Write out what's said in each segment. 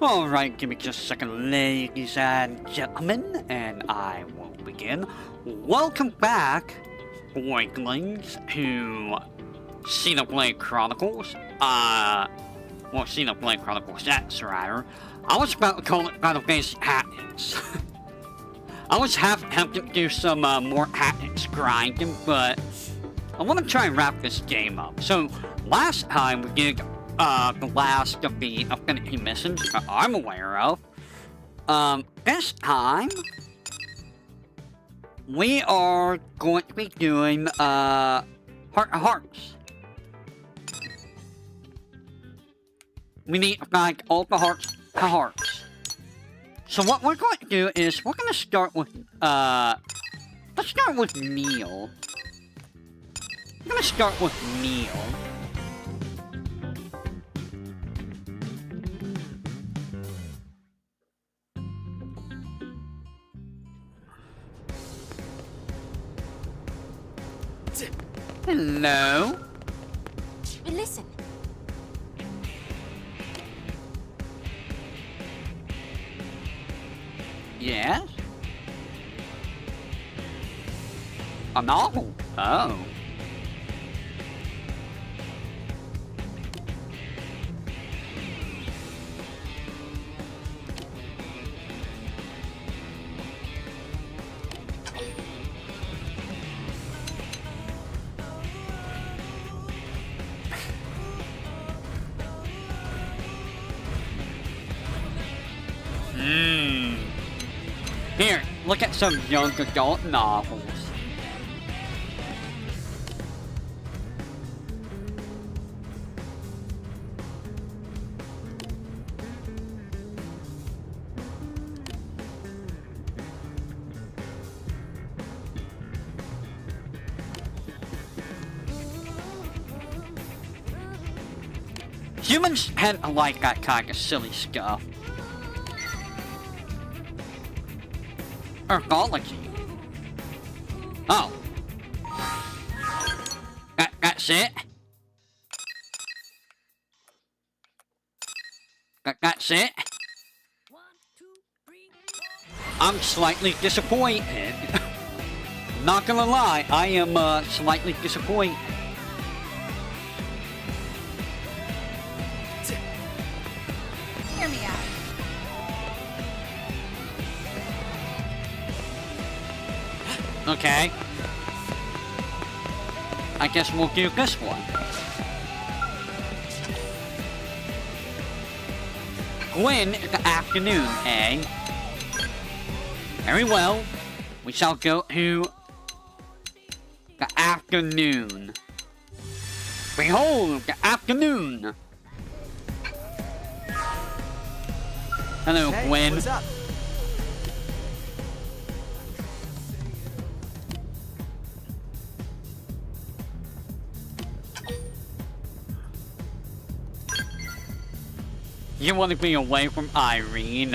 Alright, give me just a second, ladies and gentlemen, and I will begin. Welcome back, Boinklings, to Xenoblade Chronicles. Well, Xenoblade Chronicles X, rather. I was about to call it Battle-Based Tactics. I was half tempted to do some more tactics grinding, but I want to try and wrap this game up. So, last time we did the last of the Affinity missions that I'm aware of. This time, we are going to be doing, Heart of Hearts. We need to find all the hearts to hearts. So what we're going to do is, we're going to start with, let's start with Neil. I'm going to start with Neil. Hello? Listen. Yes? A novel? Oh. Here, look at some young adult novels. Humans tend to like that kind of silly stuff. Ergology. Oh. That's it? That's it? I'm slightly disappointed. Not gonna lie, I am slightly disappointed. Hear me out. Okay. I guess we'll do this one. Gwen in the afternoon, eh? Very well. We shall go to the afternoon. Behold, the afternoon. Hello, Hey, Gwen. what's up? You want to be away from Irene,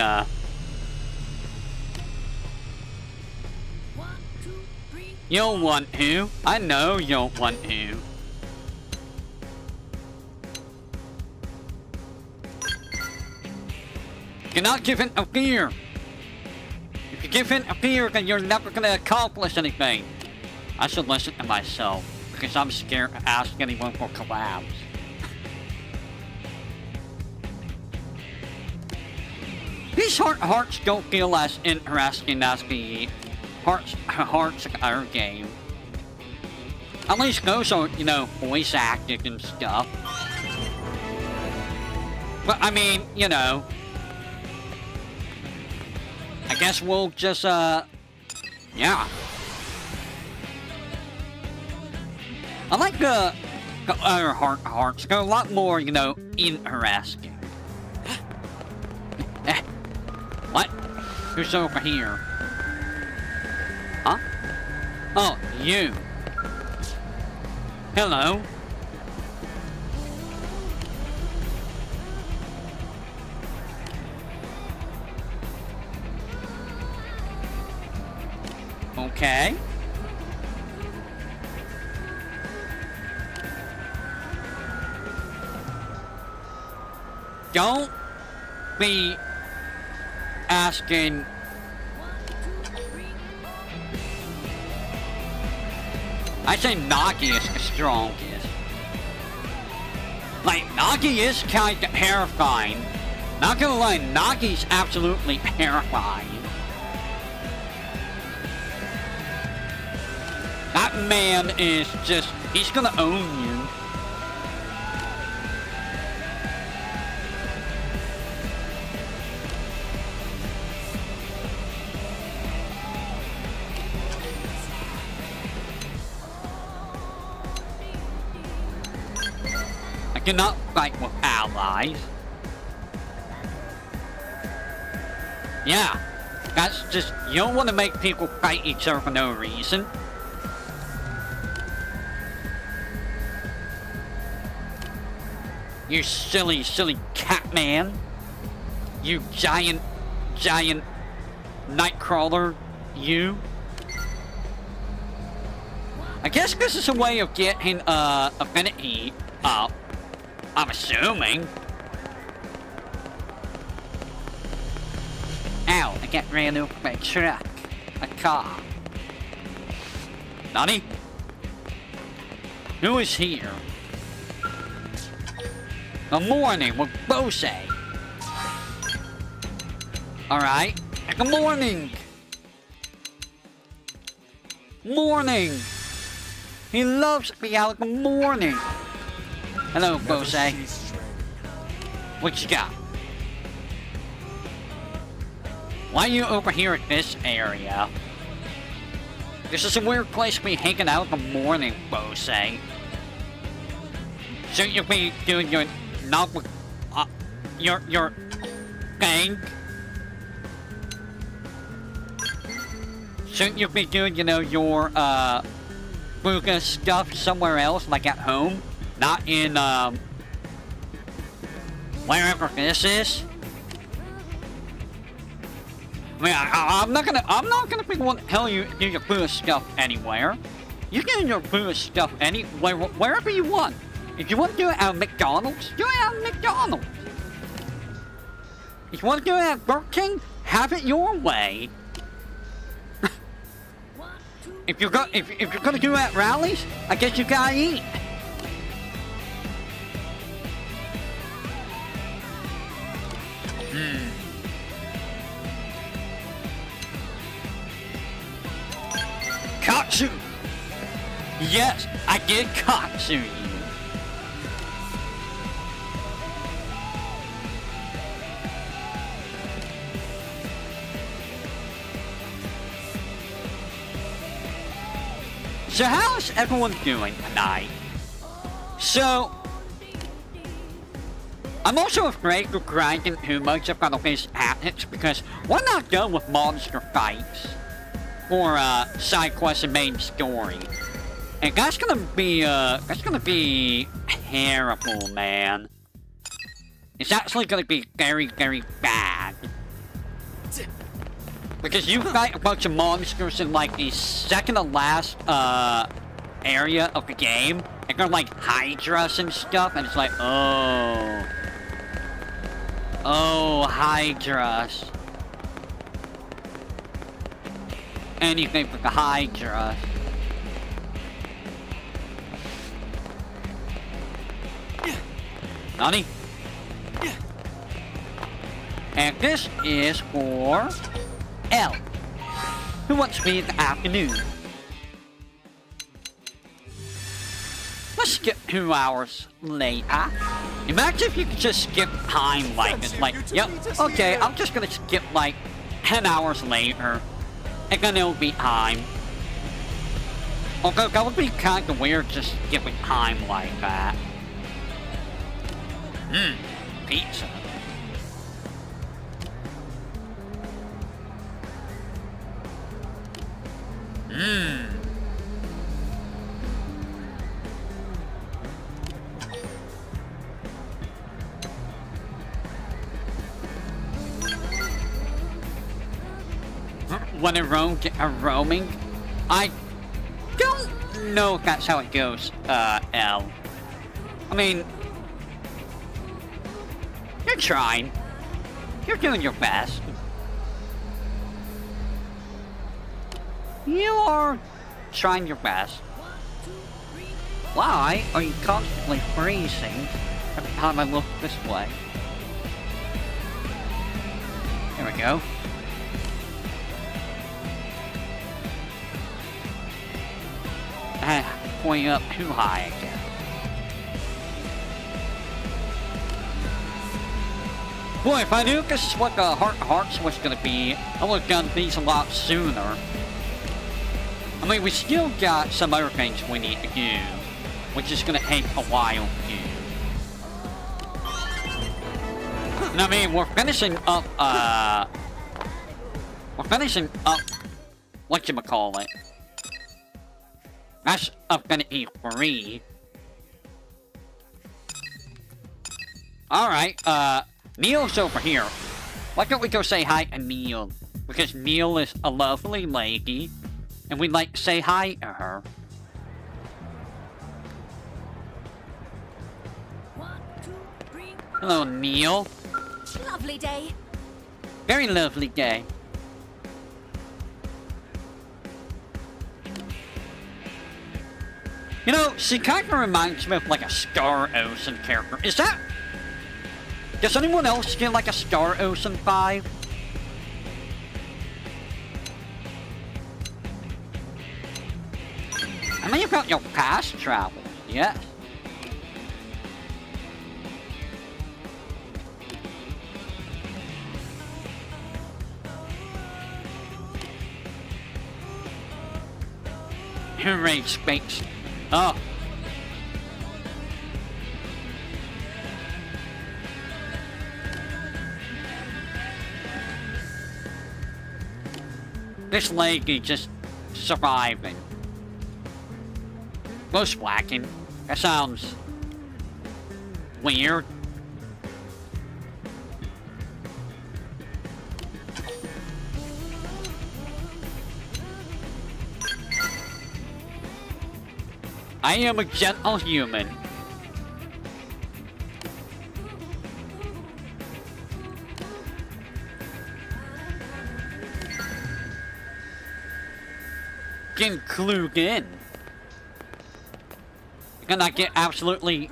You'll want to. I know you'll want to. Do not give in to fear. If you give in to fear, then you're never going to accomplish anything. I should listen to myself, because I'm scared to ask anyone for collabs. These hearts don't feel as interesting as the hearts of our game. At least those are, you know, voice acted and stuff. But I mean, you know, I guess we'll just, yeah. I like the other hearts. They're a lot more, you know, interesting. What? Who's over here? Huh? Oh, you. Hello. Okay. Don't be asking. I say Nagi is the strongest. Like, Nagi is kind of terrifying. Not gonna lie, Nagi's absolutely terrifying. That man is just, he's gonna own you. I cannot fight with allies. Yeah, that's just, you don't want to make people fight each other for no reason. You silly, silly cat man. You giant nightcrawler, you. I guess this is a way of getting, affinity up. I'm assuming. Ow, I got ran over by a truck. A car. Nani? Who is here? The morning with Bose. Alright. Good morning. Morning. He loves to be out. Good morning. Hello, Bose. What you got? Why are you over here at this area? This is a weird place to be hanging out in the morning, Bose. Shouldn't you be doing your your thing? Shouldn't you be doing, you know, your Buga stuff somewhere else, like at home? Not in wherever this is? I mean, I'm not gonna be one to tell you to do your Buga stuff anywhere. You can do your Buga stuff anywhere, wherever you want. If you want to do it at McDonald's, do it at McDonald's. If you want to do it at Burger King, have it your way. if you're gonna do it at rallies, I guess you gotta eat. Katsu! Yes, I did Katsu you. So how's everyone doing tonight? So, I'm also afraid of grinding too much of his tactics because we're not done with monster fights for side quest and main story, and that's gonna be terrible, man. It's actually gonna be very, very bad. Because you fight a bunch of monsters in like the second to last area of the game, and they're like Hydras and stuff, and it's like, oh, Hydras. Anything for the Hydras. Nani? And this is for L, who wants to be in the afternoon. Let's skip 2 hours later. Imagine if you could just skip time like this. Like, yep, okay, I'm just gonna skip like 10 hours later, and then it'll be time. Although that would be kind of weird just skipping time like that. Pizza. When roaming, I don't know if that's how it goes, L. I mean, you're trying. You're doing your best. You are trying your best. Why are you constantly freezing every time I look this way? There we go. Pointing up too high again. Boy, if I knew this is what the Heart of Hearts was gonna be, I would've done these a lot sooner. I mean, we still got some other things we need to do, which is gonna take a while to do. And I mean, we're finishing up, whatchamacallit. That's Affinity 3. Alright, Neil's over here. Why don't we go say hi to Neil? Because Neil is a lovely lady, and we'd like to say hi to her. Hello, Neil. Lovely day. Very lovely day. You know, she kind of reminds me of like a Star Ocean character. Is that... Does anyone else get like a Star Ocean vibe? I mean, about your past travels, yes. Hooray, space. Oh. This lady just surviving. Ghost whacking. That sounds weird. I am a gentle human. Getting clued in. And I get absolutely...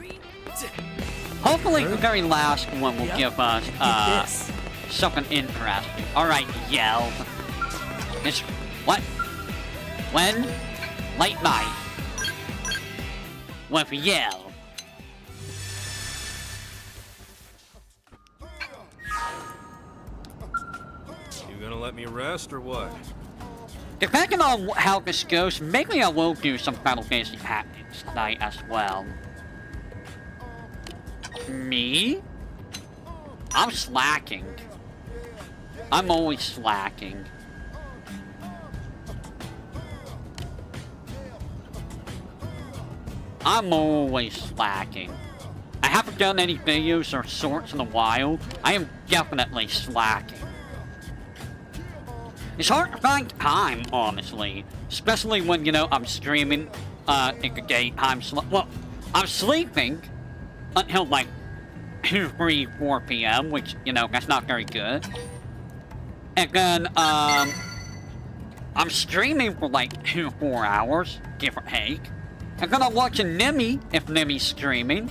Hopefully the very last one will give us something interesting. Alright, Yell. It's... What? When? Late night. With Yell. You gonna let me rest or what? Depending on how this goes, maybe I will do some Final Fantasy Tactics tonight as well. Me? I'm slacking. I'm always slacking. I'm always slacking. I haven't done any videos or sorts in a while. I am definitely slacking. It's hard to find time, honestly. Especially when, you know, I'm streaming in the daytime slot. Well, I'm sleeping until like 2, 3, 4 p.m., which, you know, that's not very good. And then, I'm streaming for like 2, 4 hours, give or take. And then I'm watching Nimi, if Nimi's streaming.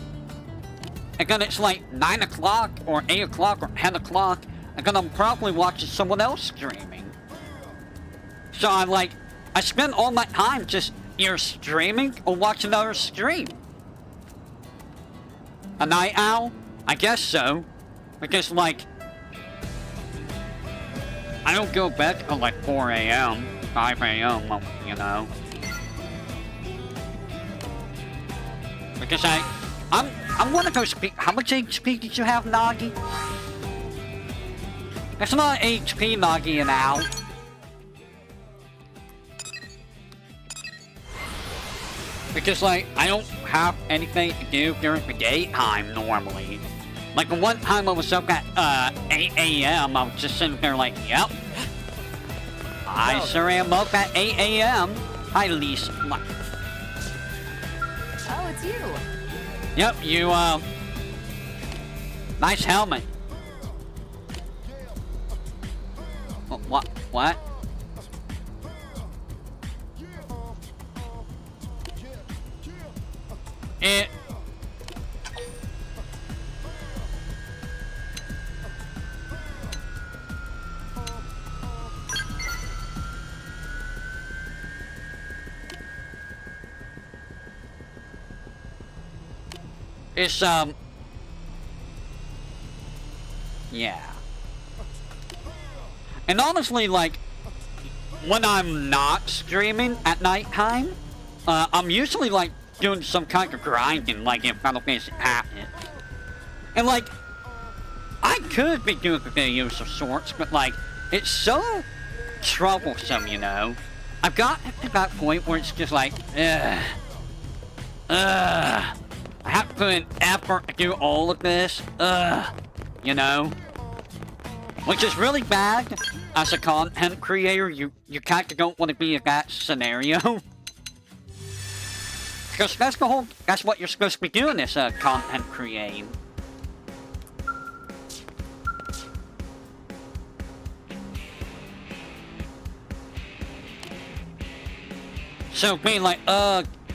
And then it's like 9 o'clock, or 8 o'clock, or 10 o'clock. And then I'm probably watching someone else streaming. So I'm like, I spend all my time just either streaming or watching another stream. A night owl? I guess so. Because like, I don't go bed till like 4 a.m., 5 a.m., you know. Because I'm one of those people. How much HP did you have, Nagi? That's not HP, Nagi, and Owl. Because, like, I don't have anything to do during the daytime normally. Like, the one time I was up at 8 a.m., I was just sitting there like, yep. I sure am up at 8 a.m. Hi, Lisa. Oh, it's you. Yep, you, nice helmet. What? What? It... It's, yeah. And honestly, like, when I'm not streaming at nighttime, I'm usually, like, doing some kind of grinding, like in Final Fantasy Tactics. And, like, I could be doing videos of sorts, but, like, it's so troublesome, you know? I've got to that point where it's just like, I have to put in effort to do all of this, you know? Which is really bad. As a content creator, you kinda don't want to be in that scenario. Because that's what you're supposed to be doing is, content creating. So being like,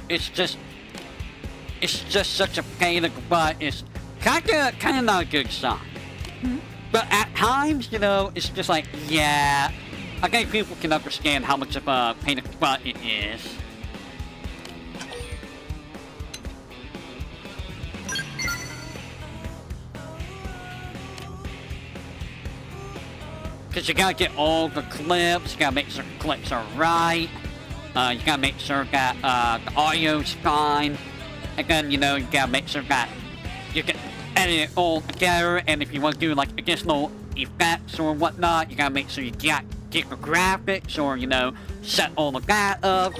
it's just such a pain in the butt is kinda not a good sign. But at times, you know, it's just like, yeah, I think people can understand how much of a pain in the butt it is. Because you gotta get all the clips, you gotta make sure the clips are right, you gotta make sure that the audio's fine, and then, you know, you gotta make sure that you can edit it all together, and if you want to do, like, additional effects or whatnot, you gotta make sure you get the graphics, or, you know, set all of that up.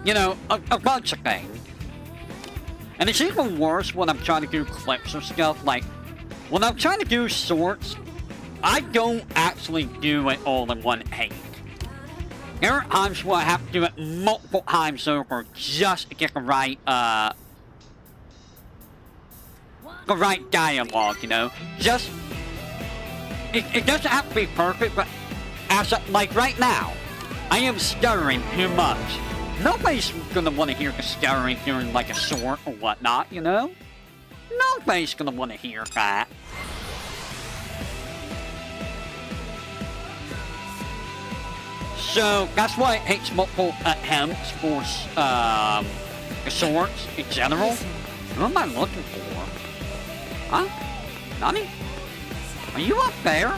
You know, a bunch of things. And it's even worse when I'm trying to do clips or stuff. Like, when I'm trying to do shorts, I don't actually do it all in one take. There are times where I have to do it multiple times over just to get the right dialogue, you know? Just, it doesn't have to be perfect, but like right now, I am stuttering too much. Nobody's gonna want to hear the stuttering during like a short or whatnot, you know? Nobody's gonna want to hear that. So that's why it takes multiple attempts for the shorts in general. Who am I looking for? Huh? Nani? Are you up there?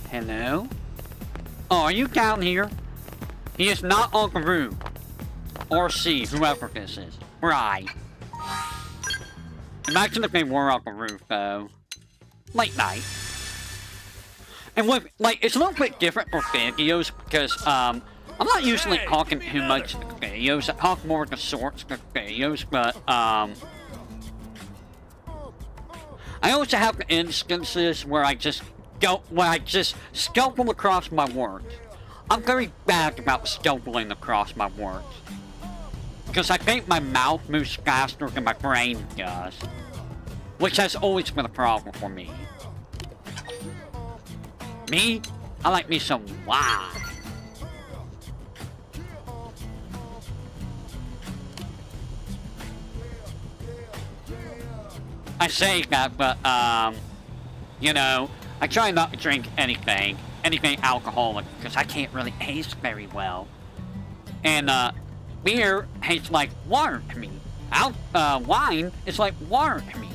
Hello? Oh, are you down here? He is not on the roof. Or she, whoever this is. Right. Imagine if they were on the roof, though. Late night. And with, like, it's a little bit different for videos because, I'm not usually talking too much in videos. I talk more in the shorts than videos, but, I also have instances where I just stumble across my words. I'm very bad about stumbling across my words. Because I think my mouth moves faster than my brain does. Which has always been a problem for me. Me? I like me some wine. I say that, but, you know, I try not to drink anything alcoholic, because I can't really taste very well. And, beer tastes like water to me. Wine is like water to me.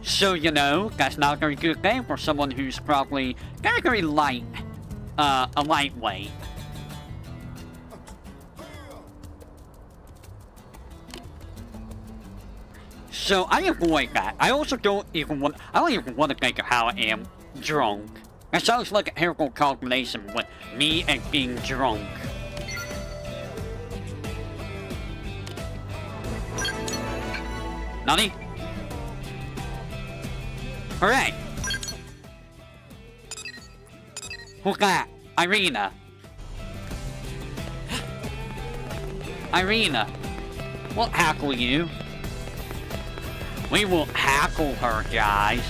So, you know, that's not a very good thing for someone who's probably very, very light, a lightweight. So I avoid that. I also don't even want to think of how I am drunk. That sounds like a terrible combination with me and being drunk. Nani? Hooray! Who's that? Irina. Irina. We'll hackle you. We will hackle her, guys.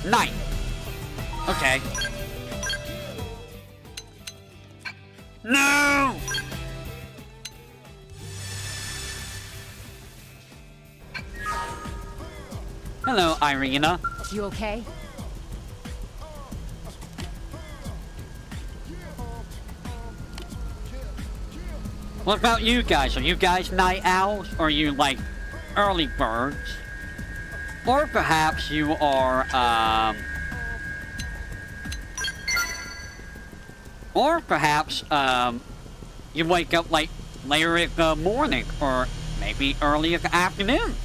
Night. Okay. No! Hello, Irina. You okay? What about you guys? Are you guys night owls? Or are you, like, early birds? Or perhaps you are, Or perhaps, you wake up, like, later in the morning. Or maybe early in the afternoon.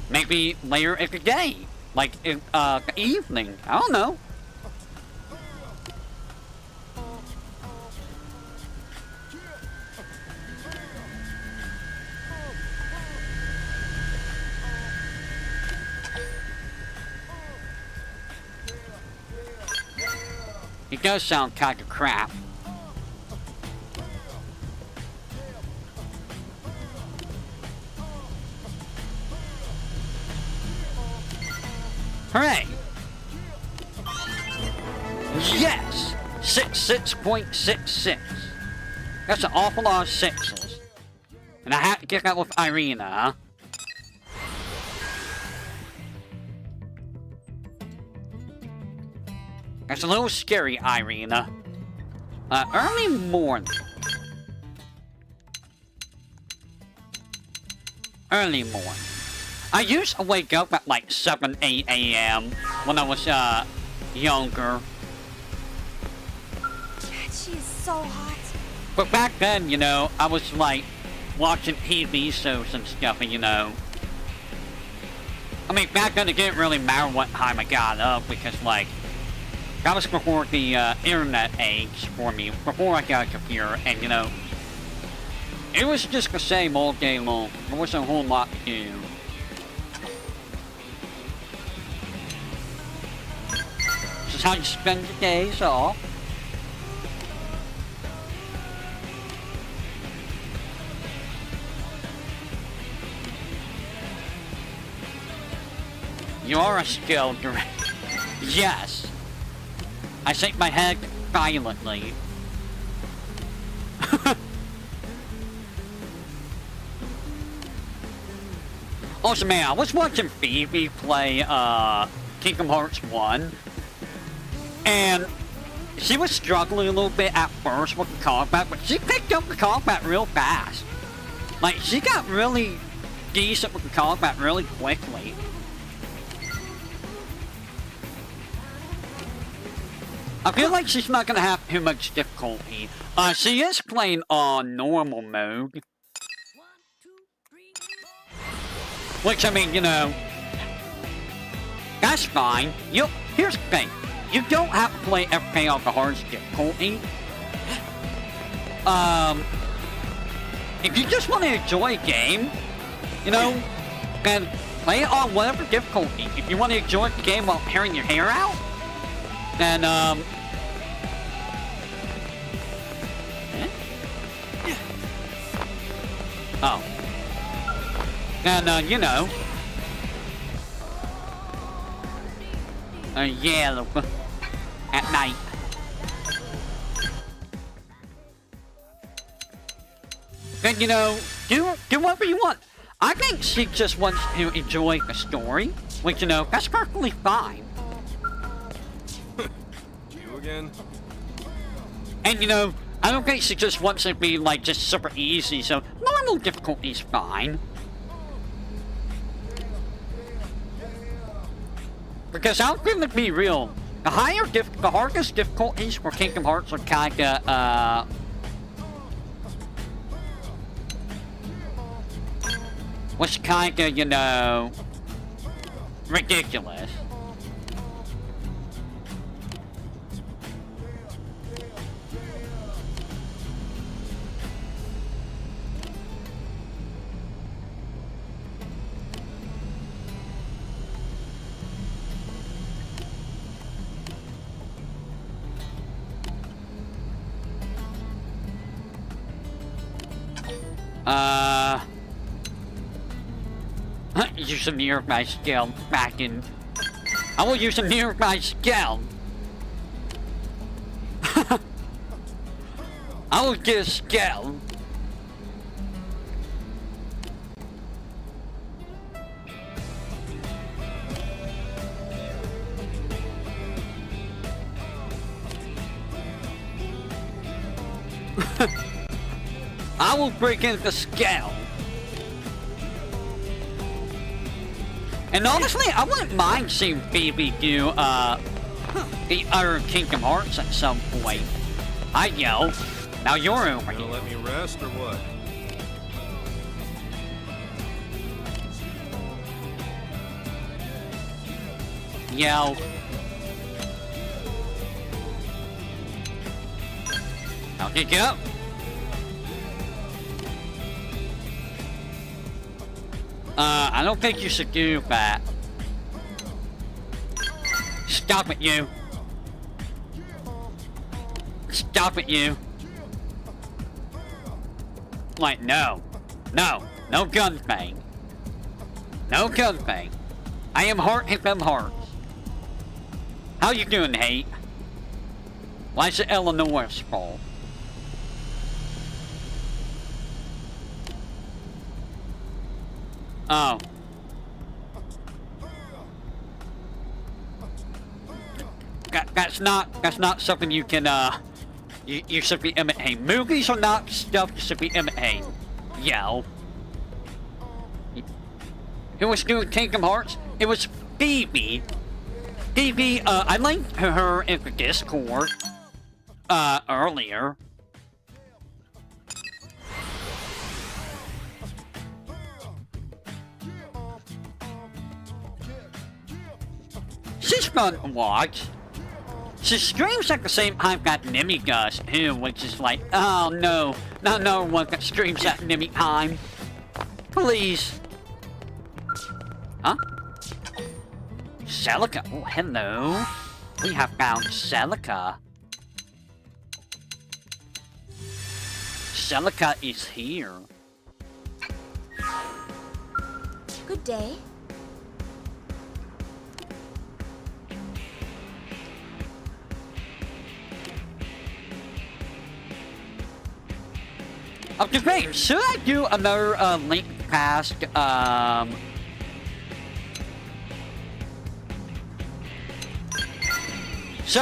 Maybe later in the day. Like, in, the evening. I don't know. It does sound kind of crap. Hooray! Yes! 6.66. That's an awful lot of sixes. And I had to get that with Irina, huh? That's a little scary, Irina. Early morning. Early morning. I used to wake up at like 7, 8 a.m. when I was, younger. She is so hot. But back then, you know, I was like watching TV shows and stuff, and you know. I mean, back then it didn't really matter what time I got up because, like, that was before the internet age for me, before I got a computer, and you know, it was just the same all day long. There wasn't a whole lot to do. This is how you spend your days off. You're a skilled director. Yes. I shake my head violently. Also, man, I was watching Phoebe play, Kingdom Hearts 1. And she was struggling a little bit at first with the combat, but she picked up the combat real fast. Like, she got really decent with the combat really quickly. I feel like she's not gonna have too much difficulty. She is playing on normal mode. Which, I mean, you know, that's fine. Here's the thing. You don't have to play everything on the hardest difficulty. If you just want to enjoy a game, you know, then play it on whatever difficulty. If you want to enjoy the game while tearing your hair out, then, oh. And, you know. Yeah, at night. Then, you know, do whatever you want. I think she just wants to enjoy the story, which, you know, that's perfectly fine. You again? And, you know, I don't think she just wants it to be, like, just super easy, so normal difficulty's fine. Because I'm gonna be real, the hardest difficulties for Kingdom Hearts are kinda, was kinda, you know, ridiculous. Use a nearby skill back in. I will use a nearby skill. I will get a skill. I will break in the scale. And honestly, I wouldn't mind seeing Phoebe do, the other Kingdom Hearts at some point. I yell. Now you're over Gonna here. let me rest or what? Yell. Now get up. I don't think you should do that. Stop it, you. Stop it, you. Like, no. No. No gunbang. No gunbang. I am heart hit them hearts. How you doing, Hate? Why is it Eleanor's fault? Oh. That's not something you can, you should be imitating. Movies are not stuff you should be imitating. Yell. Who was doing Kingdom Hearts? It was Phoebe. Phoebe, I linked her in the Discord, earlier. She's fun to watch. She streams at the same time that Nimi does too, which is like, oh no, not another one that streams at Nimi time. Please. Huh? Celica. Oh, hello. We have found Celica. Celica is here. Good day. I'm debating, should I do another Link Past, should I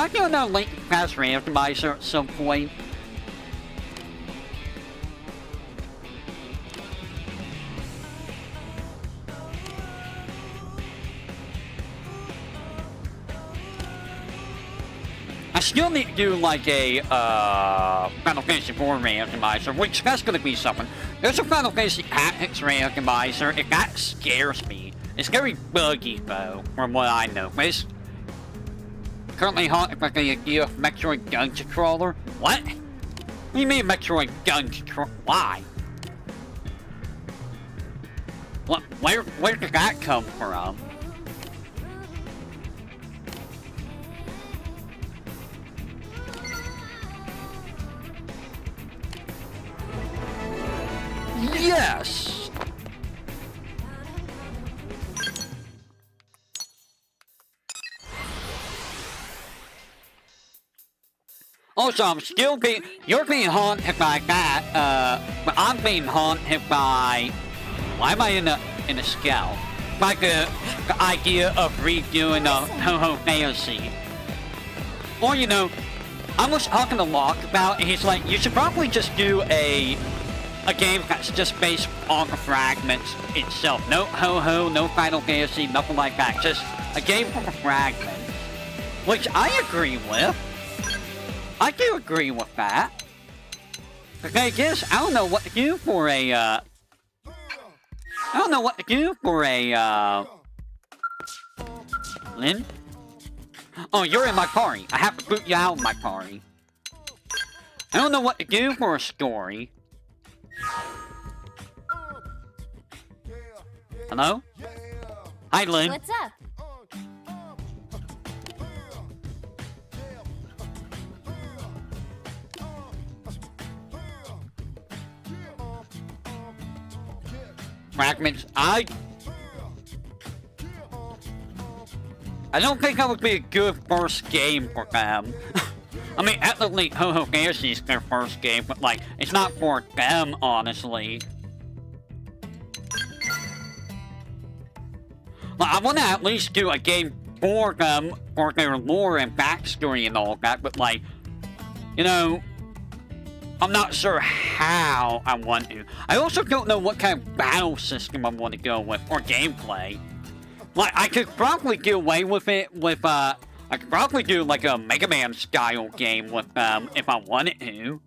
do another Link Past randomizer at some point? I still need to do like a Final Fantasy IV randomizer, which that's gonna be something. There's a Final Fantasy Tactics randomizer, and that scares me. It's very buggy though, from what I know. But it's currently haunted by the idea of Metroid Dungeon Crawler. What? What do you mean Metroid Dungeon Crawler? Why? What? Where did that come from? Yes! Also, I'm still you're being haunted by that, but I'm being haunted by, why am I in a scale? By the idea of redoing a Toho Fantasy. Or, you know, I was talking to Locke about, and he's like, you should probably just do a game that's just based on the fragments itself. No Ho-Ho, no Final Fantasy, nothing like that. Just a game from the fragments. Which I agree with. I do agree with that. The thing is, I don't know what to do for a, I don't know what to do for a, Lynn? Oh, you're in my party. I have to boot you out of my party. I don't know what to do for a story. Hello? Hi, Lynn. What's up? fragments. I don't think that would be a good first game for them. I mean, ethically, Ho-Ho Fantasy is their first game, but, like, it's not for them, honestly. Like, I want to at least do a game for them, for their lore and backstory and all that, but, like, you know, I'm not sure how I want to. I also don't know what kind of battle system I want to go with, or gameplay. Like, I could probably get away with it with, I could probably do, like, a Mega Man style game with them if I wanted to.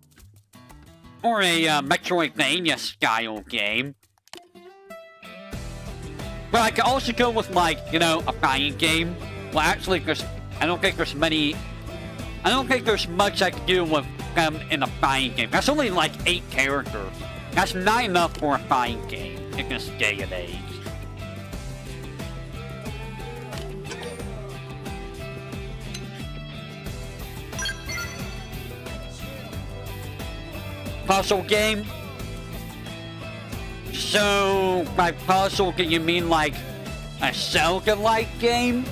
Or a, Metroidvania style game. But I could also go with, like, you know, a fighting game. Well, actually, I don't think there's much I can do with them in a fighting game. That's only, like, 8 characters. That's not enough for a fighting game in this day and age. Puzzle game? So, by puzzle, do you mean like a Zelda-like game?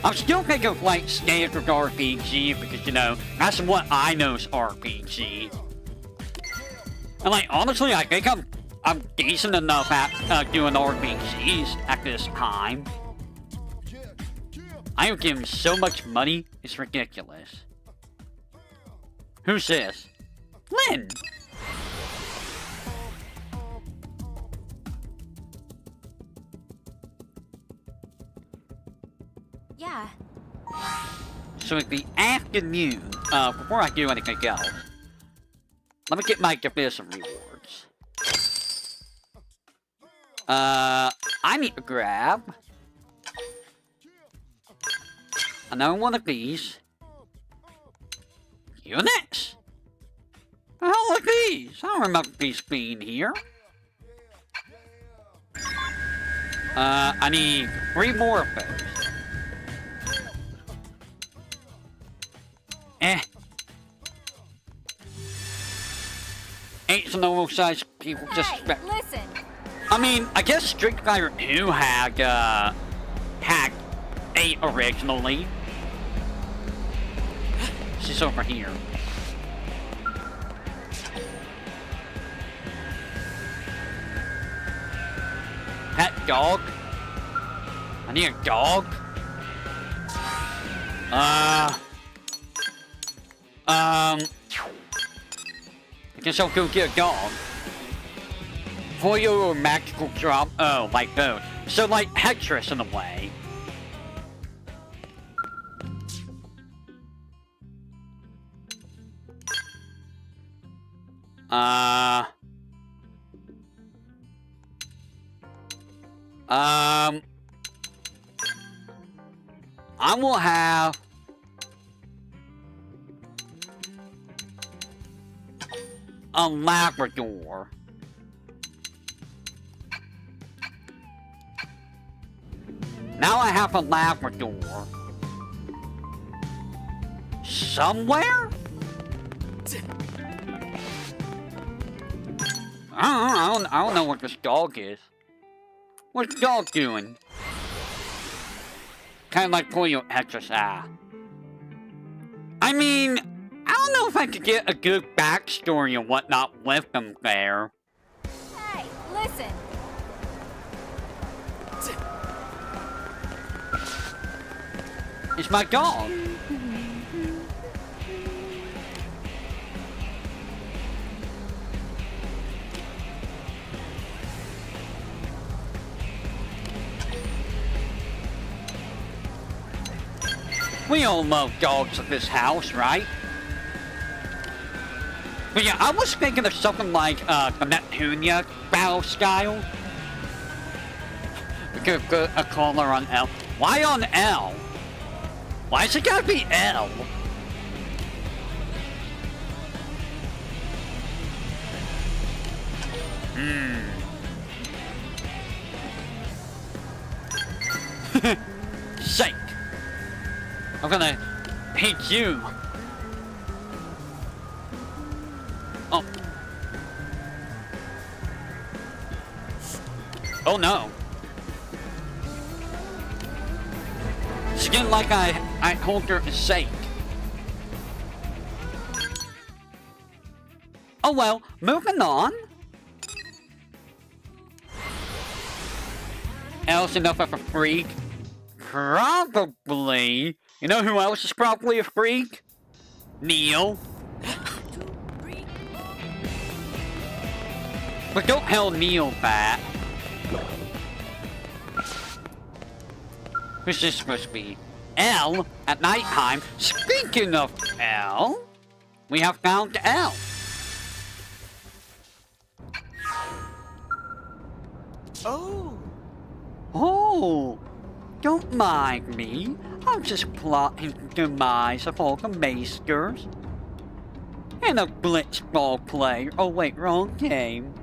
I'm still thinking of like standard RPG because, you know, that's what I know is RPG. And like, honestly, I think I'm decent enough at doing RPGs at this time. I am giving so much money, it's ridiculous. Who's this? Lynn! Yeah. So it's the afternoon, before I do anything else, let me get my division rewards. I need to grab another one of these units. The hell are these? I don't remember these being here. I need 3 more of those. Ain't some normal sized people just. Hey, listen. I mean, I guess Street Fighter 2 had 8 originally. She's over here. Pet dog? I need a dog? I guess I'll go get a dog. Foil or magical drop? Oh, like those. So, like, Tetris in a way. I will have a Labrador. Now I have a Labrador. Somewhere? I don't know what this dog is. What's the dog doing? Kind of like pulling your Tetris. I mean, I don't know if I could get a good backstory and whatnot with them there. Hey, listen. It's my dog. We all love dogs at this house, right? But yeah, I was thinking of something like the Neptunia battle style. We could put a collar on L. Why on L? Why is it gotta be L? Shake. I'm gonna hit you. Oh no. Skin like I hold her sake. Oh well, moving on. Else enough of a freak? Probably. You know who else is probably a freak? Neil. But don't held Neil back. Who's this supposed to be? Elle at nighttime. Speaking of Elle, we have found Elle. Oh, don't mind me. I'm just plotting the demise of all the Maesters. And a blitzball player. Oh wait, wrong game.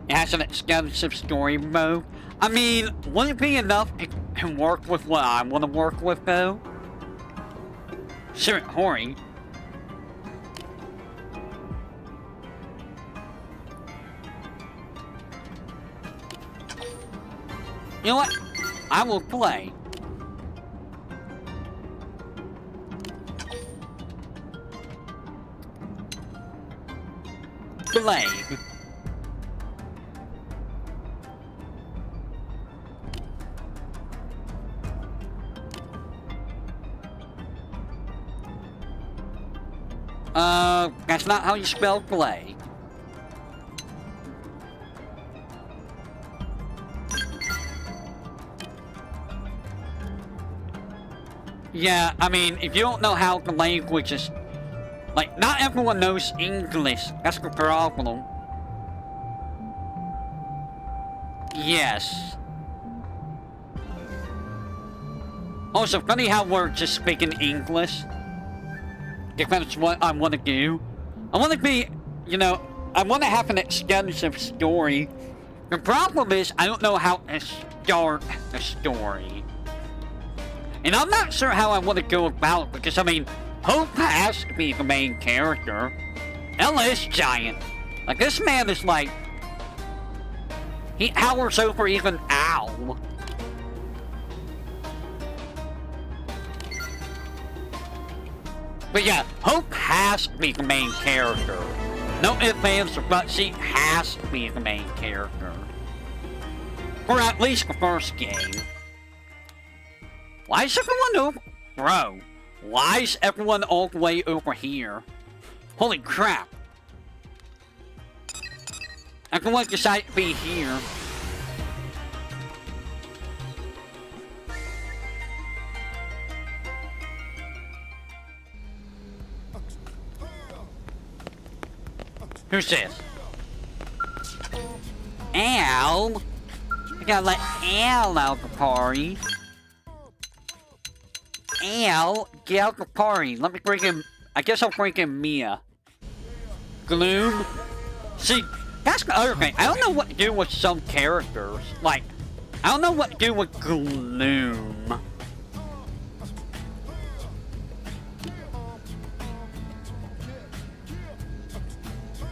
It has an extensive story mode. I mean, would it be enough to work with what I want to work with though? Sure, Hori. You know what? I will play. Play. That's not how you spell play. Yeah, I mean, if you don't know how the language is... Like, not everyone knows English. That's the problem. Yes. Also, funny how we're just speaking English. If that's what I want to do. I want to be, you know, I want to have an extensive story. The problem is, I don't know how to start a story. And I'm not sure how I want to go about it, because, I mean, Hope has to be the main character. Ella is giant. Like, this man is like... He towers over even Owl. But yeah, Hope has to be the main character. No ifs, ands, or buts, she has to be the main character. For at least the first game. Why is everyone over... Bro, why is everyone all the way over here? Holy crap. Everyone decided to be here. Who's this? Al? I gotta let Al out of the party. Al, get out the party. Let me bring in... I guess I'll bring in Mia. Gloom? See, that's the other thing. I don't know what to do with some characters. Like, I don't know what to do with Gloom.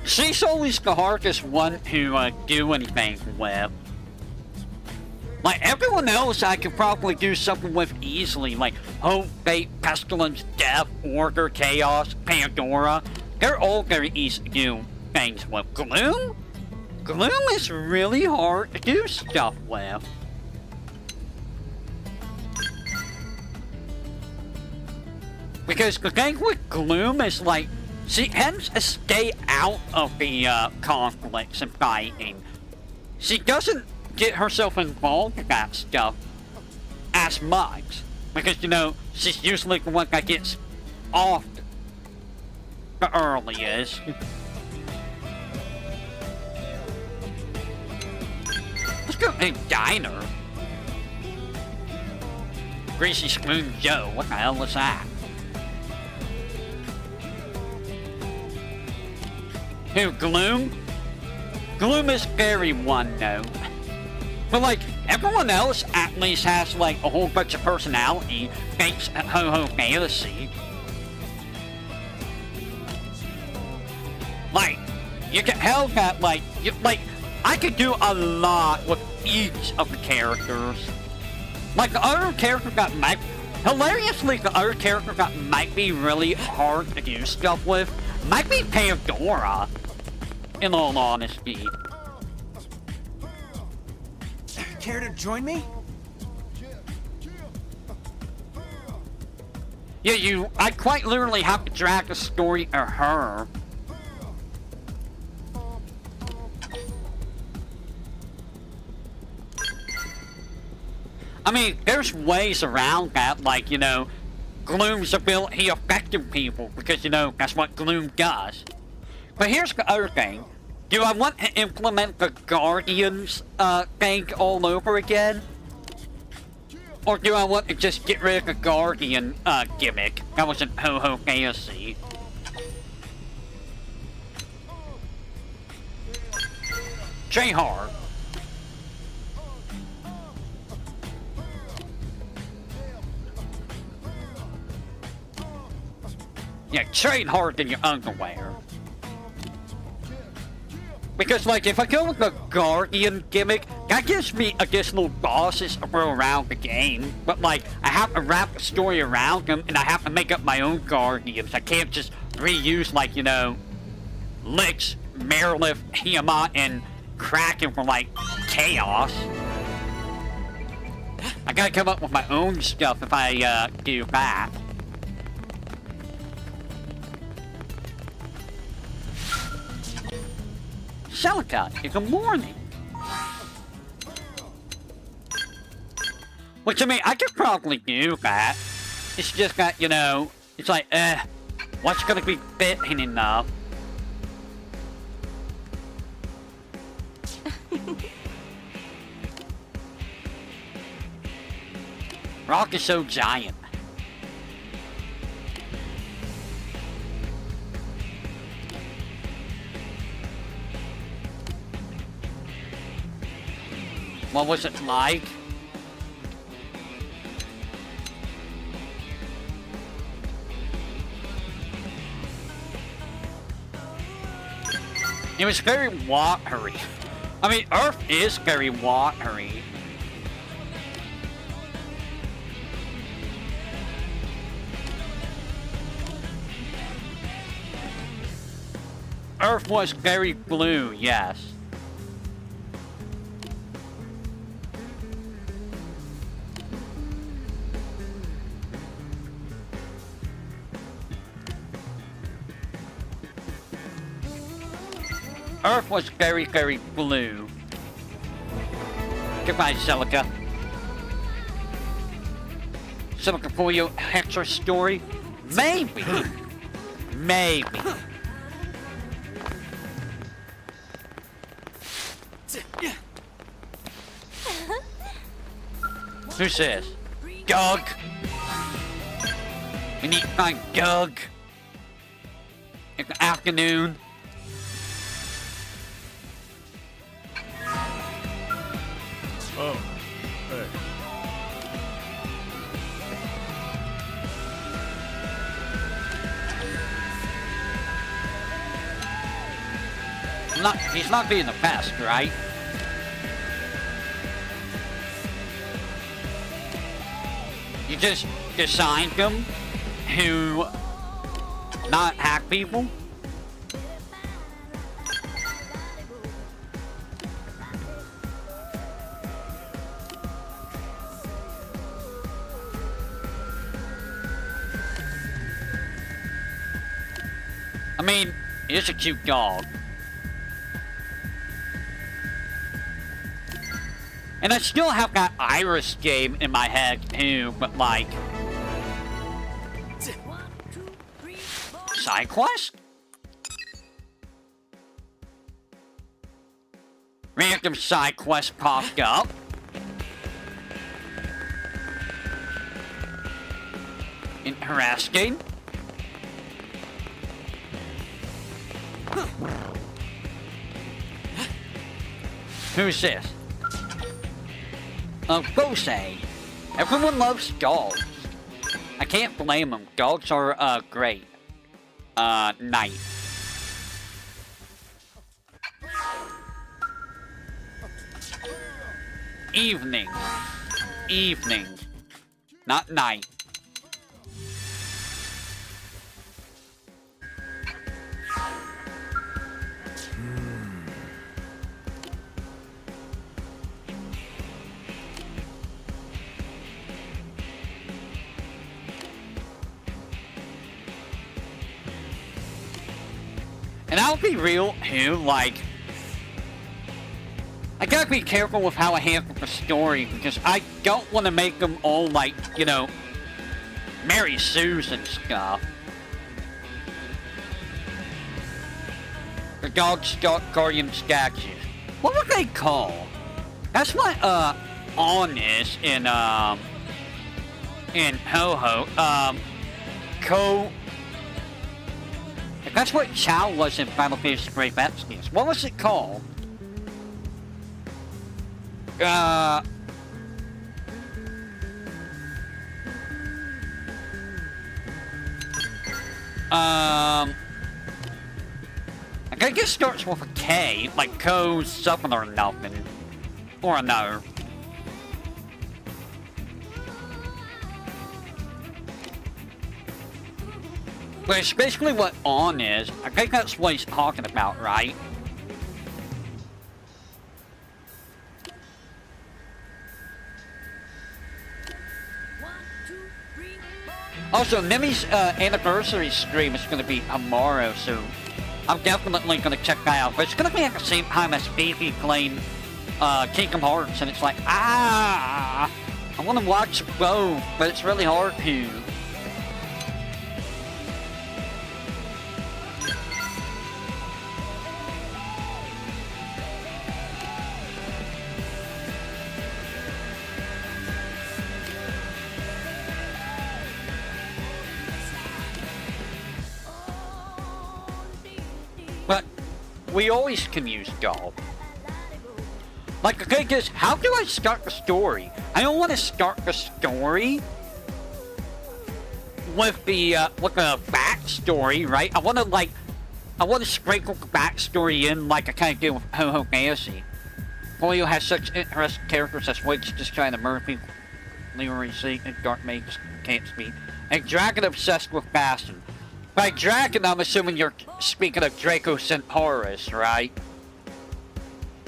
She's always the hardest one to do anything with. Like, everyone else I could probably do something with easily, like Hope, Fate, Pestilence, Death, Order, Chaos, Pandora. They're all very easy to do things with. Gloom? Gloom is really hard to do stuff with. Because the thing with Gloom is like, she tends to stay out of the conflicts and fighting. She doesn't get herself involved in that stuff as much. Because, you know, she's usually the one that gets off the earliest. Let's go to a diner. Greasy Spoon Joe, what the hell is that? Who, Gloom? Gloom is very one note. But like, everyone else at least has like a whole bunch of personality thanks to Ho-Ho Fantasy. Like, you can tell that like, I could do a lot with each of the characters. Like, the other character that might... Hilariously, the other character that might be really hard to do stuff with might be Pandora, in all honesty. Care to join me? Yeah, I quite literally have to drag the story of her. I mean, there's ways around that, like, you know, Gloom's ability affecting people, because, you know, that's what Gloom does. But here's the other thing. Do I want to implement the Guardians, thing all over again? Or do I want to just get rid of the Guardian, gimmick that was in Ho-Ho Fantasy? Try hard. Yeah, train hard in your underwear. Because, like, if I go with the Guardian gimmick, that gives me additional bosses to throw around the game. But, like, I have to wrap the story around them, and I have to make up my own Guardians. I can't just reuse, like, you know, Lich, Merilith, Tiamat, and Kraken for, like, chaos. I gotta come up with my own stuff if I, do that. Celica, good morning. Which, I mean, I could probably do that. It's just that, you know, it's like, what's gonna be fitting enough? Rock is so giant. What was it like? It was very watery. I mean, Earth is very watery. Earth was very blue, yes. Earth was very, very blue. Goodbye, Celica. Celica for your Hector story? Maybe. Maybe. Who's this? Doug. We need to find Doug. In the afternoon. Oh, hey. He's not being the best, right? You just assigned him to not hack people? I mean, it's a cute dog. And I still have that Iris game in my head too, but like... Side quest? Random side quest popped up. Interesting. Who's this? Bose. Everyone loves dogs. I can't blame them. Dogs are, great. Nice. Evening. Evening. Not night. And I'll be real too, like, I gotta be careful with how I handle the story because I don't want to make them all like, you know, Mary Sue's and stuff. The dog's guardian statues. What would they call? That's what On is in Ho-Ho. That's what Chow was in Final Fantasy Brave Exvius. What was it called? I think it starts with a K, like Ko something or nothing. Or another. But it's basically what On is. I think that's what he's talking about, right? Also, Nemi's anniversary stream is going to be tomorrow, so I'm definitely going to check that out. But it's going to be at the same time as Baby playing Kingdom Hearts, and it's like, I want to watch both, but it's really hard to. But we always can use doll. Like, the thing is, how do I start the story? I don't want to start the story with the backstory, right? I want to sprinkle the backstory in like I kind of did with Ho-Ho Fantasy. Polio has such interesting characters as Witch just trying to murder people. Leroy C. and Dark Mage can't speak. And Dragon obsessed with fashion. By Dragon, I'm assuming you're speaking of Draco Centaurus, right?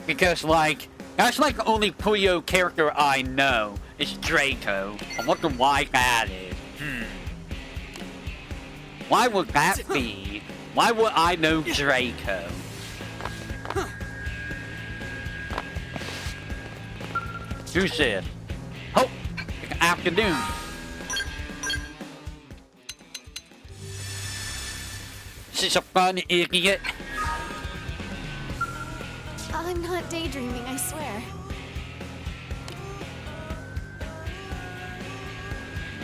Because, like, that's like the only Puyo character I know is Draco. I wonder why that is. Why would that be? Why would I know Draco? Who's this? Oh, it's afternoon. This is a fun idiot. I'm not daydreaming, I swear.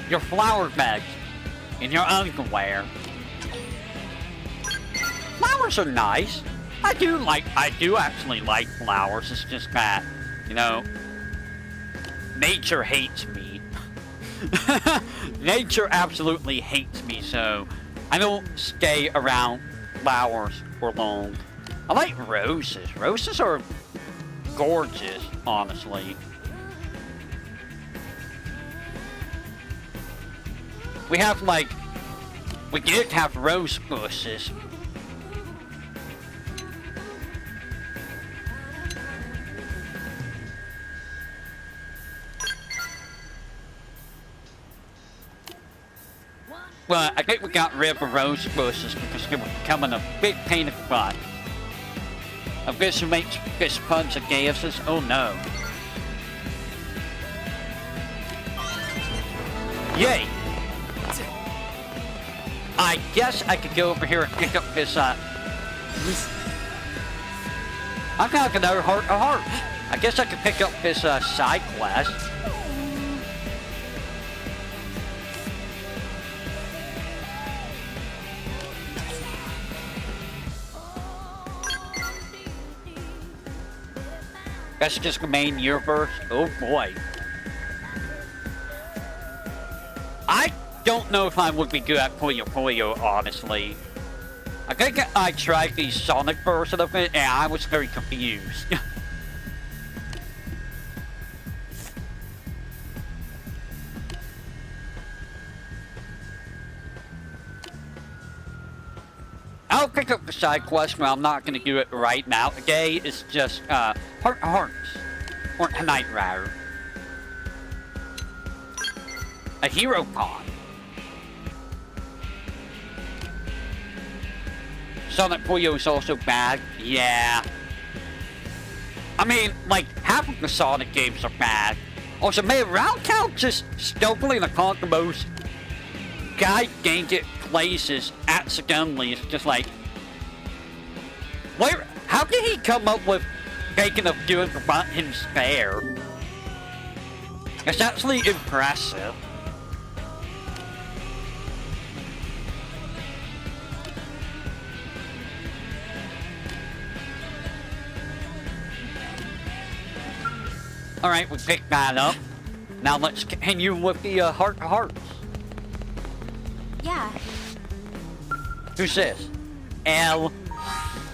Your flower bags in your underwear. Flowers are nice. I do actually like flowers. It's just that, you know, nature hates me. Nature absolutely hates me, so I don't stay around flowers for long. I like roses. Roses are gorgeous, honestly. We did have rose bushes. Well, I think we got rid of the rose bushes because they were becoming a big pain in the butt. A bitch who makes fish puns and gases? Oh no. Yay! I guess I could go over here and pick up this, I got another heart of heart. I guess I could pick up this, side quest. That's just the main universe. Oh boy. I don't know if I would be good at Puyo Puyo, honestly. I think I tried the Sonic version of it and I was very confused. I'll pick up the side quest, but I'm not gonna do it right now. Today is just, Heart to Hearts. Or tonight, rather. A hero con. Sonic Puyo is also bad. Yeah. I mean, like, half of the Sonic games are bad. Also, man, round count just stealthily in the most gigantic places accidentally. It's just like, where? How did he come up with thinking of doing the button spare? It's actually impressive. Alright, we picked that up. Now let's continue with the Heart to Hearts. Yeah. Who's this? L.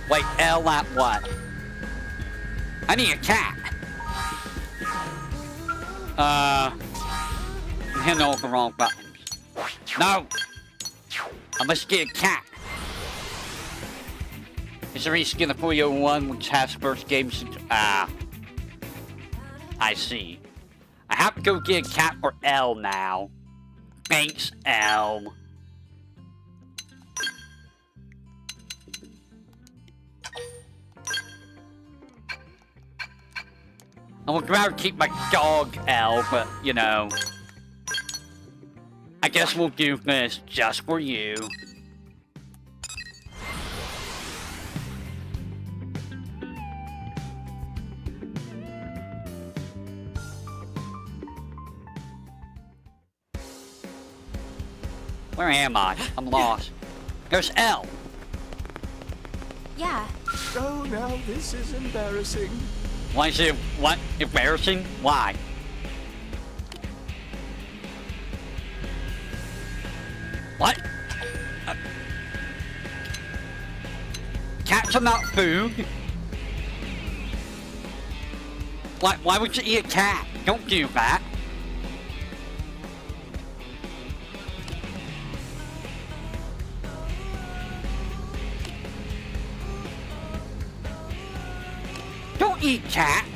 Wait, L at what? I need a cat. I'm hitting all the wrong buttons. No! I must get a cat. It's a reskin of 401, which has first game since. I see. I have to go get a cat for L now. Thanks, L. I would rather keep my dog L, but, you know. I guess we'll do this just for you. Where am I? I'm lost. There's L. Yeah. Oh, now this is embarrassing. Why is it, what? Embarrassing? Why? What? Cats are not food? Why would you eat a cat? Don't do that. Don't eat cats.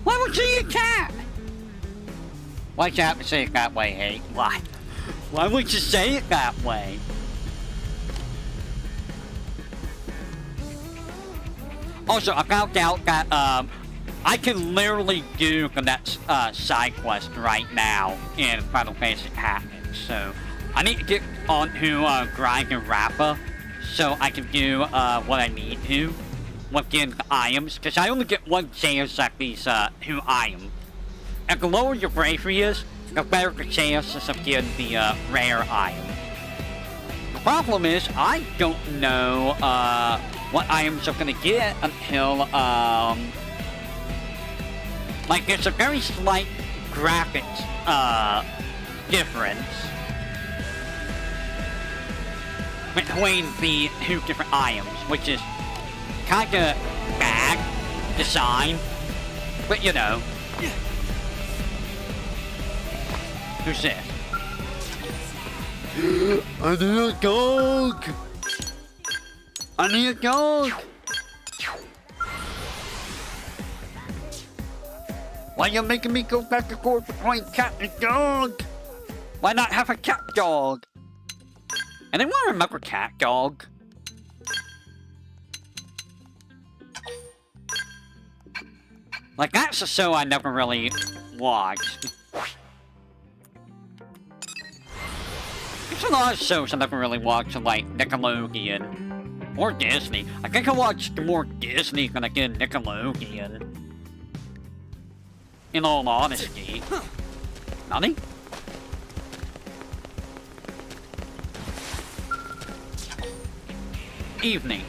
Why would you eat a cat? Why'd you have to say it that way, hey? Why? Why would you say it that way? Also, I found out that, I can literally do the next side quest right now in Final Fantasy Tactics, so I need to get on to grind and Rappa so I can do what I need to with getting the items, because I only get one chance at these 2 items. And the lower your bravery is, the better the chances of getting the rare item. The problem is, I don't know what items I'm gonna get until like, there's a very slight graphics, difference between the 2 different items, which is kinda bad design, but you know. Who's this? I need a dog! I need a dog! Why are you making me go back and forth between cat and dog? Why not have a cat dog? Anyone remember cat dog? Like, that's a show I never really watched. There's a lot of shows I never really watched, like Nickelodeon. Or Disney. I think I watched more Disney than I did Nickelodeon. In all honesty. Nani? Evening.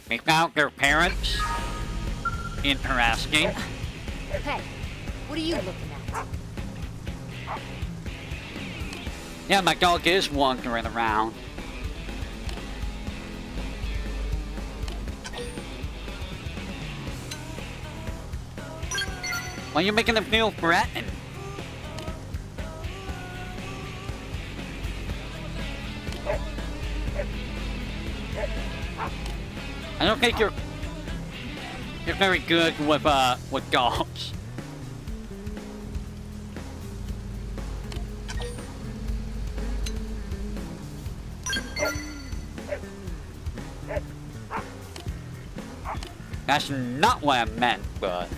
They found their parents. Interesting. Hey, what are you looking at? Yeah, my dog is wandering around. Why are you making him feel threatened? I don't think you're very good with dogs. That's not what I meant, but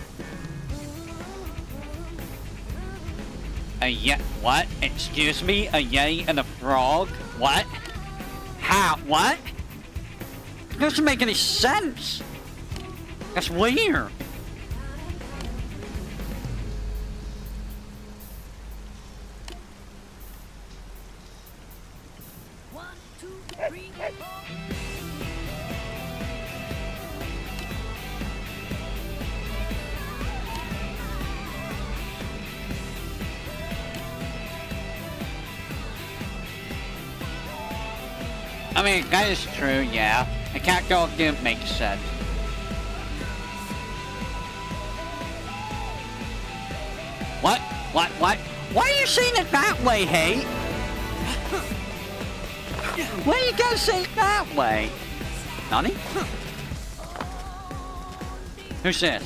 what? Excuse me? A yay and a frog? What? How? What? It doesn't make any sense. That's weird. One, two, three, four. I mean, that is true, yeah. A cat dog didn't make sense. What? What? Why are you saying it that way, hey? Why are you gonna say it that way? Nani? Who's this?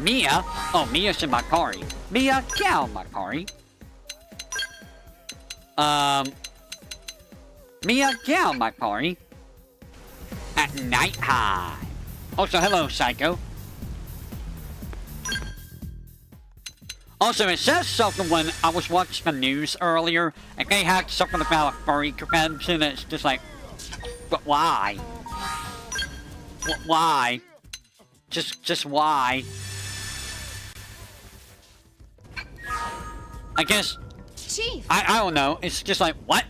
Mia? Oh, Mia's in my car. Mia, get out of my car. Mia, get out of my party. At night time. Also, hello, Psycho. Also, it says something when I was watching the news earlier, and they had something about a furry convention, and it's just like, but why? Why? Just why? I guess... Chief! I don't know, it's just like, what?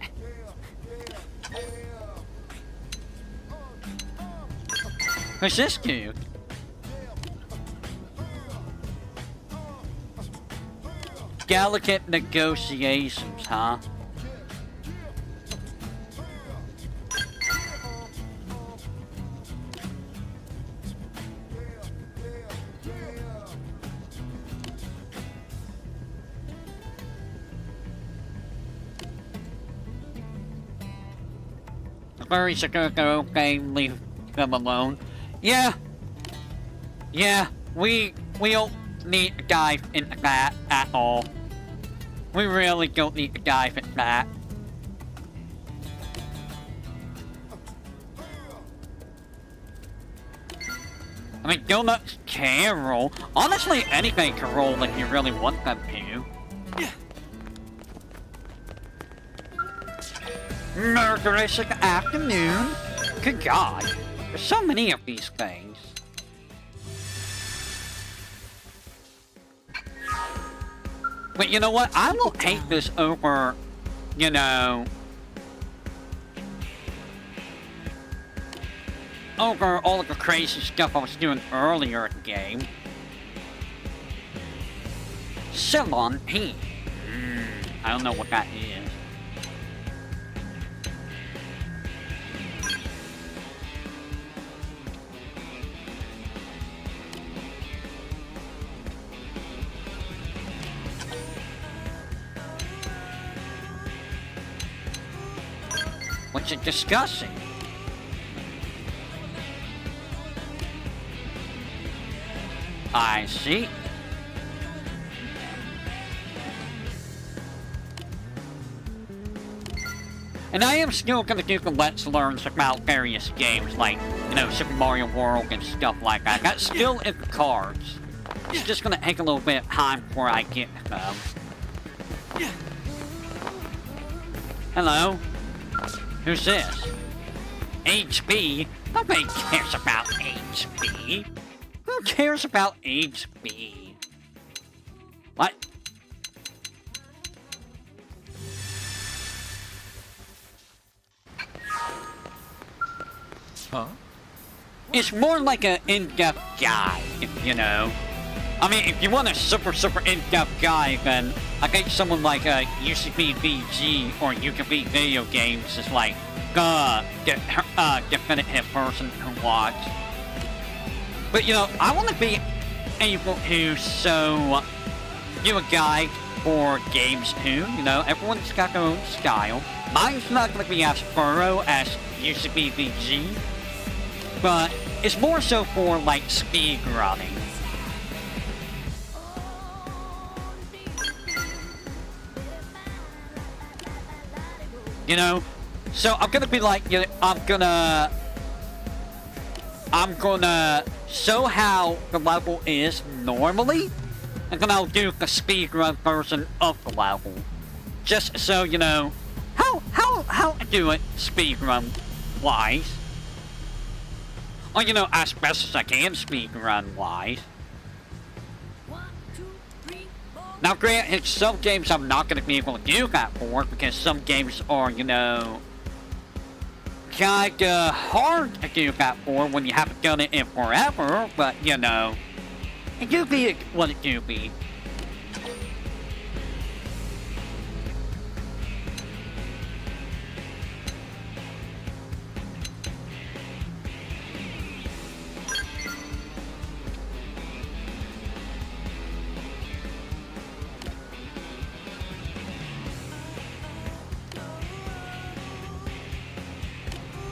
Who's this dude? Delicate negotiations, huh? The furries are gonna go, okay, leave them alone. Yeah, we don't need to dive into that at all. We really don't need to dive into that. I mean, donuts can roll. Honestly, anything can roll if you really want them to. Murderous afternoon? Good God. There's so many of these things. But you know what? I will take this over, you know, over all of the crazy stuff I was doing earlier in the game. Ceylon tea. I don't know what that is. What's it discussing? I see. And I am still gonna do the Let's Learns about various games like, you know, Super Mario World and stuff like that. That's still in the cards. It's just gonna take a little bit of time before I get them. Hello? Who's this? HP? Nobody cares about HP. Who cares about HP? What? Huh? It's more like an in-depth guide, you know. I mean, if you want a super in-depth guide, then I think someone like UCBVG or UCB Video Games is like definitive person to watch. But you know, I want to be able to do a guide for games too. You know, everyone's got their own style. Mine's not going to be as thorough as UCBVG, but it's more so for like speed running. You know, so I'm gonna be like, you know, I'm gonna show how the level is normally, and then I'll do the speedrun version of the level, just so you know how to do it speedrun wise, or you know, as best as I can speedrun wise. 1, 2, 3, 4. Now, granted, some games I'm not going to be able to do that for, because some games are, you know, kinda hard to do that for when you haven't done it in forever, but, you know, it do be what it do be.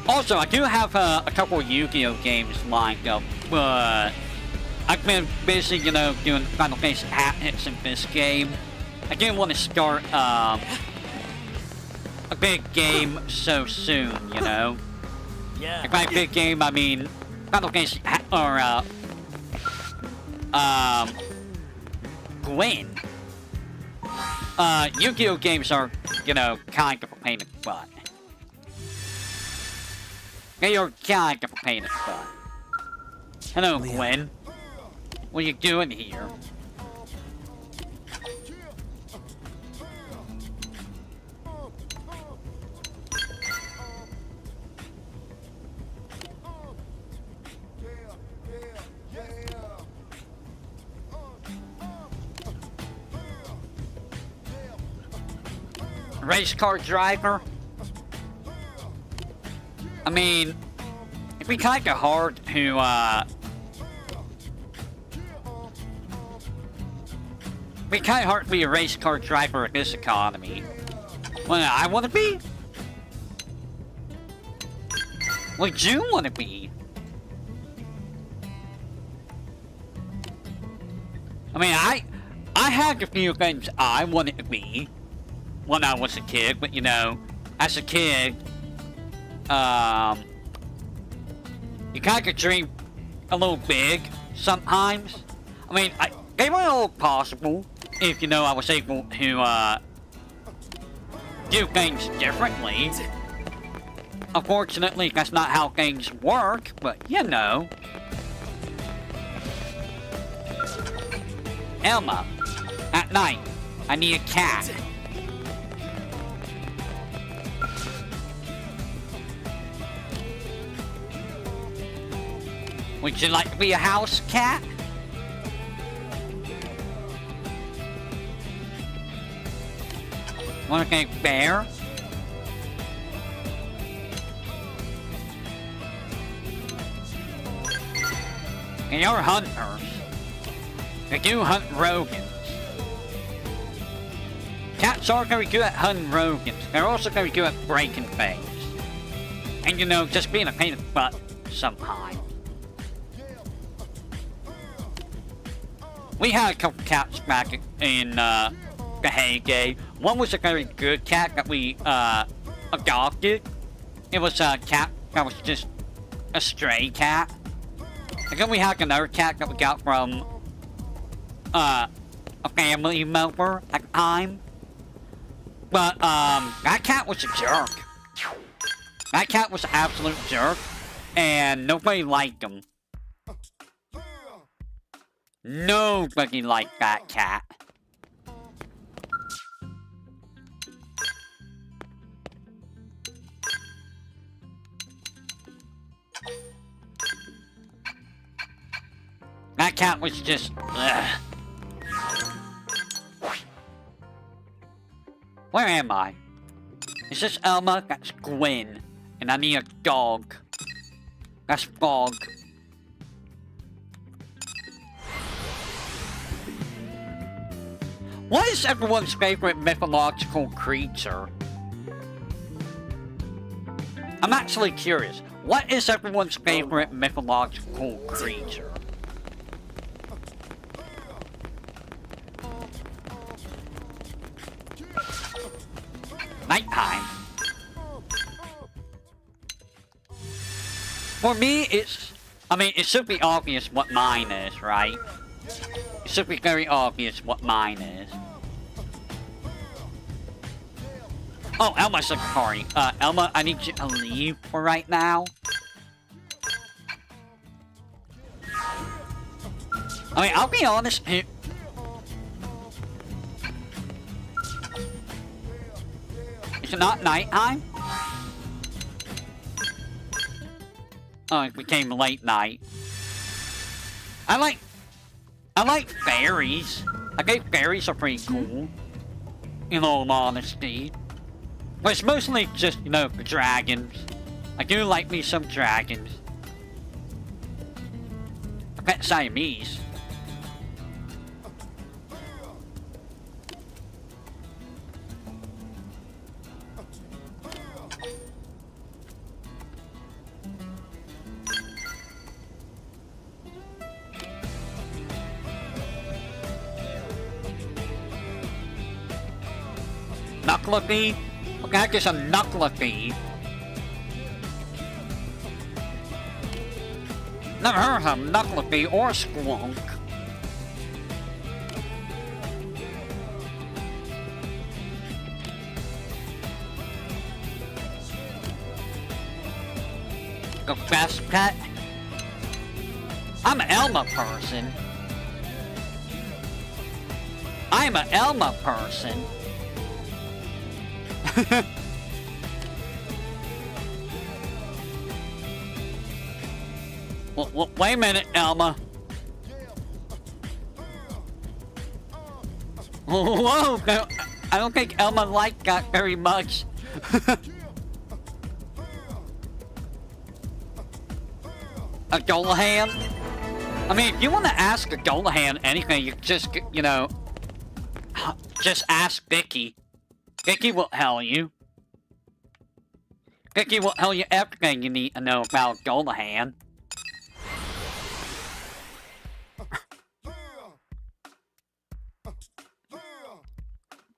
Also, I do have a couple of Yu-Gi-Oh games lined up, but I've been busy, you know, doing Final Fantasy Tactics in this game. I didn't want to start a big game so soon, you know. Yeah. By big game, I mean Final Fantasy or Gwen. Yu-Gi-Oh games are, you know, kind of a pain in the butt. They are kind of a pain in the butt. Hello, Gwen. What are you doing here? Race car driver? I mean, it'd be kind of hard to, it'd be kind of hard to be a race car driver in this economy. Well, I want to be? Would you want to be? I mean, I had a few things I wanted to be when I was a kid, but you know, as a kid, you kind of dream a little big sometimes. I mean, they were all possible if, you know, I was able to, do things differently. Unfortunately, that's not how things work, but, you know. Elma, at night, I need a cat. Would you like to be a house cat? Want to be a bear? And you're hunters. They do hunt rodents. Cats are very good at hunting rodents. They're also very good at breaking things. And you know, just being a pain in the butt sometimes. We had a couple cats back in the heyday. One was a very good cat that we adopted. It was a cat that was just a stray cat. And then we had another cat that we got from a family member at the time. But that cat was a jerk. That cat was an absolute jerk, and nobody liked him. Nobody liked that cat. That cat was just... Ugh. Where am I? Is this Elma? That's Gwen. And I need a dog. That's Fog. What is everyone's favorite mythological creature? I'm actually curious. What is everyone's favorite mythological creature? Nighttime. For me, it's... I mean, it should be obvious what mine is, right? It should be very obvious what mine is. Oh, Elma's secretary. Elma, I need you to leave for right now. I mean, I'll be honest. Is it not nighttime? Oh, it became late night. I like fairies. I think fairies are pretty cool. In all honesty. But it's mostly just, you know, the dragons. I do like me some dragons. I bet Siamese. Knucklefi? Okay, I guess a Knucklefi. Never heard of a Knucklefi or a Squonk. The best pet? I'm an Elma person. I'm an Elma person. Well, wait a minute, Elma. Whoa! I don't think Elma liked that very much. A Dolahan? I mean, if you want to ask a Dolahan anything, you just, you know, just ask Vicky. Vicky will tell you. Vicky will tell you everything you need to know about Dolahan.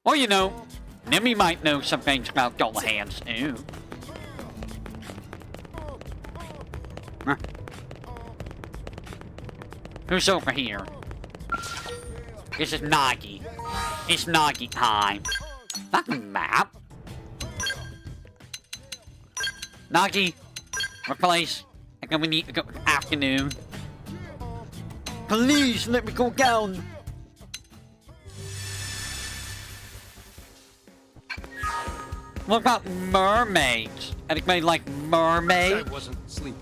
Or, you know, Nimmy might know some things about Dolahans too. Huh. Who's over here? This is Nagi. It's Nagi time. Not the map. Nagi, replace. I think we need to go afternoon. Please let me go down. What about mermaids? Anybody like mermaids? I wasn't sleeping.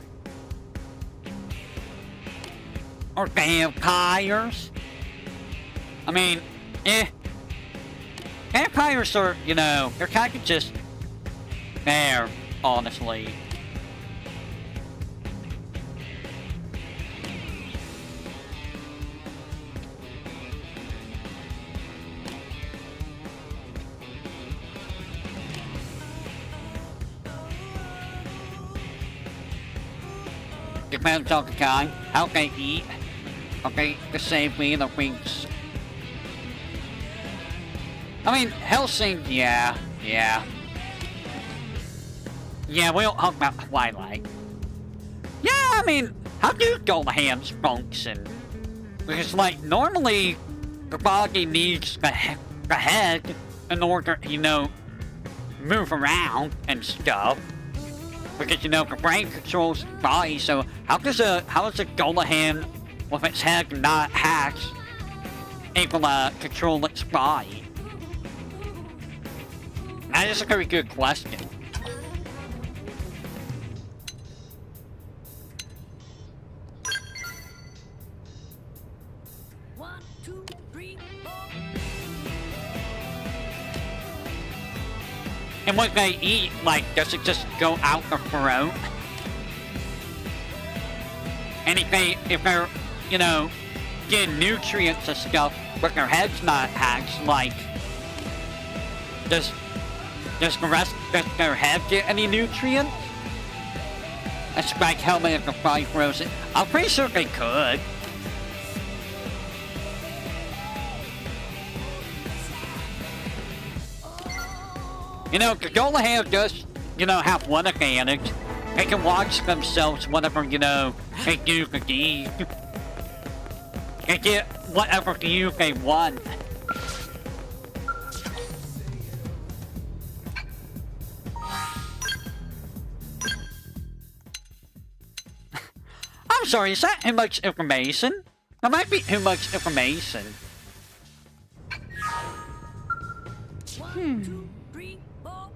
Or vampires? I mean, vampires are, you know, they're kind of just there, honestly. Depends on the kind, how they eat. Okay, the same way the wings. I mean, Helsing, yeah. Yeah, we don't talk about Twilight. Yeah, I mean, how do Dolahans function? Because, like, normally, the body needs the head in order, you know, move around and stuff. Because, you know, the brain controls the body, so how is a Dolahan with its head not hatched able to control its body? That is a very good question. And what they eat, like, does it just go out the throat? And if they're, you know, getting nutrients and stuff, but their head's not hatched, like, does their head get any nutrients? That's like how many of the fly throws it. I'm pretty sure they could. You know, the golden hand does, you know, have one advantage. They can watch themselves whenever, you know, they do the deed. They get whatever view they want. I'm sorry, is that too much information? That might be too much information. One, two, three, four.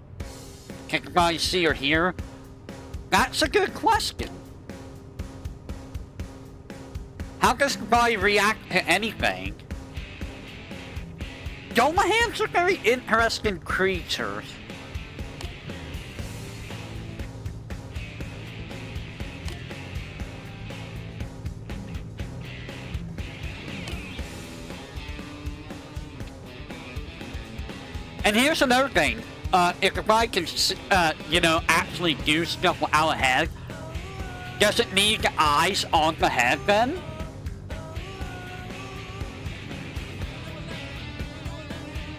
Can you guys see or hear? That's a good question. How does the body react to anything? Dolmahans are very interesting creatures. And here's another thing. If the body can, you know, actually do stuff without a head, does it need the eyes on the head then?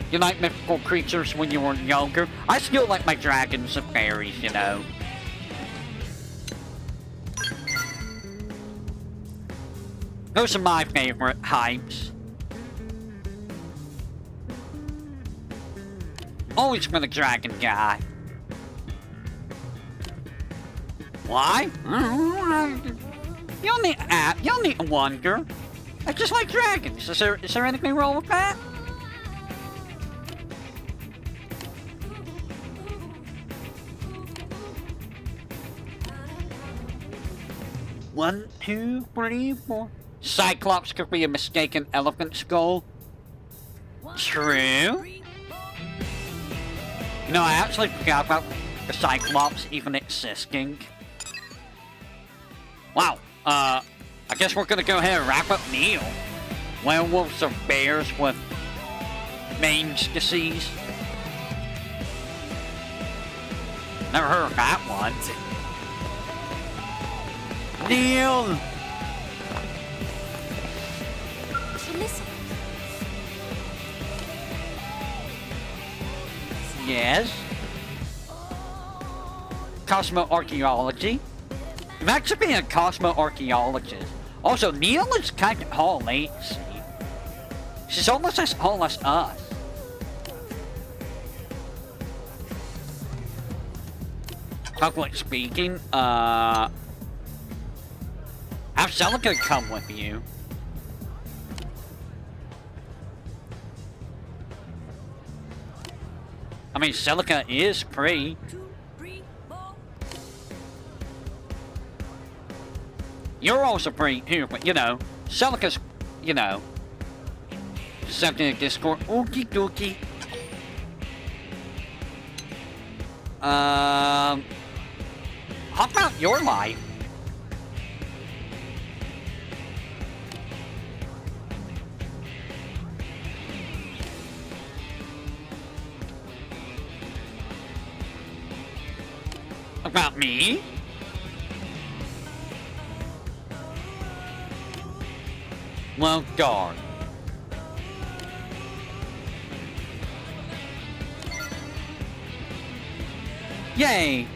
You like mythical creatures when you were younger? I still like my dragons and fairies, you know. Those are my favorite types. Always been a dragon guy. Why? You don't need you don't need to wonder. I just like dragons. Is there anything wrong with that? One, two, three, four. Cyclops could be a mistaken elephant skull. True. You know, I actually forgot about the Cyclops even existing. Wow, I guess we're gonna go ahead and wrap up Neil. Werewolves or bears with mange disease. Never heard of that one. Neil! Listen. Yes? Cosmoarchaeology? I'm actually being a cosmoarchaeologist. Also, Neil is kind of tall, late. See? She's almost as tall as us. Public speaking, have Celica come with you. I mean, Celica is pretty. You're also pretty too, but you know, Celica's, you know, something in Discord. Okie dokie. How about your life? About me? Well, darn. Yay!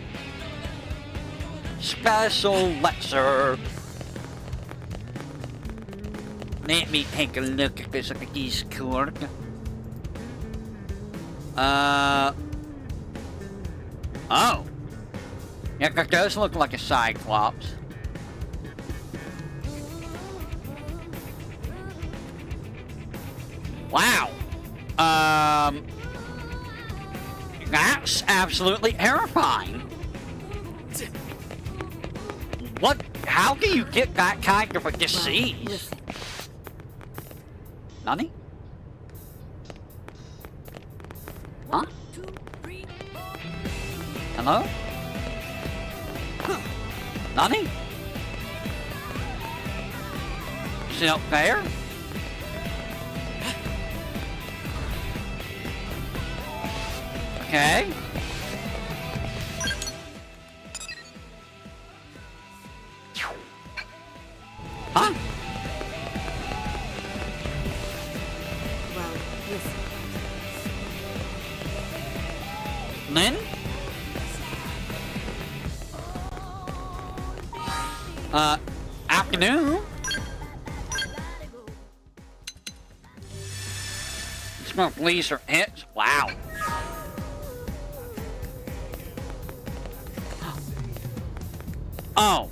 Special lecture. Let me take a look at this Discord. Oh. Yeah, that does look like a Cyclops. Wow. That's absolutely terrifying. What? How do you get that kind of a disease? Nani? Huh? Hello? Nani? Is it up there? Okay. Huh? Well, listen. Lynn? Afternoon? Smoke laser hits? Wow. Oh.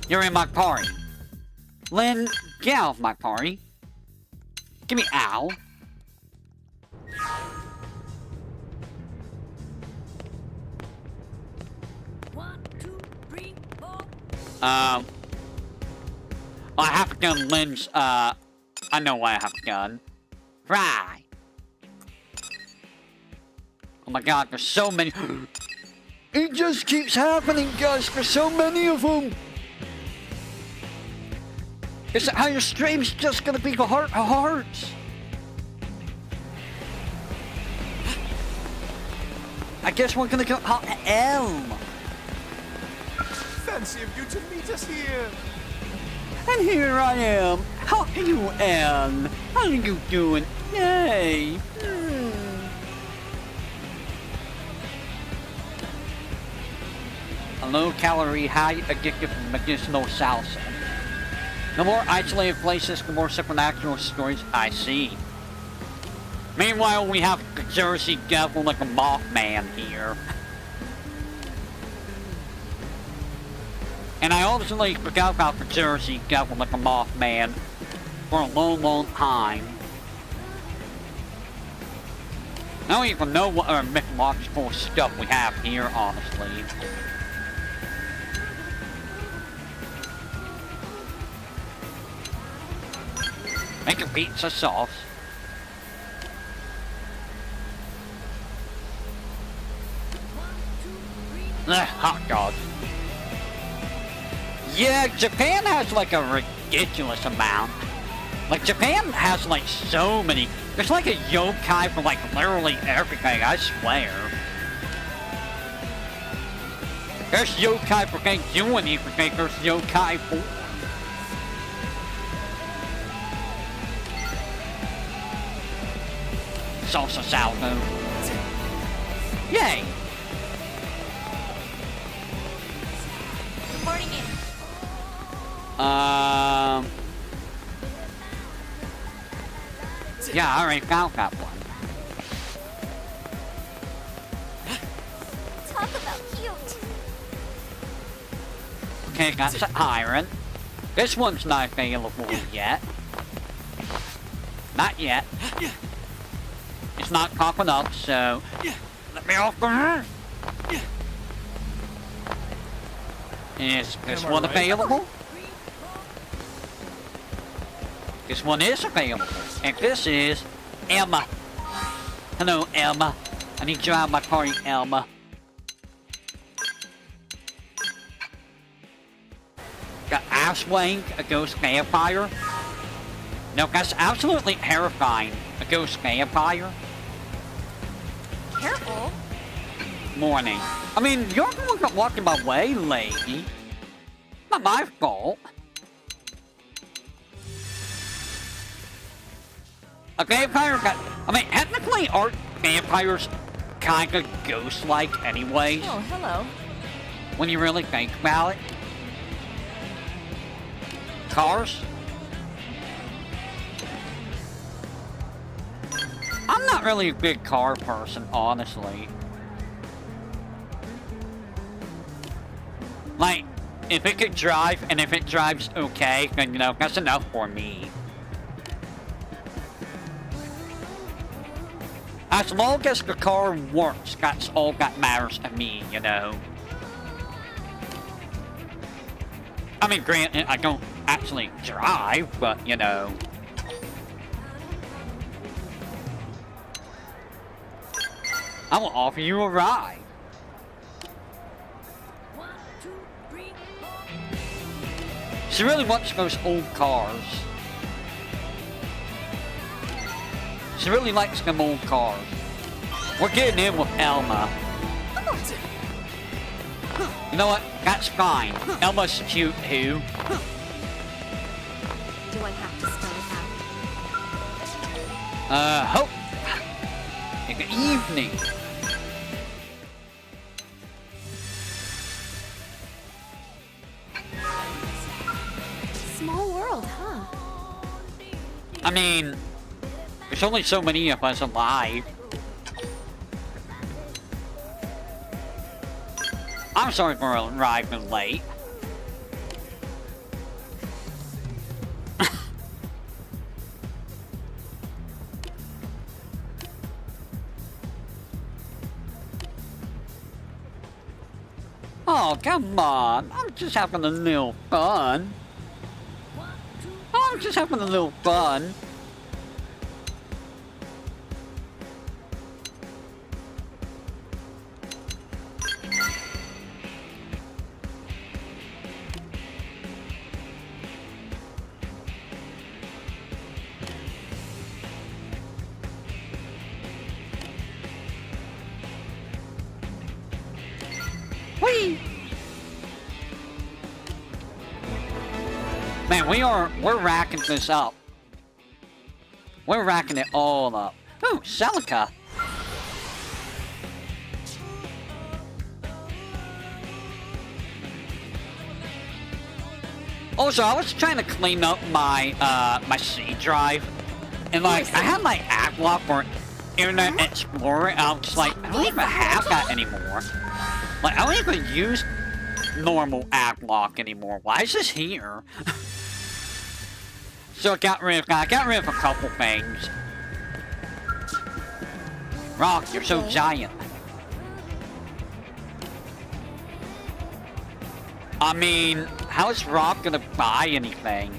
You're in my party. Lynn, get out of my party. Give me ow. One, two, three, four. I have a gun, Lynn's, I know why I have a gun. Right. Oh my god, there's so many. It just keeps happening, guys. There's so many of them. Is it how your stream's just gonna be the heart of hearts? I guess we're gonna go Elm. Fancy of you to meet us here. And here I am. How are you, Anne? How are you doing? Yay. A low-calorie, high-addictive medicinal salsa. The more isolated places, the more supernatural stories I see. Meanwhile, we have the Jersey Devil like a Mothman here. And I honestly forgot about the Jersey Devil like a Mothman for a long, long time. I don't even know what other mythological stuff we have here, honestly. Making pizza sauce. Hot dogs. Yeah, Japan has like a ridiculous amount. Like Japan has like so many. There's like a yokai for like literally everything, I swear. There's yokai for can't do anything, there's yokai for. Salsa salvo. Yay! Reporting in. Yeah, I already found that one. Talk about cute. Okay, that's an iron. This one's not available yet. Not yet. It's not popping up, so let me off the roof. Is this one available? This one is available. And this is Emma. Hello, Emma. I need you out of my party, Emma. Got Ashwang, a ghost vampire. No, that's absolutely terrifying. A ghost vampire. Careful. Morning. I mean, you're the one that walked in my way, lady. Not my fault. A vampire got... I mean, technically, aren't vampires kind of ghost-like anyways? Oh, hello. When you really think about it. Cars? I'm not really a big car person, honestly. Like, if it could drive, and if it drives okay, then, you know, that's enough for me. As long as the car works, that's all that matters to me, you know. I mean, granted, I don't actually drive, but, you know. I will offer you a ride. She really wants those old cars. She really likes them old cars. We're getting in with Elma. You know what? That's fine. Elma's cute too. Do I have to spell it out? Hope. In the evening. Small world, huh? I mean, there's only so many of us alive. I'm sorry for arriving late. Oh, come on. I'm just having a little fun. I'm just having a little fun. Whee! Man, we're racking this up. We're racking it all up. Ooh, Celica. Also, I was trying to clean up my my C drive, and like I had my app lock for Internet Explorer, and I was like, I don't even have that anymore. Like, I don't even use normal app lock anymore. Why is this here? So I got rid of a couple things. Rock, you're so giant. I mean, how is Rock gonna buy anything?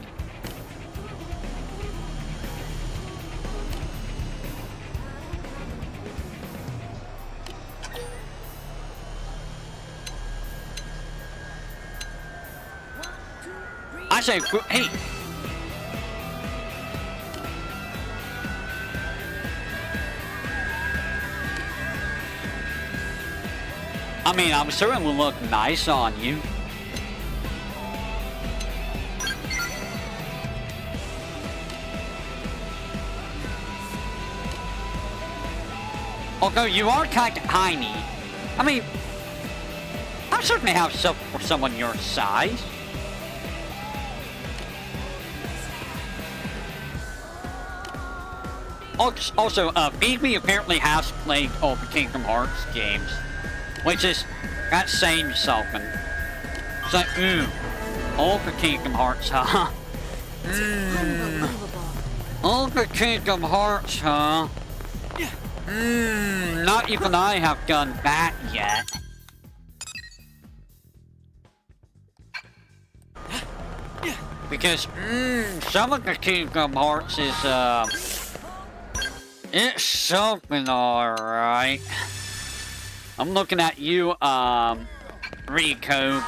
I say, hey. I mean, I'm sure it will look nice on you. Although you are kind of tiny. I mean, I certainly have stuff for someone your size. Also, Phoebe apparently has played all the Kingdom Hearts games, which is that same something. It's like, all the Kingdom Hearts, huh? All the Kingdom Hearts, huh? Not even I have done that yet. Because, some of the Kingdom Hearts is, it's something alright. I'm looking at you, Rico.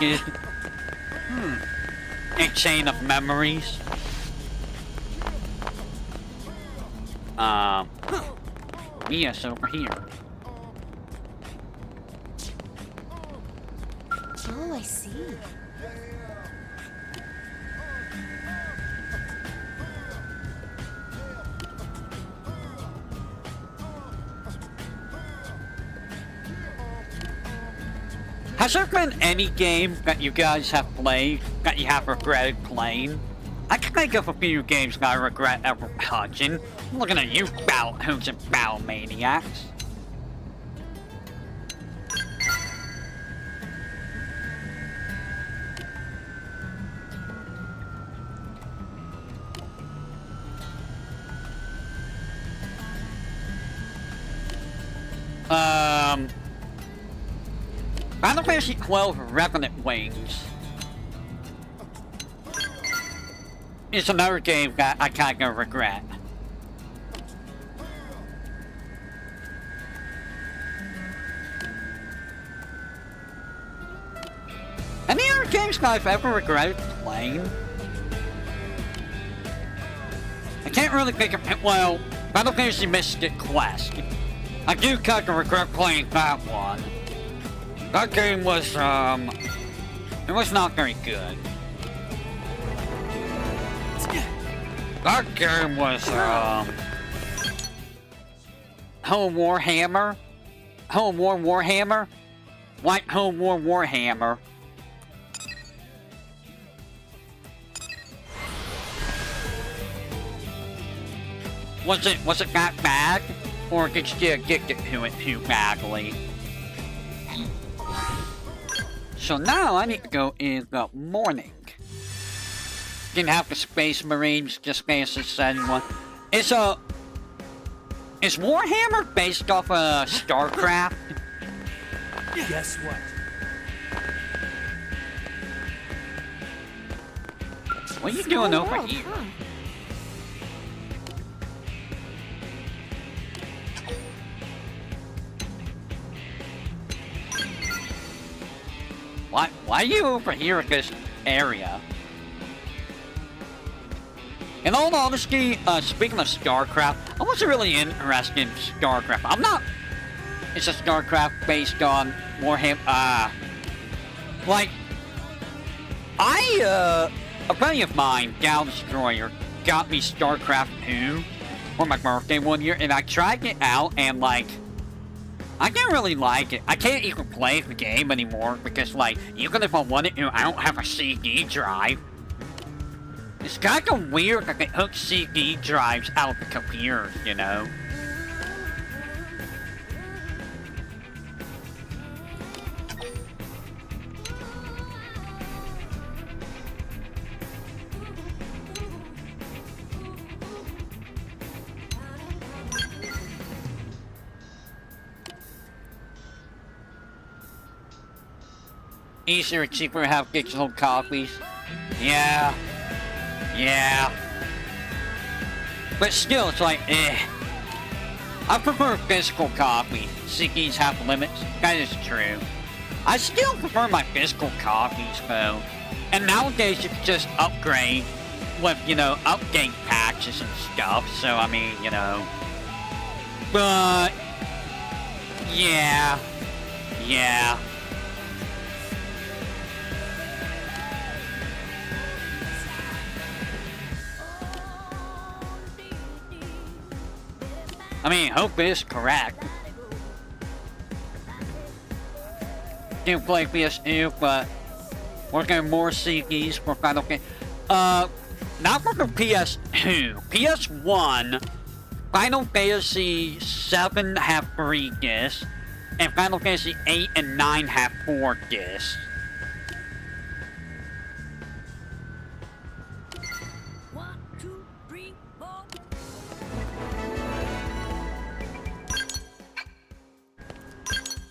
A chain of memories. Mia's over here. Oh, I see. Has there been any game that you guys have played that you have regretted playing? I can think of a few games that I regret ever touching. I'm looking at you, who's and Battle Maniacs. Final Fantasy 12 Revenant Wings is another game that I kinda regret. Any other games that I've ever regretted playing? I can't really think of it. Well, Final Fantasy Mystic Quest. I do kind of regret playing that one. That game was, it was not very good. That game was, Home Warhammer? Home War Warhammer? White Home War Warhammer. Was it that bad? Or did you get to it too badly? So now I need to go in the morning. Didn't have the Space Marines, just basic setting one. Is Warhammer based off of StarCraft? Guess what? What are you doing Small over world, here? huh? Why are you over here in this area? In all honesty, speaking of StarCraft, I wasn't really interested in StarCraft. I'm not... It's a StarCraft based on Warhammer, like... A buddy of mine, Gal Destroyer, got me StarCraft 2 for my birthday one year, and I tried it out, and, like... I didn't really like it. I can't even play the game anymore, because, like, even if I wanted to, I don't have a CD drive. It's kind of weird that they hook CD drives out of the computers, you know? Easier and cheaper to have digital copies. Yeah. Yeah. But still, it's like, eh. I prefer physical copy. CDs have limits. That is true. I still prefer my physical copies, though. And nowadays, you can just upgrade with, you know, update patches and stuff. So, I mean, you know. But, yeah. Yeah. I mean, hope is correct. Didn't play PS2, but we're getting more CDs for Final Fantasy. Not for the PS2. PS1, Final Fantasy 7 have 3 discs, and Final Fantasy 8 and 9 have 4 discs.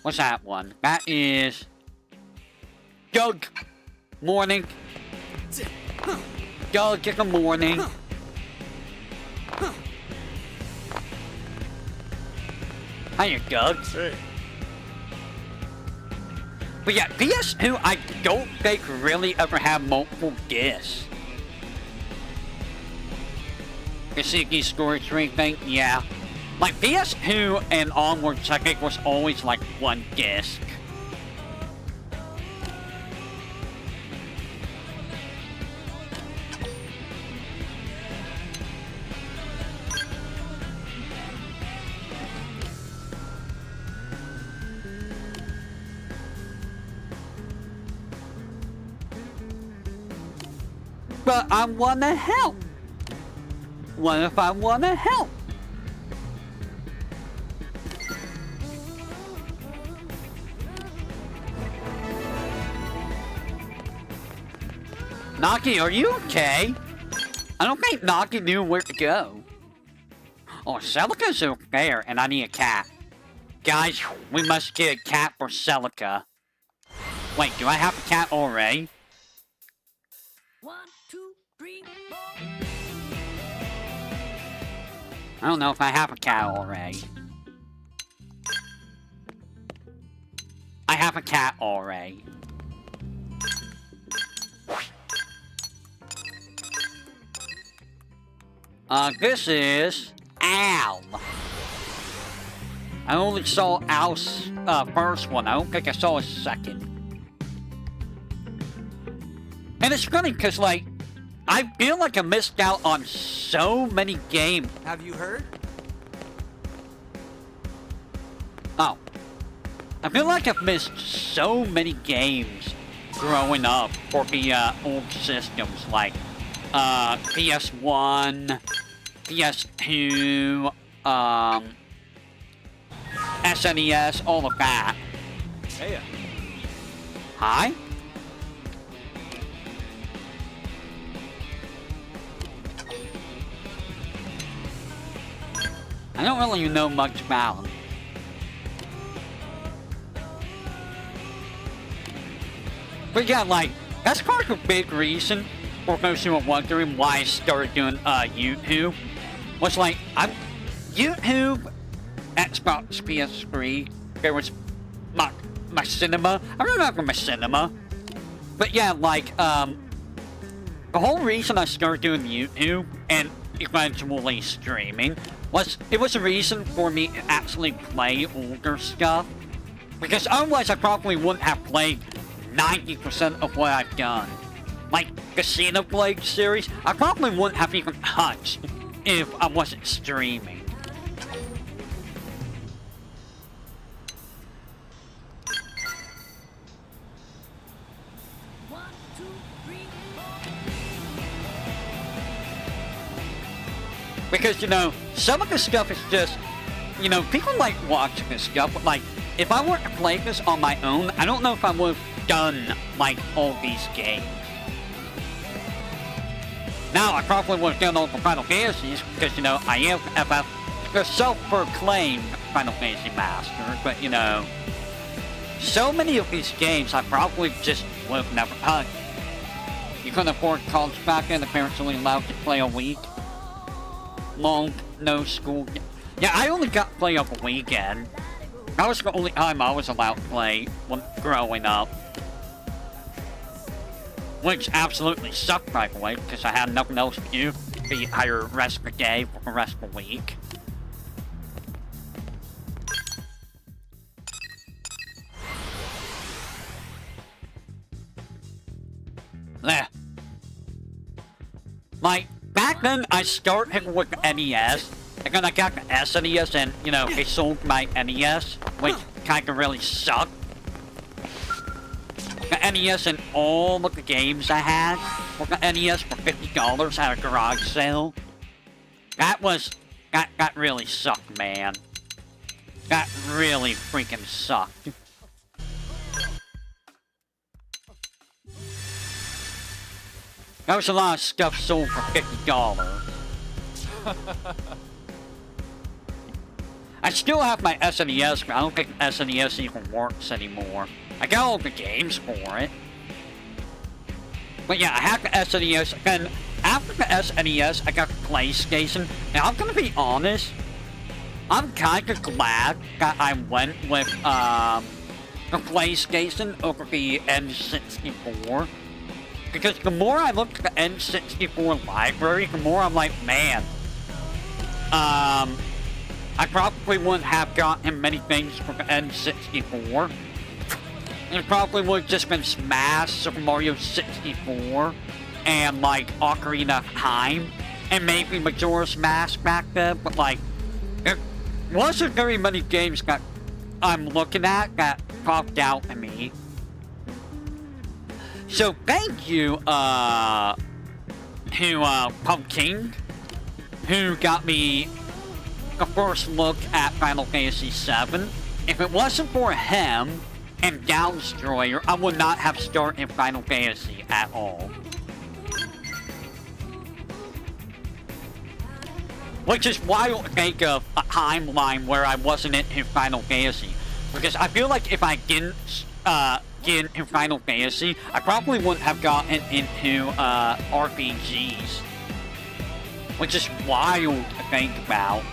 What's that one? That is... Doug! Morning. Doug, in the morning. Hiya, Doug. Hey. But yeah, PS2, I don't think really ever had multiple discs. The CD storage ring thing, yeah. Like, PS2 and onwards, I think, was always, like, 1 disc. But I wanna help. What if I wanna help? Naki, are you okay? I don't think Naki knew where to go. Oh, Celica's over there, and I need a cat. Guys, we must get a cat for Celica. Wait, do I have a cat already? 1, 2, 3, 4. I don't know if I have a cat already. I have a cat already. This is Al. I only saw Al's first one. I don't think I saw his second. And it's funny because, like, I feel like I missed out on so many games. Have you heard? Oh. I feel like I've missed so many games growing up for the old systems, like PS1, PS2, SNES, all of that. Hey. Hi? I don't really know much about him. But yeah, like, that's kind of a big reason for those who are wondering why I started doing YouTube. Was like, YouTube, Xbox, PS3, there was my cinema. I remember my cinema. But yeah, like, the whole reason I started doing YouTube and eventually streaming was it was a reason for me to actually play older stuff. Because otherwise I probably wouldn't have played 90% of what I've done. Like the Xenoblade series, I probably wouldn't have even touched if I wasn't streaming. One, two, three, four. Because, you know, some of this stuff is just, you know, people like watching this stuff, but like, if I were to play this on my own, I don't know if I would have done, like, all these games. Now, I probably would have done all the Final Fantasies, because, you know, I am the self-proclaimed Final Fantasy Master, but, you know, so many of these games I probably just would have never touched. You couldn't afford college back then, the parents only allowed you to play a week. Long, no school. Yeah, I only got to play up a weekend. That was the only time I was allowed to play when growing up. Which absolutely sucked, by the way, because I had nothing else to do the entire rest of the day for the rest of the week. There. Like, back then, I started with the NES, and then I got the SNES, and, you know, they sold my NES, which kind of really sucked. The NES and all of the games I had for the NES for $50 at a garage sale. That really sucked, man. That really freaking sucked. That was a lot of stuff sold for $50. I still have my SNES, but I don't think SNES even works anymore. I got all the games for it. But yeah, I have the SNES, and after the SNES, I got the PlayStation. And I'm gonna be honest, I'm kinda glad that I went with, the PlayStation over the N64. Because the more I look at the N64 library, the more I'm like, man, I probably wouldn't have gotten many things for the N64. It probably would have just been Smash, Super Mario 64, and like Ocarina of Time, and maybe Majora's Mask back then, but like, there wasn't very many games that I'm looking at that popped out to me. So thank you, to, Pumpkin, who got me the first look at Final Fantasy VII. If it wasn't for him and Downstroyer, I would not have started Final Fantasy at all. Which is wild to think of a timeline where I wasn't into Final Fantasy. Because I feel like if I didn't, get into Final Fantasy, I probably wouldn't have gotten into, RPGs. Which is wild to think about.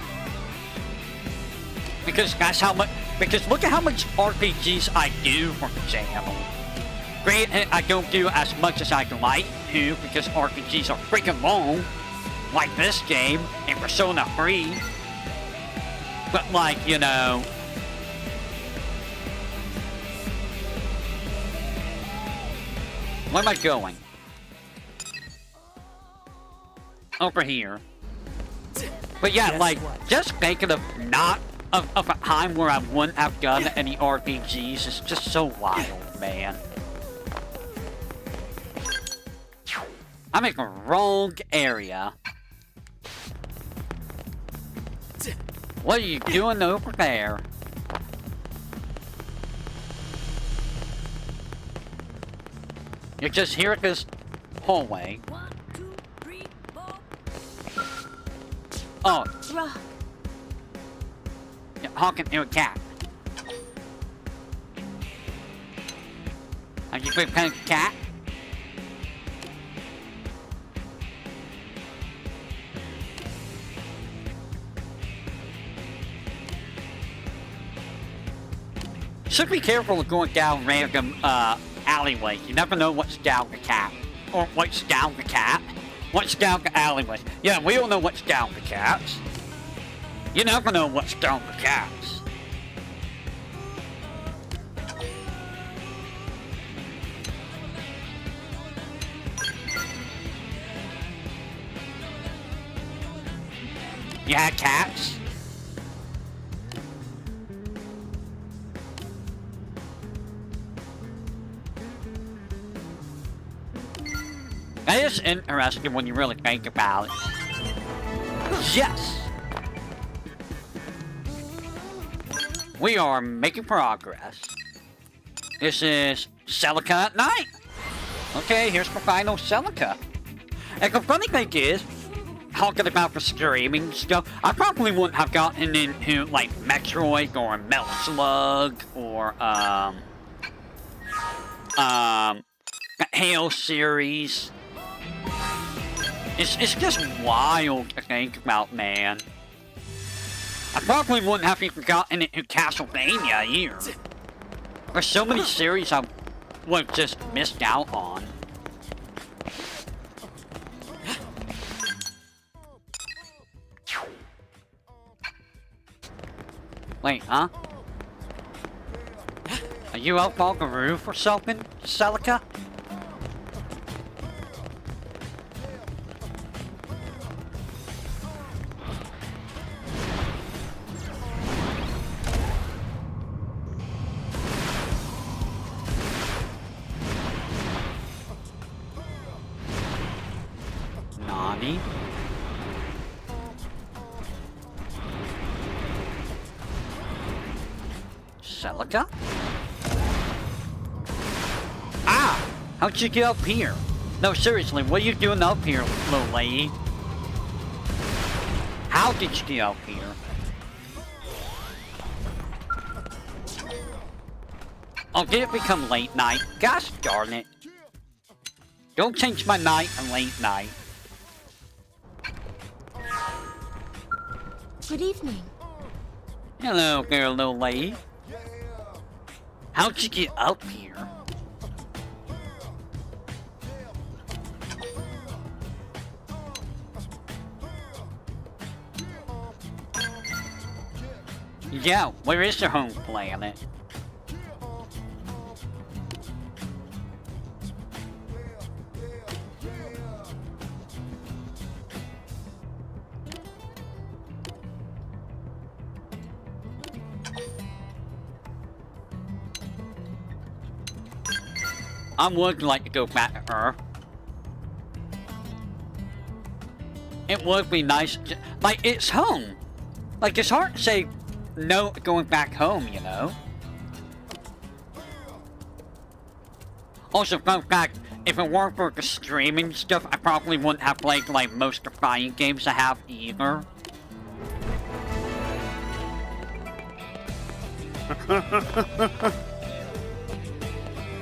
Because that's how much, because look at how much RPGs I do for the channel. Granted, I don't do as much as I'd like to, because RPGs are freaking long. like this game in Persona 3. But like, you know... Where am I going? Over here. But yeah, Guess like, what? just thinking of not of a time where I wouldn't have done any RPGs is just so wild, man. I'm in a wrong area. What are you doing over there? You're just here at this hallway. 1, 2, 3, 4. Oh, Rah. you're honking to a cat. Are you been playing cat? Should be careful of going down random alleyways. You never know what's down the cat. Or what's down the cat. What's down the alleyways. Yeah, we all know what's down the cats. You never know what's down the cats. You had cats? That is interesting when you really think about it. Yes! We are making progress. This is Celica at night. Okay, here's the final Celica. And the funny thing is, talking about the streaming stuff, I probably wouldn't have gotten into, like, Metroid or Metal Slug or, the Halo series. It's just wild to think about, man. I probably wouldn't have even gotten into Castlevania either. There's so many series I would have just missed out on. Wait, huh? Are you up on the roof or something, Celica? Nani? Celica? Ah! How'd you get up here? No, seriously, what are you doing up here, little lady? How did you get up here? Oh, did it become late night? Gosh darn it. Don't change my night and late night. Good evening. Hello there, little lady. How'd you get up here? Yeah, where is your home planet? I would like to go back to Earth. It would be nice, like, it's home. Like, it's hard to say no to going back home, you know? Also, fun fact, if it weren't for the streaming stuff, I probably wouldn't have played, like, most of the fighting games I have either.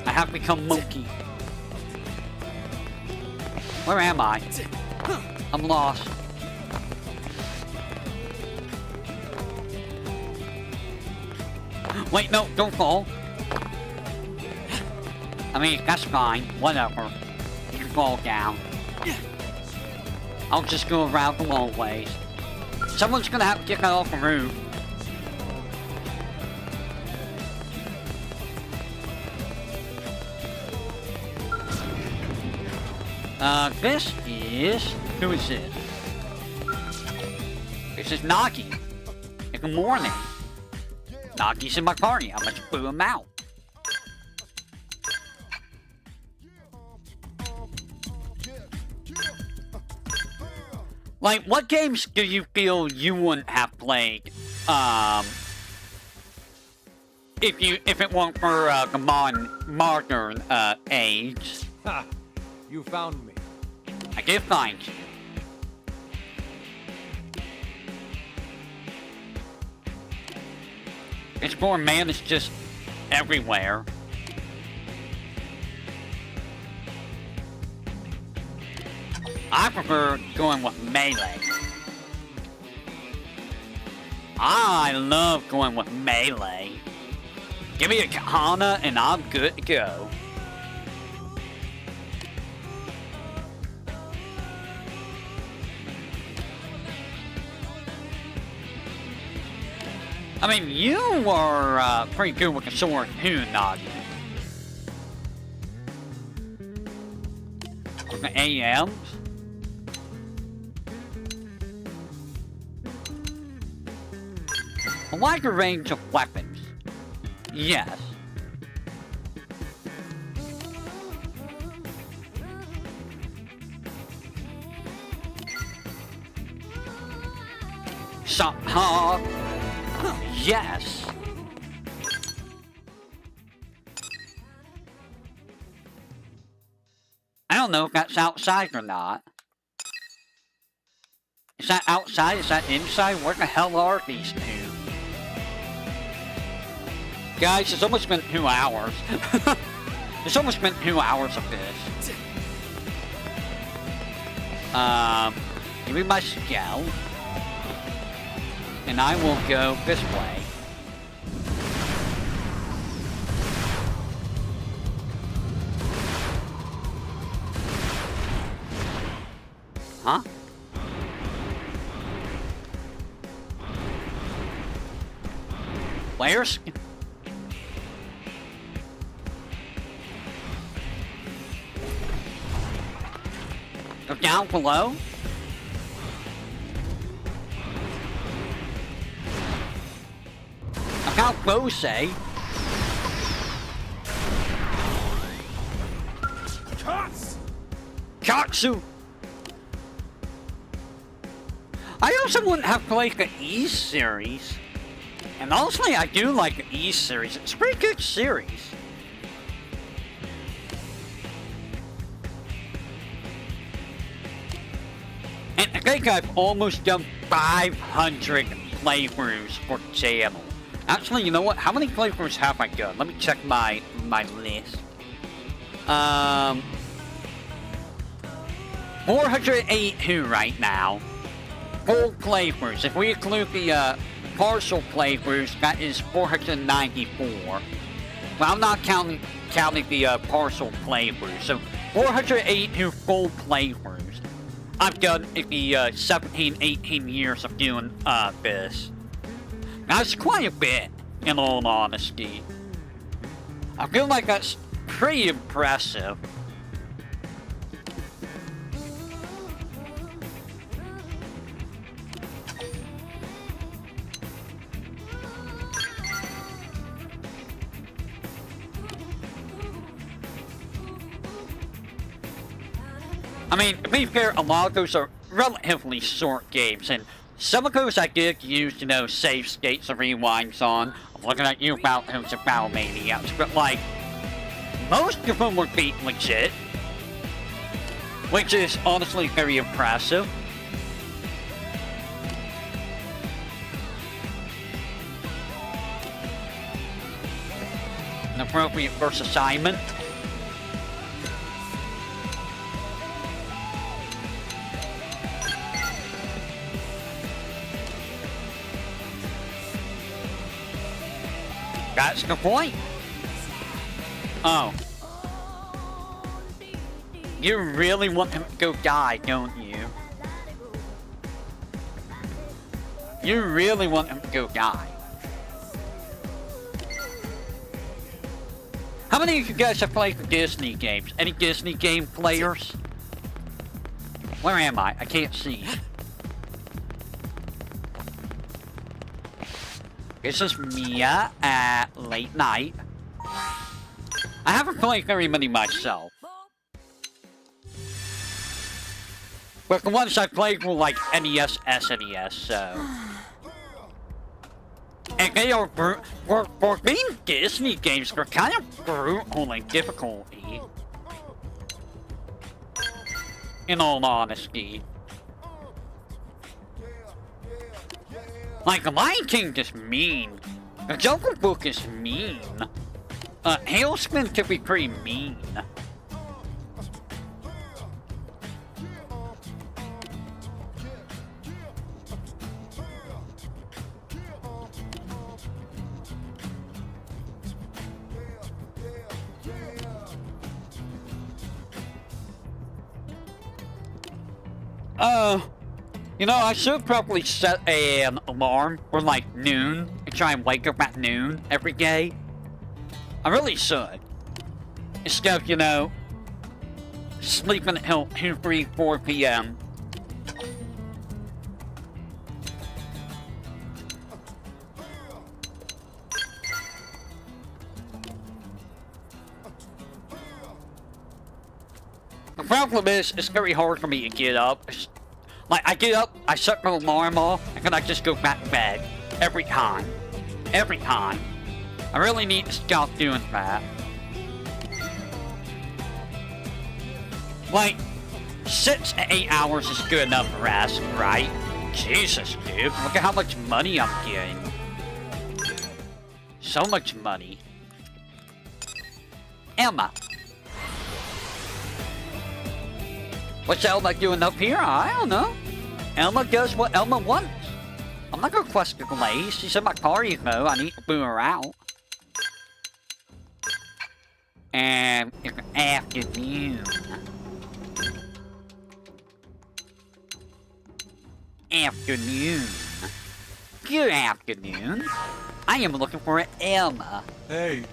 I have become monkey. Where am I? I'm lost. Wait, no, don't fall. I mean, that's fine. Whatever. You can fall down. I'll just go around the long ways. Someone's gonna have to get off the roof. This is... Who is this? This is Nagi. Good morning. Nagi's in my party. I must boo him out. Like, what games do you feel you wouldn't have played, if it weren't for, the modern, age? Ha! You found me. I did find you. This poor man is just everywhere. I prefer going with melee. I love going with melee. Give me a katana and I'm good to go. I mean, you are pretty good with a sword too, Nagi. With the AMs? A wider range of weapons. Yes. Yes. I don't know if that's outside or not. Is that outside? Is that inside? Where the hell are these two? Guys, it's almost been 2 hours. It's almost been 2 hours of this. Give me my scale. And I will go this way. Huh? Where's... Go down below? I can't go say. Katsu! I also wouldn't have played the E series. And honestly, I do like the E series. It's a pretty good series. And I think I've almost done 500 playthroughs for the channel. Actually, you know what? How many playthroughs have I done? Let me check my list. 482 right now. Full playthroughs. If we include the partial playthroughs, that is 494. Well, I'm not counting the partial playthroughs. So 482 full playthroughs I've done in the 17, 18 years of doing this. That's quite a bit, in all honesty. I feel like that's pretty impressive. I mean, to be fair, a lot of those are relatively short games, and some of those I did use, you know, save states and rewinds on. I'm looking at you about those and Battle Maniacs, but like, most of them would be legit, which is honestly very impressive. An appropriate first assignment. That's the point. Oh. You really want him to go die, don't you? You really want him to go die. How many of you guys have played the Disney games? Any Disney game players? Where am I? I can't see. This is Mia at late night. I haven't played very many myself. But the ones I played were like NES, SNES, so... And they are, for being Disney games, they're kind of brutal in difficulty. In all honesty. Like, the Lion King is mean. The Jungle Book is mean. Hailspin can be pretty mean. You know, I should probably set an alarm for like noon and try and wake up at noon every day. I really should. Instead of, you know, sleeping until 2, 3, 4 p.m. The problem is, it's very hard for me to get up. Like, I get up, I set the alarm off, and then I just go back to bed. Every time. Every time. I really need to stop doing that. Like, 6 to 8 hours is good enough rest, right? Jesus, dude. Look at how much money I'm getting. So much money. Emma. What's Elma doing up here? I don't know. Elma does what Elma wants. I'm not gonna question Glaze. She's in my car, you know. I need to boot her out. And it's afternoon. Afternoon. Good afternoon. I am looking for an Elma. Hey.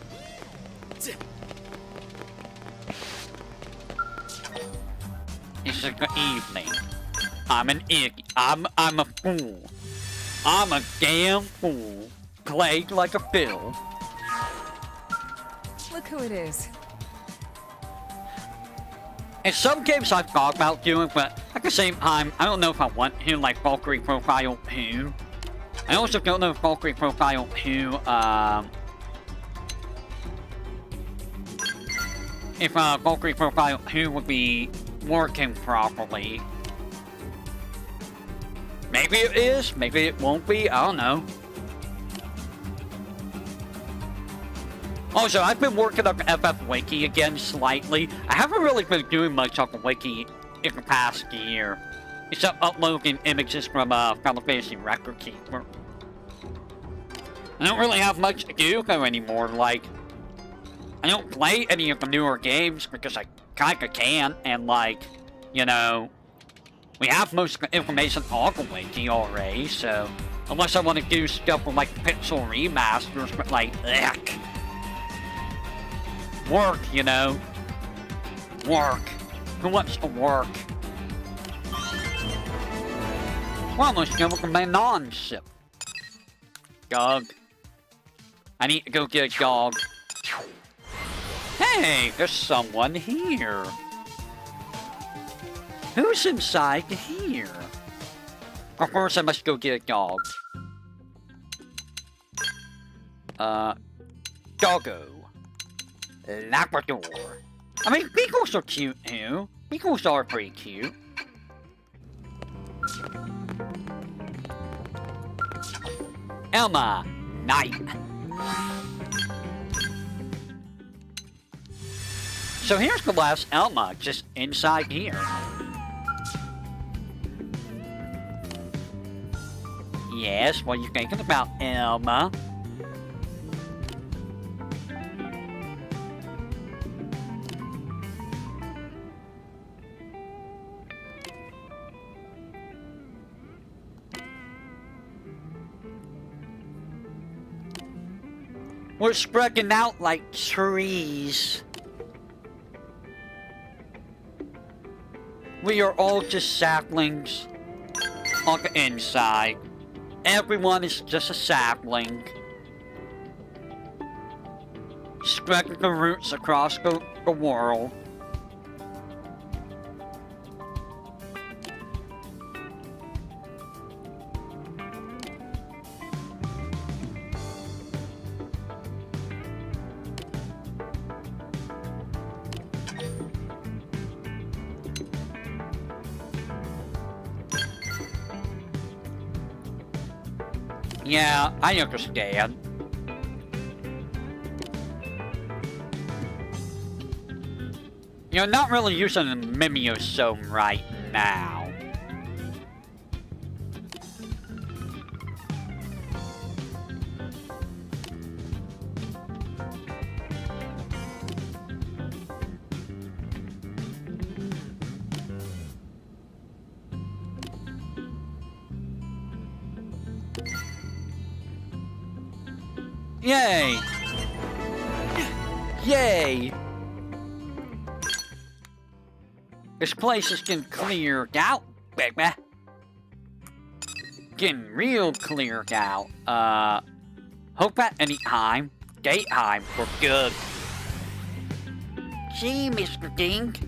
It's the evening. I'm an idiot. I'm a fool. I'm a damn fool. Plagued like a fiddle. Look who it is. In some games I've thought about doing, but at the same time, I don't know if I want to, like Valkyrie Profile 2. I also don't know if Valkyrie Profile 2, if Valkyrie Profile 2 would be working properly. Maybe it is, maybe it won't be, I don't know. Also, I've been working on the FF Wiki again slightly. I haven't really been doing much on the Wiki in the past year. Except uploading images from Final Fantasy Record Keeper. I don't really have much to do though anymore, like... I don't play any of the newer games because I kinda can, and like, you know, we have most of the information on the wiki already, so unless I want to do stuff with like pixel remasters, but like, ugh. Work, you know. Work. Who wants to work? We're almost done with the Manon ship. Dog. I need to go get a dog. Hey, there's someone here. Who's inside here? Of course, I must go get a dog. Doggo. Labrador. I mean, beagles are cute too. Beagles are pretty cute. Elma. Night. So here's the last Elma, just inside here. Yes, what are you thinking about, Elma? We're spreading out like trees. We are all just saplings on the inside. Everyone is just a sapling. Spreading the roots across the world. Yeah, I understand. You're not really using the mimeosome right now. Yay! Yay! This place is getting cleared out, baby. Getting real cleared out. Hope at any time, daytime, we're good. Gee, Mr. Dink.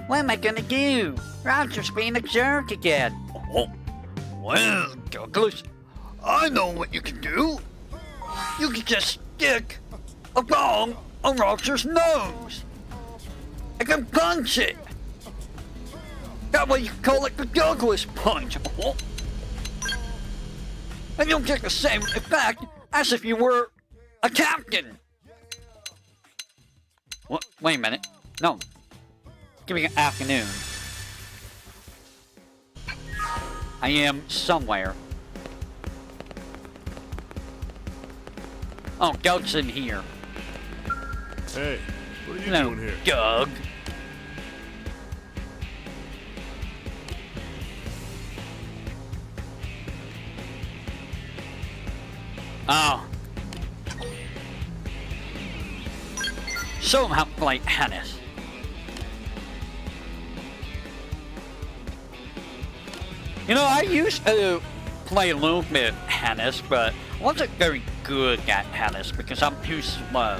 What am I gonna do? Roger's being a jerk again. Oh, well, Douglas, I know what you can do. You can just stick a bong on Roger's nose. I can punch it. That way you can call it the Douglas punch. Oh. And you'll get the same effect as if you were a captain. What? Wait a minute. No. Give me an afternoon. I am somewhere. Oh, Doug's in here. Hey, what are you Hello, doing here? Doug. Oh. Show him how to play tennis. You know, I used to play a little bit of tennis, but I wasn't very good at tennis because I'm too slow.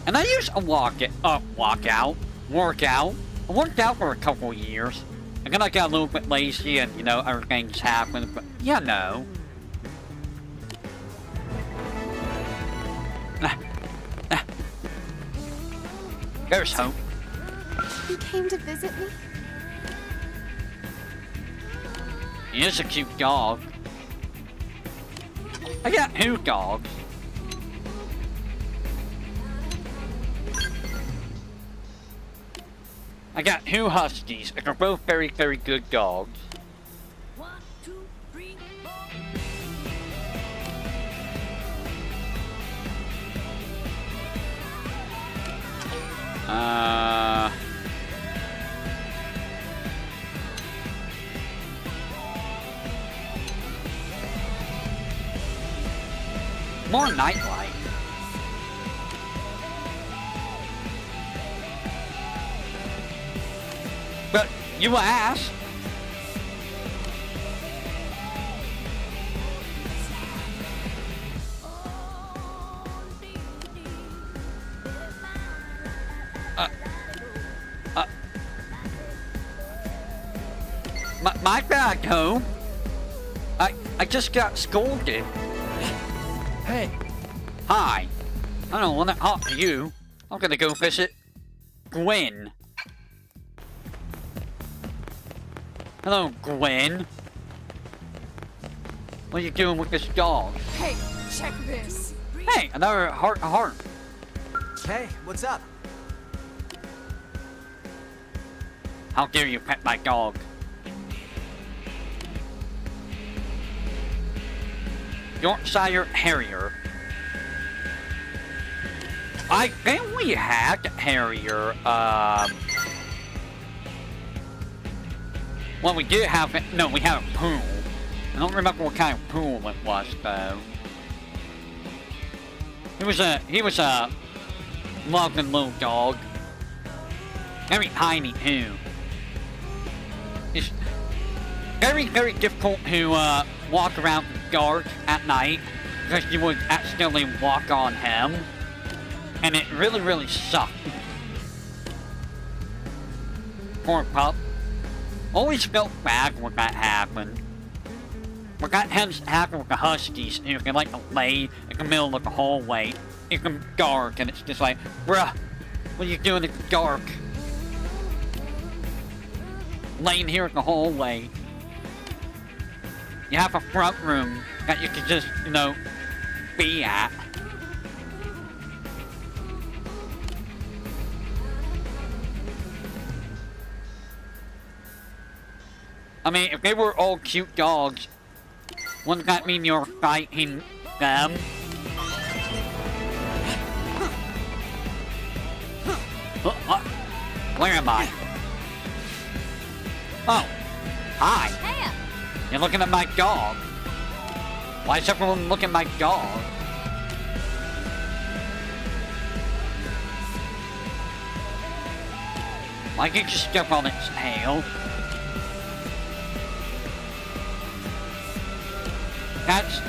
And I used to work out. I worked out for a couple of years. And then I got a little bit lazy and, you know, everything's happened, but, you know. There's hope. You came to visit me? He is a cute dog. I got two dogs. I got two huskies, and they're both very, very good dogs. 1, 2, 3, 4. More nightlight. But you asked. My bad, home. I just got scolded. Hey, Hi. I don't want to talk to you. I'm gonna go visit Gwen. Hello, Gwen. What are you doing with this dog? Hey, check this. Hey, another heart to heart. hey, what's up? How dare you pet my dog? Yorkshire Terrier. I think we had Terrier, Well, we did have it. No, we had a pool. I don't remember what kind of pool it was, though. He was a loving little dog. Very tiny, too. It's very, very difficult to walk around the dark at night because you would accidentally walk on him. And it really, really sucked. Poor pup. Always felt bad when that happened. When that happened with the Huskies, you can like lay in the middle of the hallway. It's dark and it's just like, bruh, what are you doing in the dark? Laying here in the hallway. You have a front room that you can just, you know, be at. I mean, if they were all cute dogs, wouldn't that mean you're fighting them? Where am I? Oh, hi. Hey. You're looking at my dog. Why is everyone looking at my dog? Why can't you step on its tail? That's...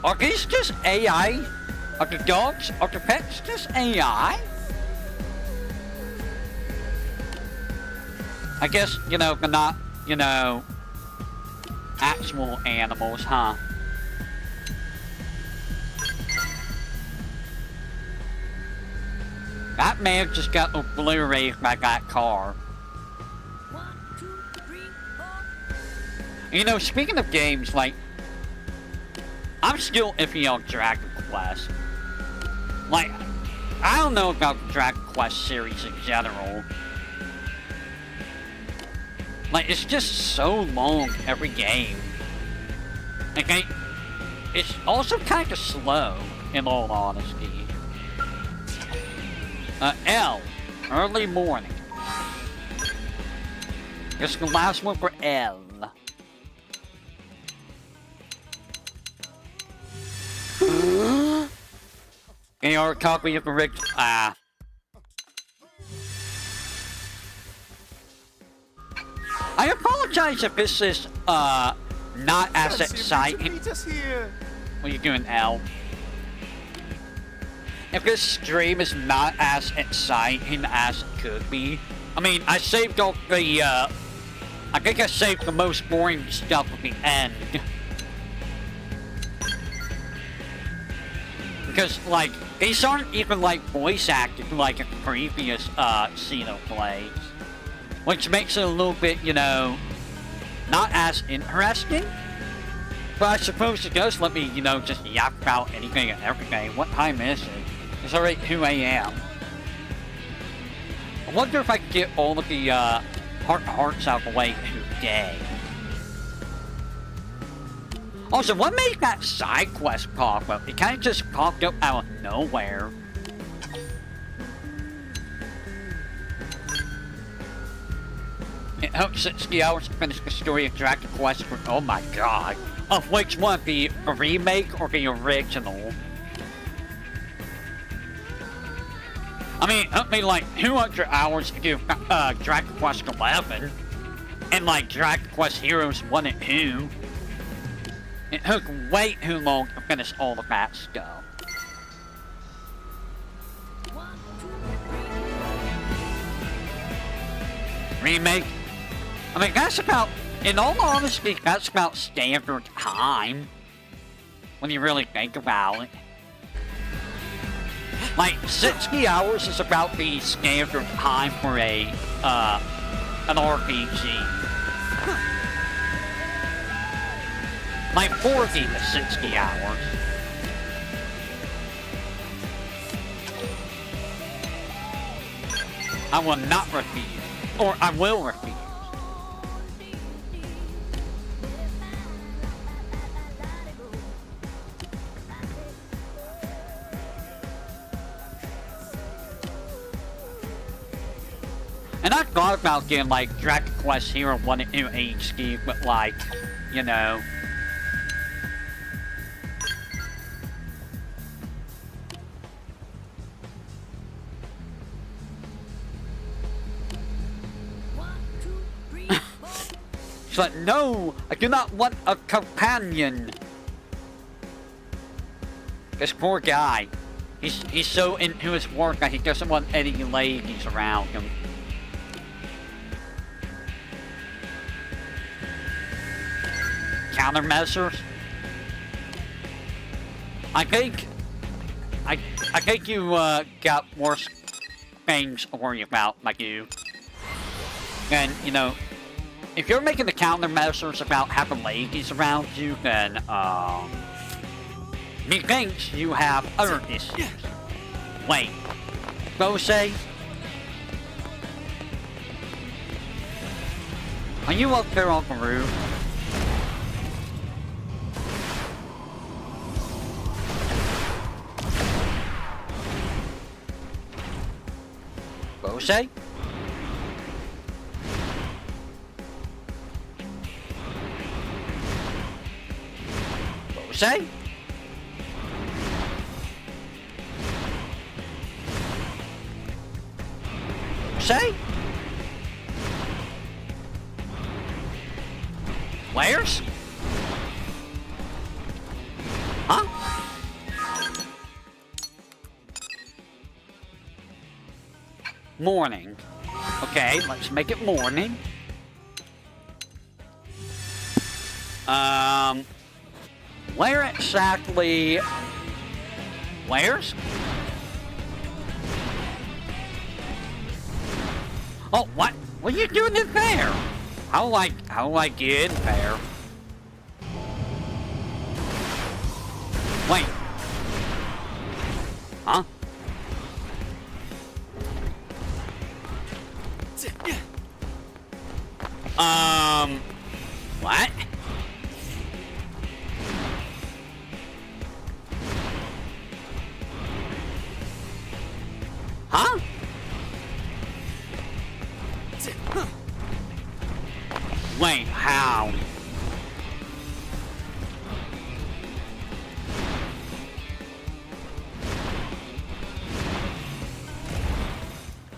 Are these just AI? Are the dogs, are the pets just AI? I guess, you know, they're not, you know, actual animals, huh? That man just got obliterated by that car. 1, 2, 3, 4. You know, speaking of games, like, I'm still iffy on Dragon Quest. Like, I don't know about the Dragon Quest series in general. Like, it's just so long every game. Okay, it's also kind of slow, in all honesty. L, early morning. This is the last one for L. AR copy of the rig. I apologize if this is not as exciting. What are you doing, L? If this stream is not as exciting as it could be. I mean, I saved all the I think I saved the most boring stuff at the end. Because, like, these aren't even, like, voice acted like in previous, Xenoblades. Which makes it a little bit, you know, not as interesting. But I suppose it does let me, you know, just yap about anything and everything. What time is it? It's already 2 a.m. I wonder if I can get all of the, hearts out of the way today. Also, what made that side quest pop up? It kind of just popped up out of nowhere. It took 60 hours to finish the story of Dragon Quest for, oh my god. Of which one, the remake or the original? I mean, it took me like 200 hours to do Dragon Quest 11. And like Dragon Quest Heroes 1 and 2. It took way too long to finish all of that stuff. 1, 2, 3. Remake? I mean, that's about, in all honesty, that's about standard time. When you really think about it. Like, 60 hours is about the standard time for a, an RPG. Like 40 to 60 hours. I will not refuse. Or I will refuse. And I thought about getting like Dragon Quest Hero 1 and 2 HD, but like, you know. One, two, three, four. She's like, no, I do not want a companion. This poor guy. He's so into his work that he doesn't want any ladies around him. Countermeasures? I think you got worse things to worry about, like you. And, you know, if you're making the countermeasures about having ladies around you, then, he thinks you have other issues. Wait, Bose? Are you up there on the roof? Bose? Bose? Say? Where's? Huh? Morning. Okay, let's make it morning. Where exactly? Where's? Oh, what? What are you doing in there? How do I get in there? Wait. Huh? What? Huh? Wait, how?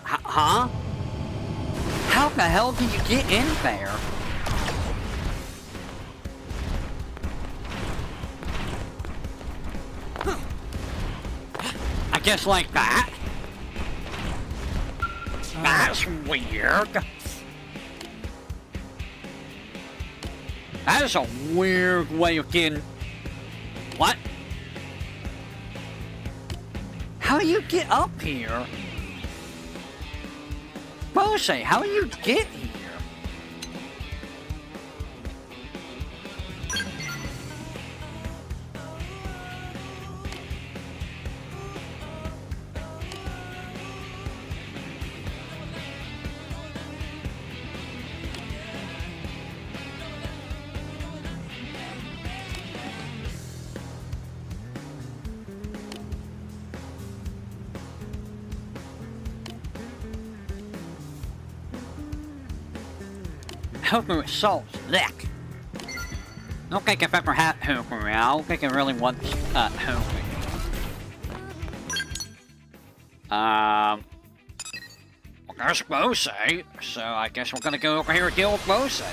Huh? How the hell did you get in there? I guess like that? That's weird. That is a weird way of getting... What? How do you get up here? Bose, how do you get here? Hooker is so slick. I don't think I've ever had Hooker. I don't think I really want Hooker. Well, there's Bose, so I guess we're gonna go over here and deal with Bose.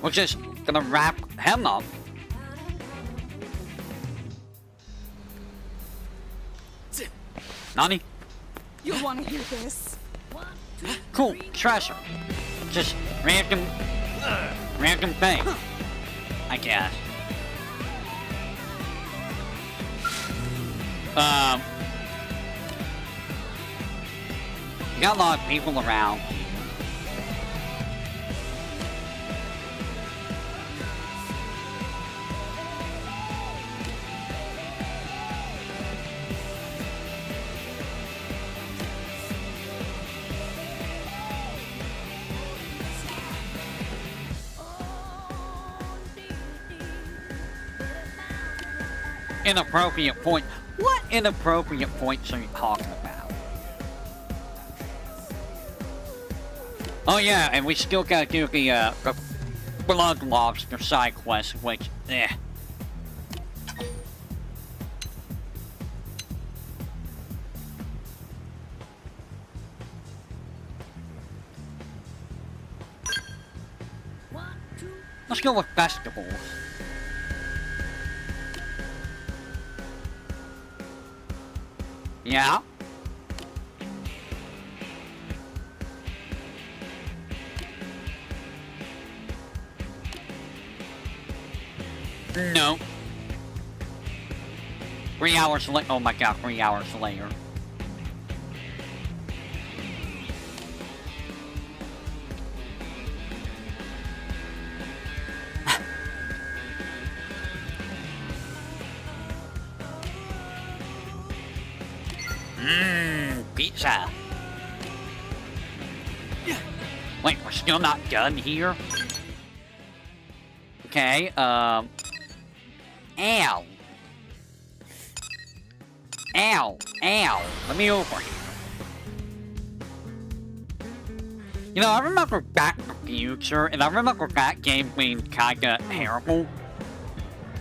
We're just gonna wrap him up. Nani? You'll want to hear this. One, two, Cool, three, treasure. Just random thing, I guess. You got a lot of people around. Inappropriate point. What inappropriate points are you talking about? Oh yeah, and we still gotta do the blood lobster side quest, which, eh. One, two, Let's go with festivals. Yeah? No. 3 hours later. Oh my god, 3 hours later. Pizza. Wait, we're still not done here? Okay, Ow. Ow. Ow. Let me over here. You know, I remember Back to the Future, and I remember that game being kinda terrible.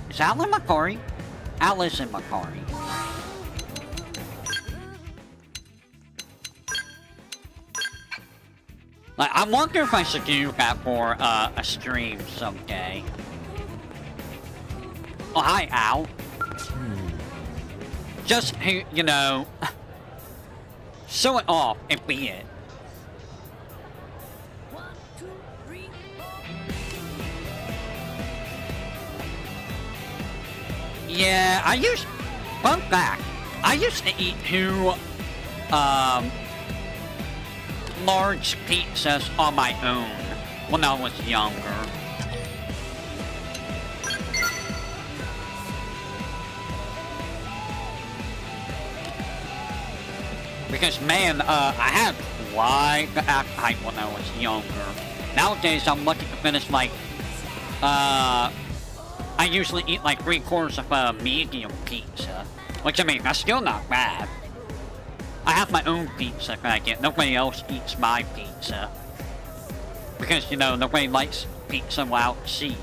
Is Alan McCory? Allison McCory. Like, I wonder if I should do that for a stream someday. Oh, hi, Al. Just, you know, show it off and be it. 1, 2, 3, 4. Yeah, fun fact, I used to eat 2, large pizzas on my own when I was younger. Because, man, I had quite the appetite when I was younger. Nowadays, I'm lucky to finish, like, I usually eat, like, 3/4 of a medium pizza. Which, I mean, that's still not bad. I have my own pizza that I get. Nobody else eats my pizza. Because, you know, nobody likes pizza without cheese.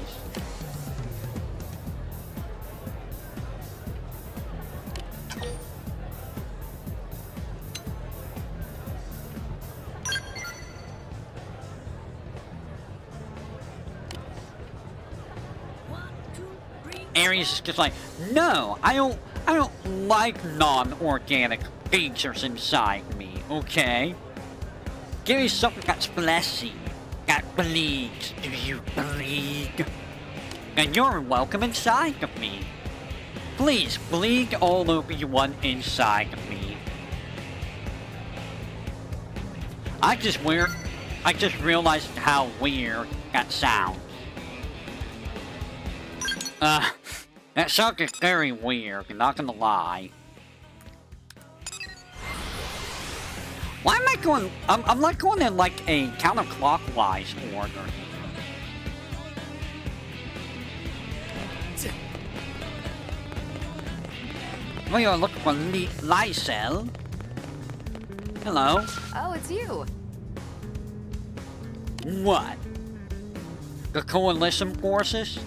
Aries is just like, no, I don't like non-organic features inside me, okay? Give me something that's fleshy, that bleeds. Do you bleed? And you're welcome inside of me. Please, bleed all over you want inside of me. I just realized how weird that sounds. That sounded very weird, I'm not gonna lie. Why am I going... I'm like going in like a counterclockwise order here. We are looking for Lysel. Hello. Oh, it's you. What? The coalition forces?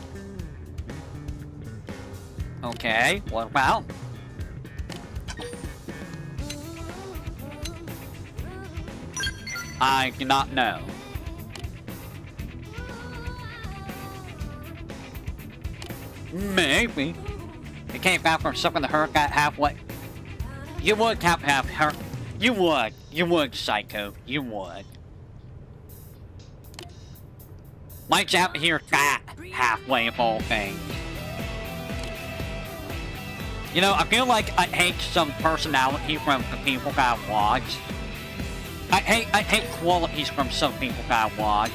Okay, what about? I do not know. Maybe. You came back from something to hurt that halfway. You would have hurt. You would, Psycho. You would. Mike's out here that halfway of all things. You know, I feel like I hate some personality from the people that I watch. I hate qualities from some people that I watch.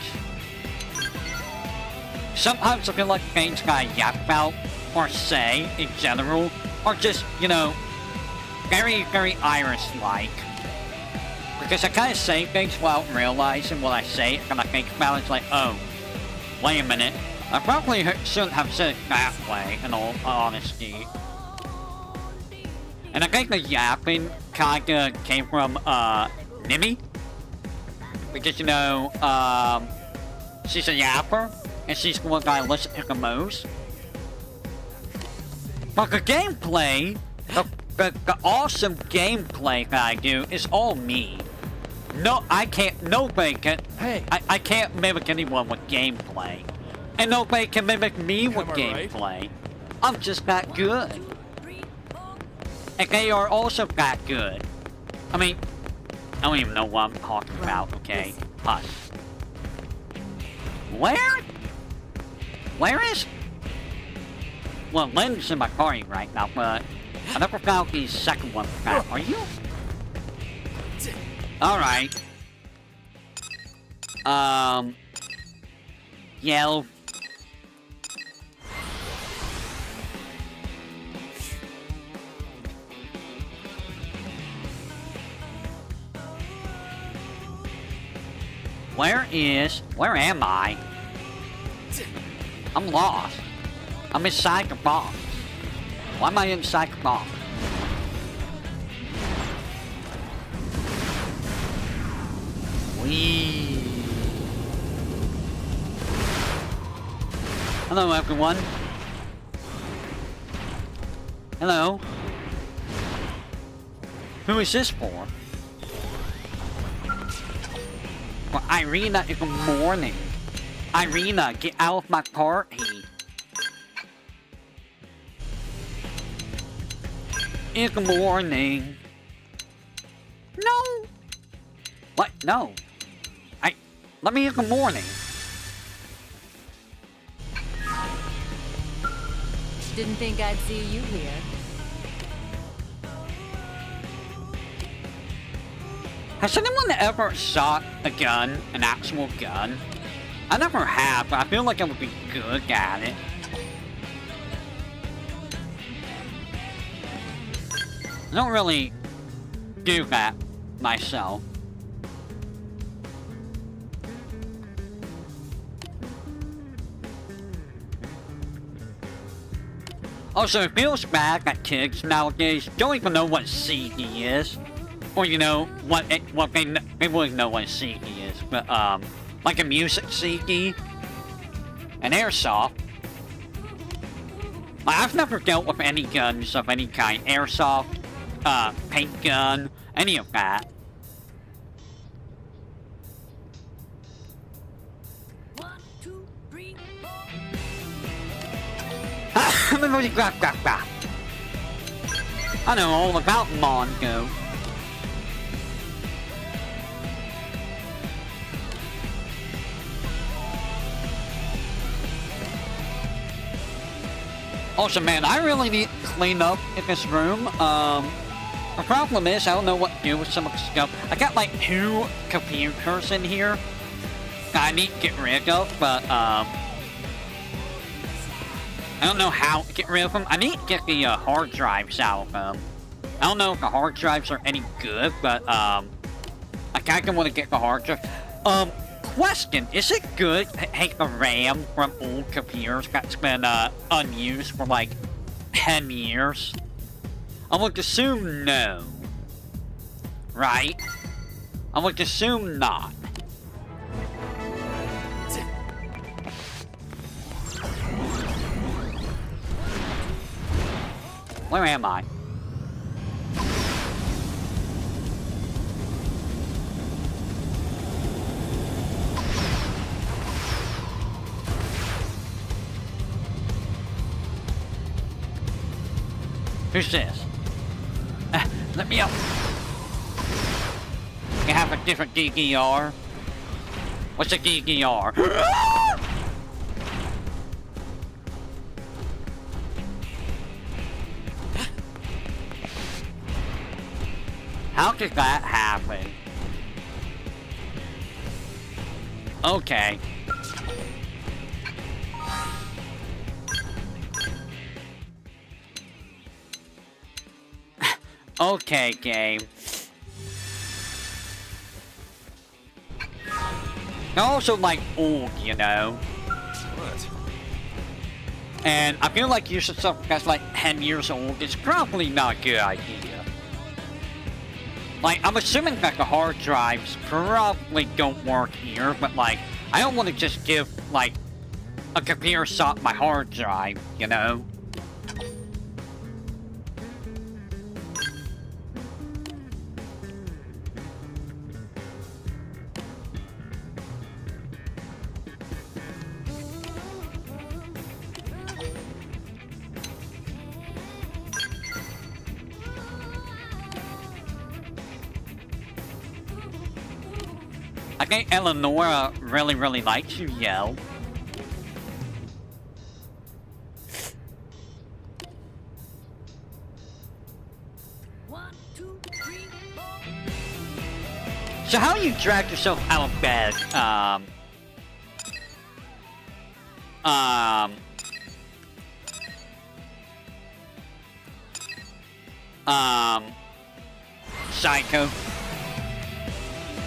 Sometimes I feel like things that I yap about or say in general are just, you know, very, very Irish-like. Because I kind of say things without realizing what I say, and I think about it, it's like, oh, wait a minute. I probably shouldn't have said it that way, in all honesty. And I think the yapping kinda came from, Nimmy? because, you know, she's a yapper, and she's the one that I listen to the most. But the gameplay, the awesome gameplay that I do is all me. No, I can't, nobody can, Hey. I can't mimic anyone with gameplay. And nobody can mimic me with Am I right? gameplay. I'm just that good. And they are also that good. I mean, I don't even know what I'm talking about, okay? Hush. Where is... Well, Lynn's in my party right now, but I never found the second one back. Are you? Alright. Yellow. Where am I? I'm lost. I'm inside the box. Why am I inside the box? Whee. Hello, everyone. Hello. Who is this for? Well, Irina, good morning. Irina, get out of my party. Good morning. No. What? No. Let me good morning. Didn't think I'd see you here. Has anyone ever shot a gun, an actual gun? I never have, but I feel like I would be good at it. I don't really do that myself. Also, it feels bad that kids nowadays don't even know what CD is. Or, you know, they wouldn't know what a CD is. But, like a music CD. An airsoft. I've never dealt with any guns of any kind. Airsoft, paint gun, any of that. One, two, three, four. I know all about Mongo. Also, man, I really need to clean up in this room. The problem is, I don't know what to do with some of the stuff. I got like 2 computers in here that I need to get rid of, but I don't know how to get rid of them. I need to get the hard drives out of them. I don't know if the hard drives are any good, but I kind of want to get the hard drive. Question, is it good to take the RAM from old computers that's been unused for like 10 years? I would assume no. Right? I would assume not. Where am I? Who's this? Let me up. You have a different DDR? What's a DDR? How did that happen? Okay. Okay, game. They're also like old, you know. What? And I feel like using something that's like 10 years old is probably not a good idea. Like, I'm assuming that the hard drives probably don't work here, but like, I don't want to just give, like, a computer shop my hard drive, you know? I think Eleonora really likes you, Yo. One, two, three, four. So how you drag yourself out of bed, Psycho?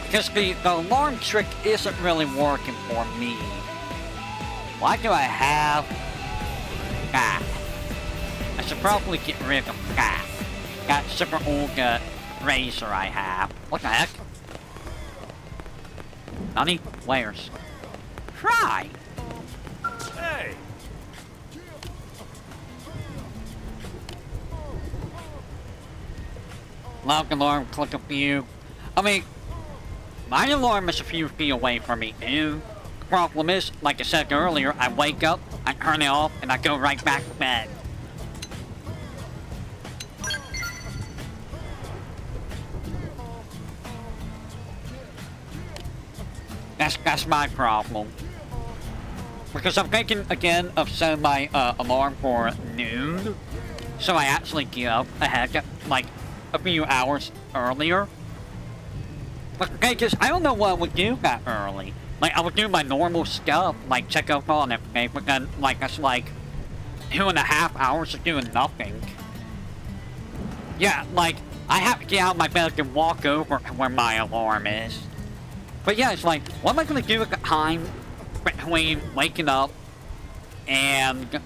Because the alarm trick isn't really working for me. Why do I have that? I should probably get rid of that. That super old razor I have. What the heck? Nani? Where's? Try! Hey! Loud alarm, click a few. I mean, my alarm is a few feet away from me, too. The problem is, like I said earlier, I wake up, I turn it off, and I go right back to bed. That's my problem. Because I'm thinking again of setting my alarm for noon, so I actually get up ahead, like a few hours earlier. But okay, because I don't know what I would do that early. Like I would do my normal stuff, like check up on everything, but then like that's like 2.5 hours of doing nothing. Yeah, like I have to get out of my bed and walk over to where my alarm is. But yeah, it's like, what am I gonna do at the time between waking up and,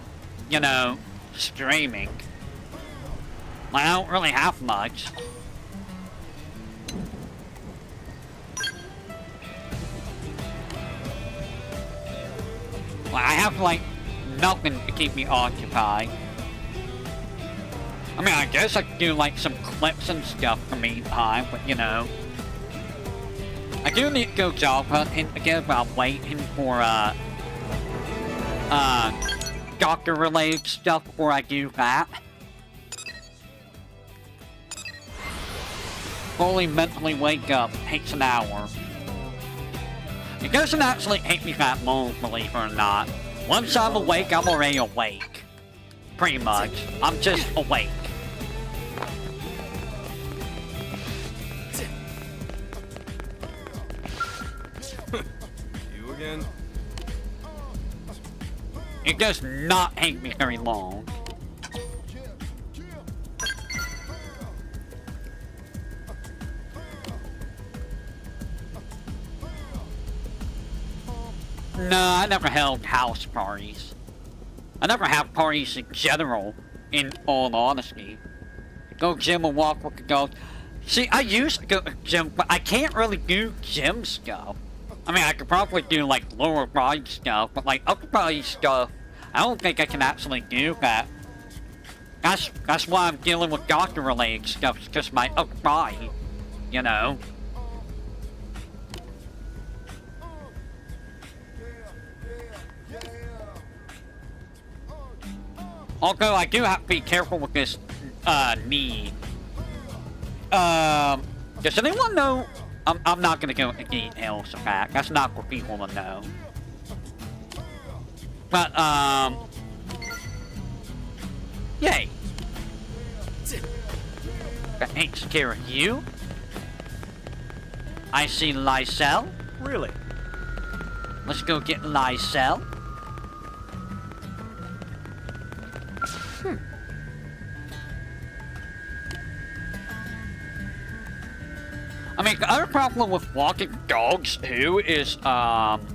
you know, streaming? Like, I don't really have much. Like, I have, like, nothing to keep me occupied. I mean, I guess I could do, like, some clips and stuff for me time, but, you know. I do need to go job hunting again, but I'm waiting for, doctor-related stuff before I do that. Fully mentally wake up takes an hour. It doesn't actually take me that long, believe it or not. Once I'm awake, I'm already awake. Pretty much. I'm just awake. You again? It does not take me very long. No, I never held house parties. I never have parties in general, in all honesty. Go gym and walk with the dogs. See, I used to go to gym, but I can't really do gym stuff. I mean, I could probably do, like, lower body stuff, but, like, upper body stuff, I don't think I can actually do that. That's why I'm dealing with doctor-related stuff, it's just my upper body, you know? Although I do have to be careful with this, knee. Does anyone know? I'm not gonna go into details of that. That's not for people to know. But, yay. That takes care of you. I see Lysel. Really? Let's go get Lysel. I mean, the other problem with walking dogs, too, is, I'm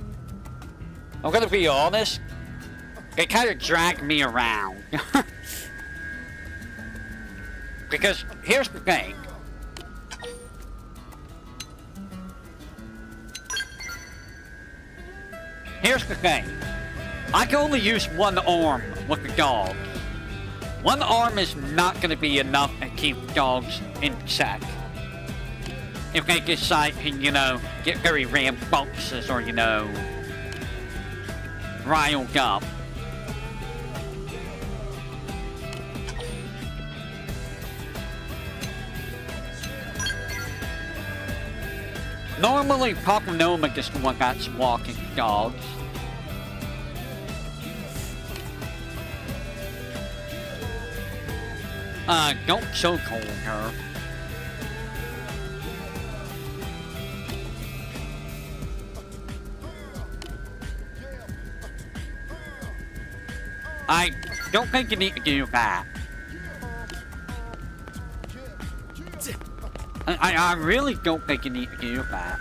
gonna be honest, they kind of drag me around. Because, here's the thing. here's the thing. I can only use one arm with the dogs. One arm is not going to be enough to keep dogs in check. If they decide to, you know, get very rambunctious or, you know, riled up. Normally, Papa Noma is the one that's walking dogs. Don't choke on her. I don't think you need to do that. I really don't think you need to do that.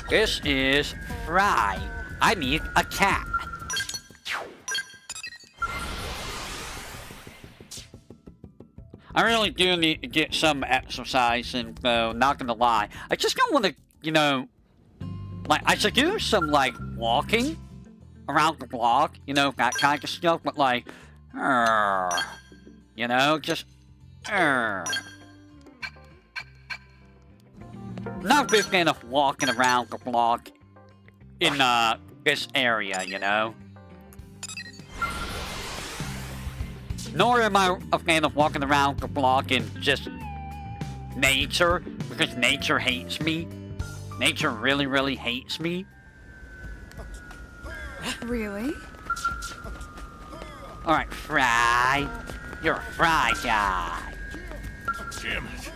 This is Fry. I need a cat. I really do need to get some exercise in, though, not gonna lie. I just don't want to, you know, like, I should do some, like, walking around the block, you know, that kind of stuff, but, like, you know, just, not a big fan of walking around the block in, this area, you know? Nor am I a fan of walking around the block in just nature, because nature hates me. Nature really, really hates me. Really? Alright, Fry. You're a Fry guy. Damn it.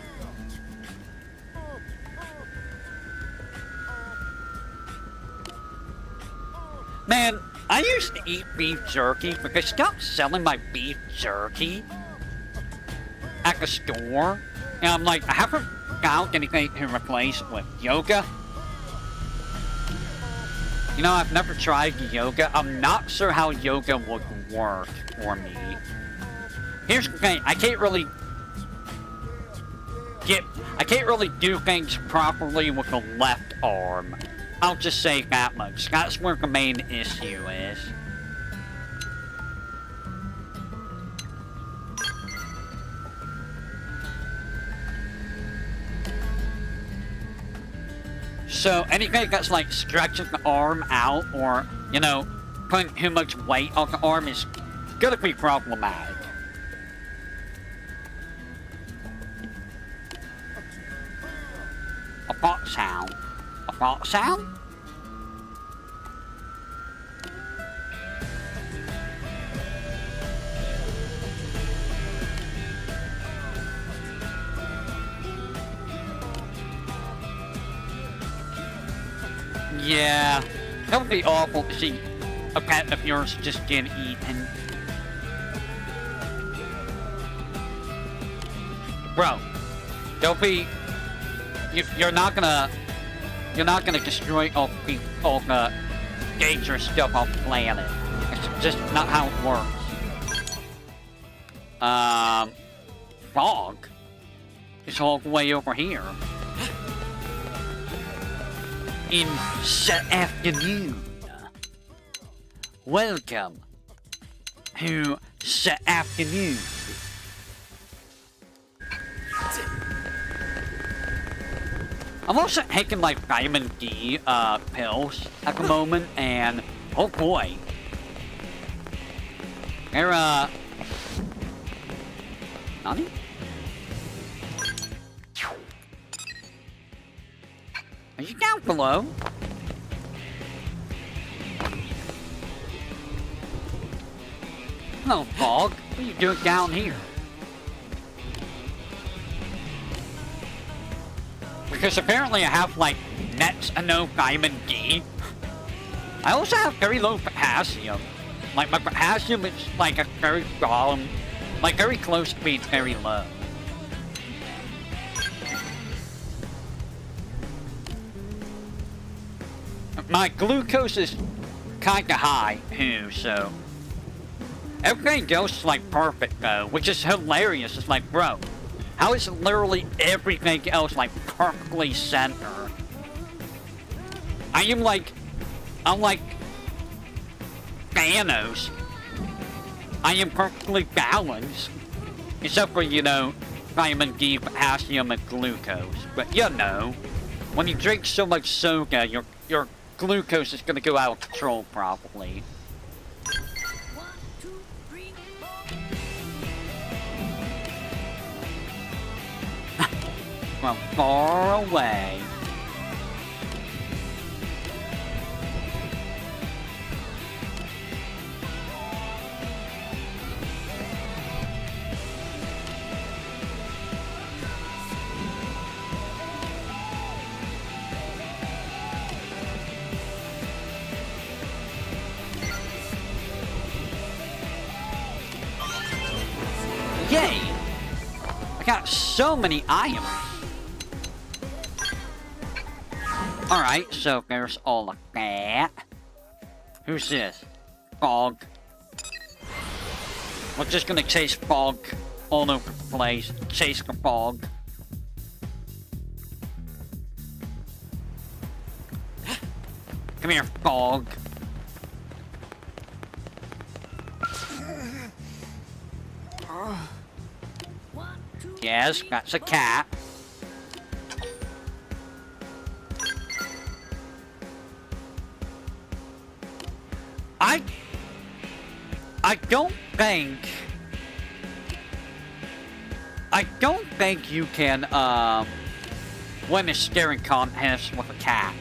Man, I used to eat beef jerky, but they stopped selling my beef jerky at the store. And I'm like, I haven't found anything to replace it with. Yoga? You know, I've never tried yoga. I'm not sure how yoga would work for me. Here's the thing, I can't really do things properly with the left arm. I'll just say that much. That's where the main issue is. So anything that's like stretching the arm out or, you know, putting too much weight on the arm is gonna be problematic. A thought sound. A thought sound? Yeah, that would be awful to see a pet of yours just get eaten. Bro, don't be... You're not gonna destroy all the dangerous stuff on the planet. It's just not how it works. Fog? It's all the way over here. In the afternoon. Welcome to the afternoon. I'm also taking my vitamin D pills at the moment, and oh boy, they're Nani? Are you down below? Hello, Fog. What are you doing down here? Because apparently I have, like, next to no vitamin D. I also have very low potassium. Like, my potassium is, like, a very like, very close to being very low. My glucose is kinda high, too, so... Everything else is, like, perfect, though, which is hilarious. It's like, bro, how is literally everything else, like, perfectly centered? I'm like Thanos. I am perfectly balanced. Except for, you know, vitamin D, potassium, and glucose. But you know, when you drink so much soda, your glucose is gonna go out of control probably. 1, 2, 3, 4. From far away. Yay! I got so many items. Alright, so there's all of that. Who's this? Fog. We're just gonna chase fog all over the place. Chase the fog. Come here, fog. Yes, that's a cat. I don't think you can win a staring contest with a cat.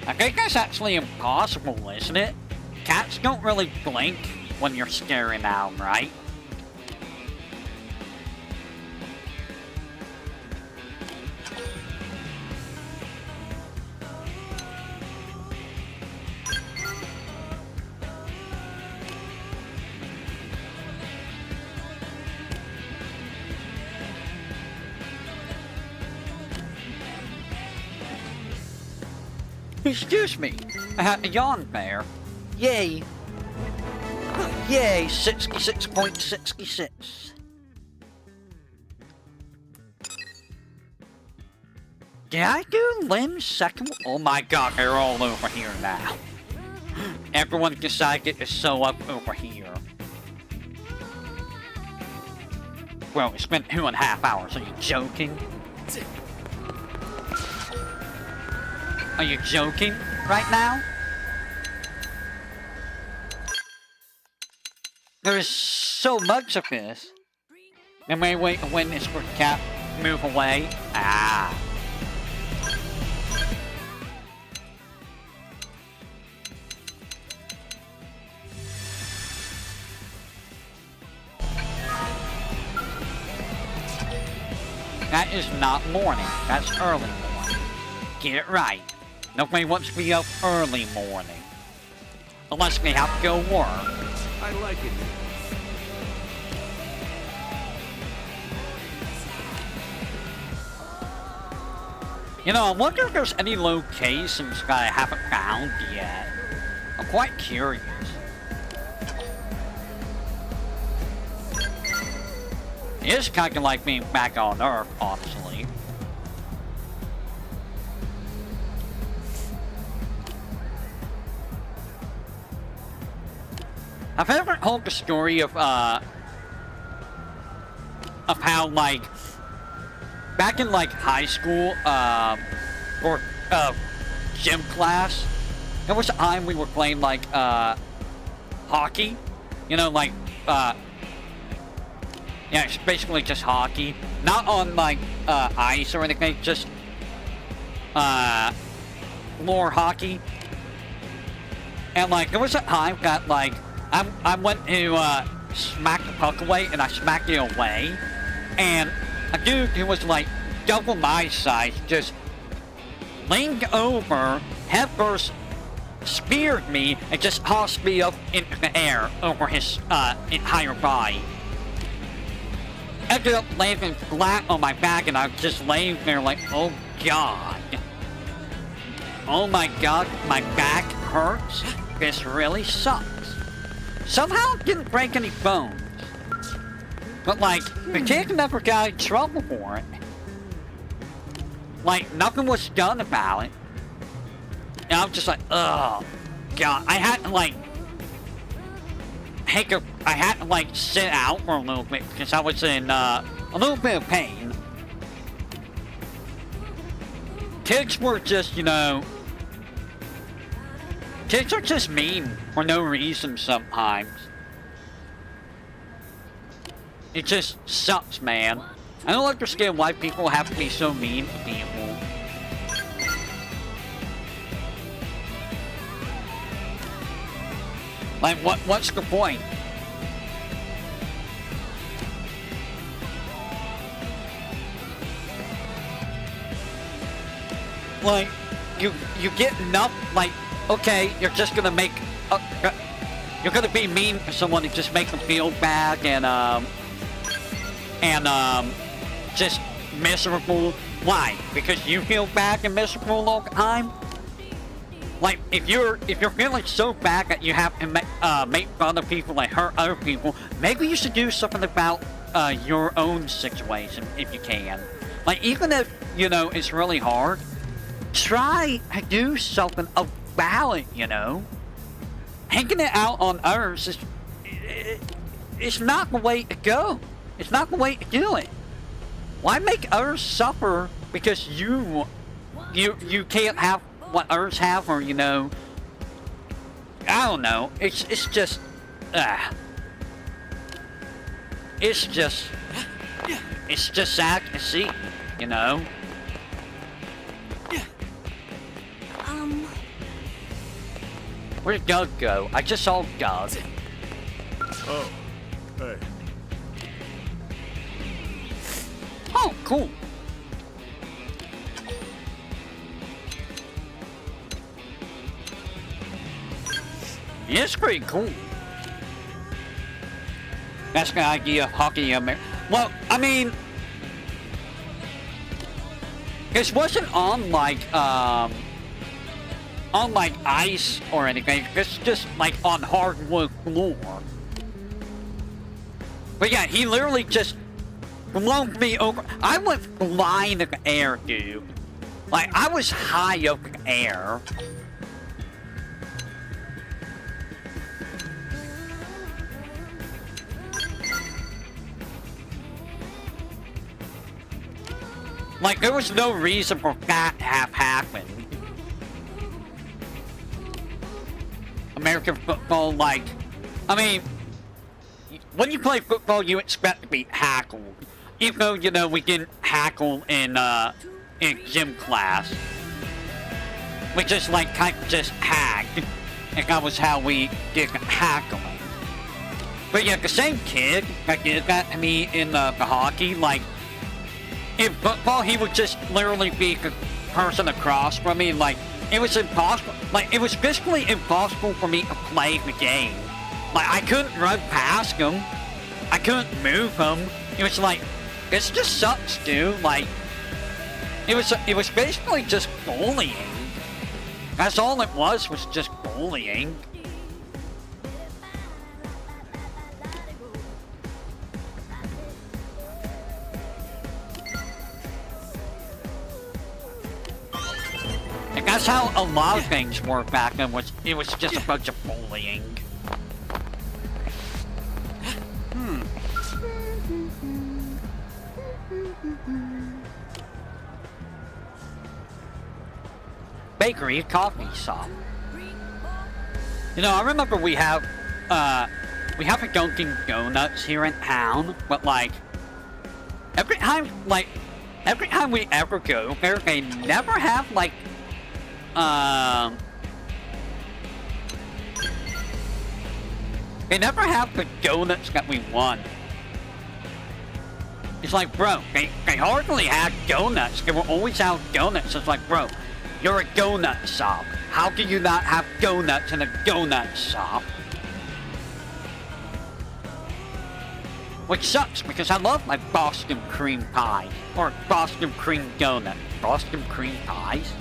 I think that's actually impossible, isn't it? Cats don't really blink when you're staring at them, right? Excuse me, I had a yawn there. Yay. Yay, 66.66. Did I do Lynn's second? Oh my god, they're all over here now. Everyone decided to sew up over here. Well, it's been 2.5 hours, are you joking? Are you joking right now? There is so much of this. Am I wait when this for cat move away? Ah. That is not morning. That's early morning. Get it right. Nobody wants to be up early morning. Unless they have to go work. I like it. You know, I wonder if there's any locations that I haven't found yet. I'm quite curious. It is kind of like being back on Earth, honestly. I've ever told the story of how, like, back in, like, high school, or, gym class, there was a time we were playing, like, hockey. You know, like, yeah, it's basically just hockey. Not on, like, ice or anything, just, floor hockey. And, like, there was a time that, like, I went to, smack the puck away, and I smacked it away. And a dude who was, like, double my size just leaned over, headfirst, speared me, and just tossed me up into the air over his, entire body. Ended up landing flat on my back, and I was just laying there like, oh god. Oh my god, my back hurts. This really sucks. Somehow didn't break any bones. But like, the kid never got in trouble for it. Like, nothing was done about it. And I'm just like, oh, God. I had to, like, I had to, like, sit out for a little bit because I was in a little bit of pain. Kids were just, you know, kids are just mean for no reason sometimes. It just sucks, man. I don't understand why people have to be so mean to people. Like, what's the point? Like, you get enough, like, okay, you're just gonna make, you're gonna be mean to someone to just make them feel bad and just miserable. Why? Because you feel bad and miserable all the time? Like, if you're feeling so bad that you have to make fun of people, like hurt other people, maybe you should do something about your own situation if you can. Like, even if, you know, it's really hard, try to do something about it, you know? Hanging it out on others is, it's not the way to go. It's not the way to do it. Why make others suffer because you can't have what others have, or, you know, I don't know. It's just sad to see, you know. Where'd Doug go? I just saw Doug. Oh, hey. Oh, cool. Yeah, it's pretty cool. That's the idea of hockey America. Well, I mean, this wasn't on like ice or anything. It's just like on hardwood floor. But yeah, he literally just blown me over. I went flying in the air, dude. Like, I was high up in the air. Like, there was no reason for that to have happened. American football, like, I mean, when you play football, you expect to be hackled. Even though, you know, we didn't hackle in gym class. We just, like, kind of just hacked. And that was how we did hackling. But yeah, the same kid that did that to me in the hockey, like, in football, he would just literally be the person across from me. Like, it was impossible. Like, it was physically impossible for me to play the game. Like, I couldn't run past him. I couldn't move him. It was like, this just sucks, dude. Like, it was basically just bullying. That's all it was just bullying. And that's how a lot of things were back then. It was just a bunch of bullying. Bakery, coffee shop. You know, I remember we have a Dunkin' Donuts here in town, but like every time we ever go there, they never have like they never have the donuts that we want. It's like, bro, they hardly have donuts. They will always have donuts. It's like, bro, you're a donut shop. How can you not have donuts in a donut shop? Which sucks, because I love my Boston cream pie. Or Boston cream donut. Boston cream pies?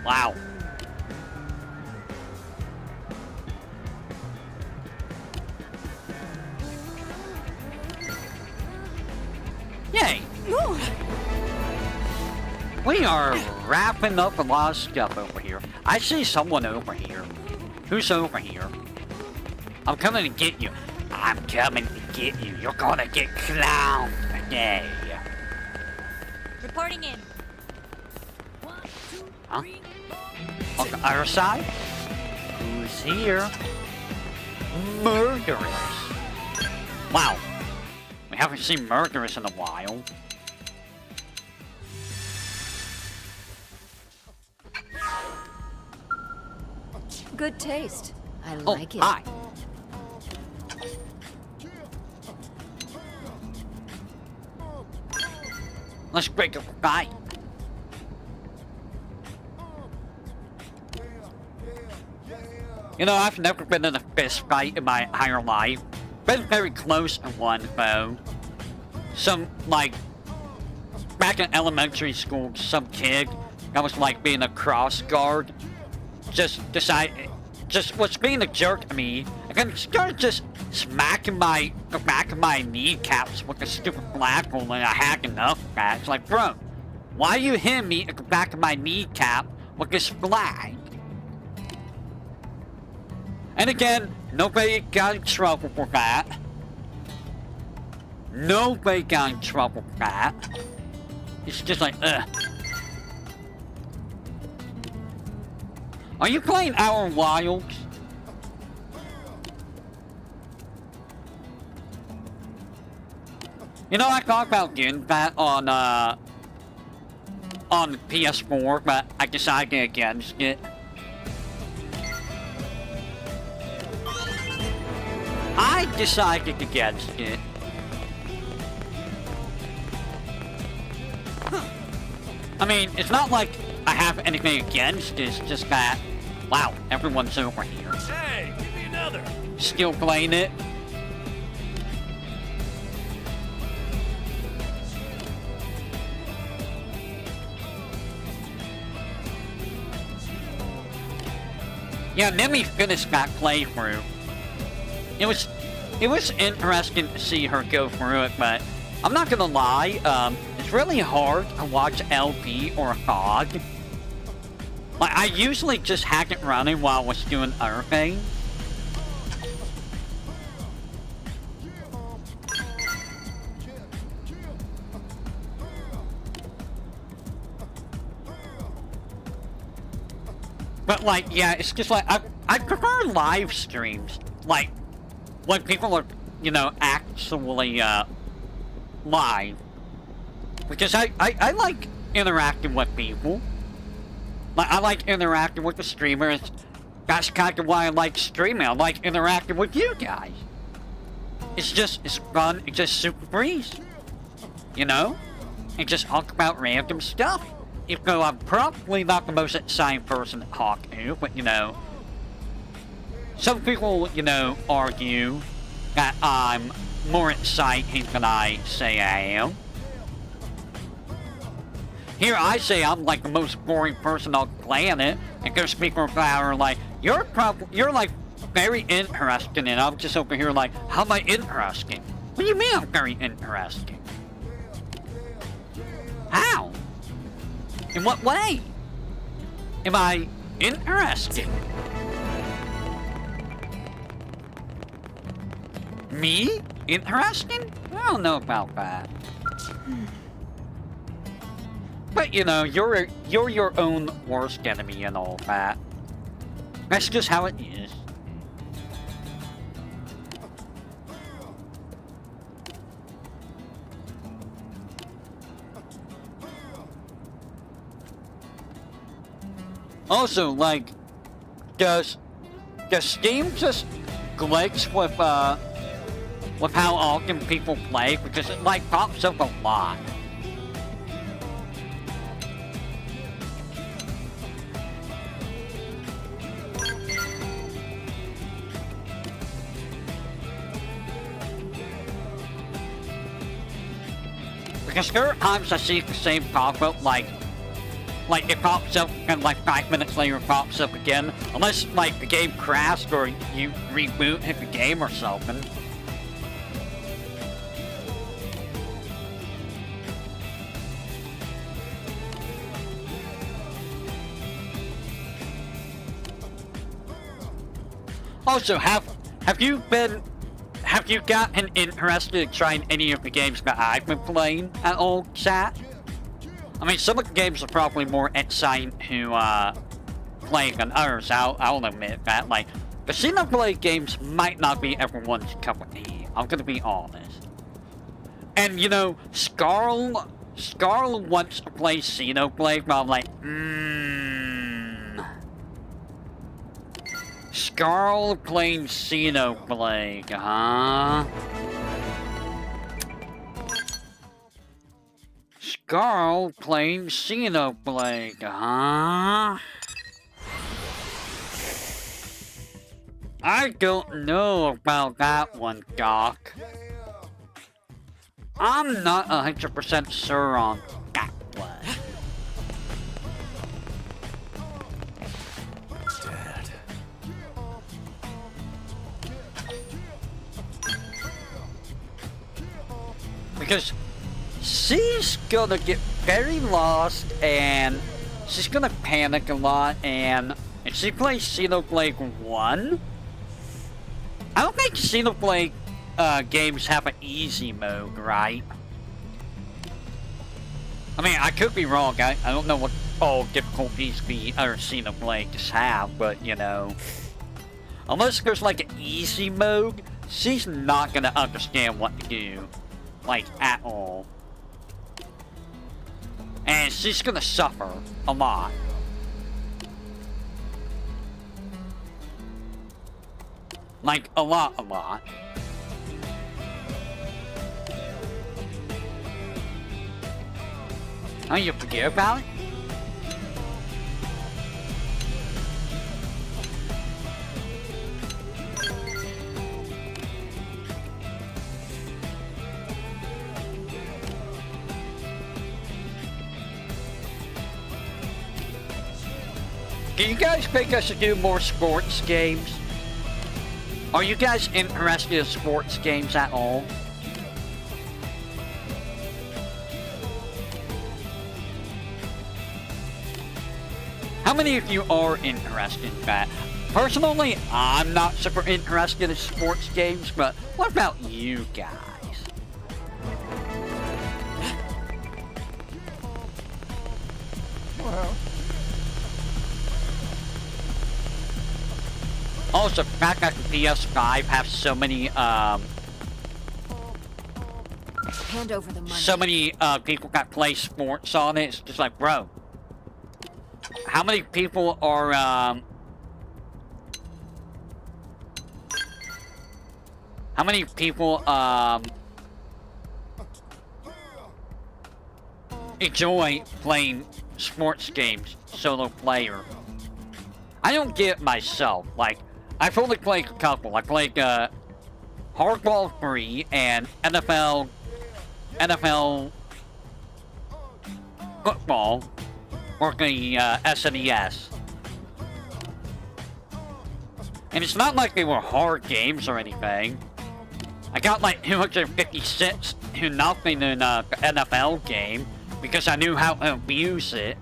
Wow. Yay! No! We are wrapping up a lot of stuff over here. I see someone over here. Who's over here? I'm coming to get you. I'm coming to get you. You're gonna get clowned today. Reporting in. 1, 2, Huh? 3, On the other side? Who's here? Murderers. Wow. We haven't seen murderers in a while. Good taste. I Oh, like it. hi. Let's break up a fight. You know, I've never been in a fist fight in my entire life. Been very close to one, though. Some, like, back in elementary school, some kid that was, like, being a cross guard just was being a jerk to me, and then started just smacking the back of my kneecaps with a stupid flagpole and a hack enough that. It's like, bro, why are you hitting me at the back of my kneecap with this flag? And again, nobody got in trouble for that. Nobody got in trouble for that. It's just like, ugh. Are you playing Outer Wilds? You know, I thought about getting that on PS4, but I decided against it. I decided against it. I mean, it's not like I have anything against it, it's just that, wow, everyone's over here. Hey, give me another. Still playing it. Yeah, let me finish that playthrough. It was interesting to see her go through it, but I'm not gonna lie, it's really hard to watch LP or Fog. Like, I usually just hack it running while I was doing other things. But like, yeah, it's just like, I prefer live streams. Like, when people are, you know, actually, live. Because I like interacting with people. Like, I like interacting with the streamers. That's kind of why I like streaming. I like interacting with you guys. It's fun. It's just super breeze. You know? And just talk about random stuff. Even though I'm probably not the most exciting person to talk to, but, you know, some people, you know, argue that I'm more exciting than I say I am. Here I say I'm like the most boring person on the planet, and there's people that are like, you're like very interesting, and I'm just over here like, how am I interesting? What do you mean I'm very interesting? How? In what way am I interesting? Me? Interesting? I don't know about that. But you know, you're your own worst enemy and all that. That's just how it is. Also, like, does Steam just glitch with how often people play? Because it like pops up a lot. Because there are times I see the same pop-up, like it pops up and like 5 minutes later it pops up again. Unless like the game crashed or you reboot the game or something. Also, have you gotten interested in trying any of the games that I've been playing at all, chat? I mean, some of the games are probably more exciting to play than others. I'll admit that. Like, the Xenoblade games might not be everyone's cup of tea. I'm gonna be honest. And you know, Scarl wants to play Xenoblade, but I'm like, Scarl playing Xenoblade, huh? Scarl playing Xenoblade, huh? I don't know about that one, Doc. I'm not 100% sure on that one. Dad. Because she's gonna get very lost and she's gonna panic a lot, and if she plays Xenoblade 1, I don't think Xenoblade games have an easy mode, right? I mean, I could be wrong. I don't know what all difficulties the other Xenoblades have, but you know, unless there's like an easy mode, she's not gonna understand what to do, like at all. And she's gonna suffer a lot. Like, a lot. Oh, you forget about it? Do you guys think I should do more sports games? Are you guys interested in sports games at all? How many of you are interested in that? Personally, I'm not super interested in sports games, but what about you guys? Well, Also, the fact that the PS5 has so many, Hand over the money. so many, people that play sports on it, it's just like, bro. How many people are, how many people, enjoy playing sports games, solo player? I don't get it myself. Like, I've only played a couple. I played, Hardball 3 and NFL football, or the, SNES. And it's not like they were hard games or anything. I got like 256 to nothing in, the NFL game, because I knew how to abuse it.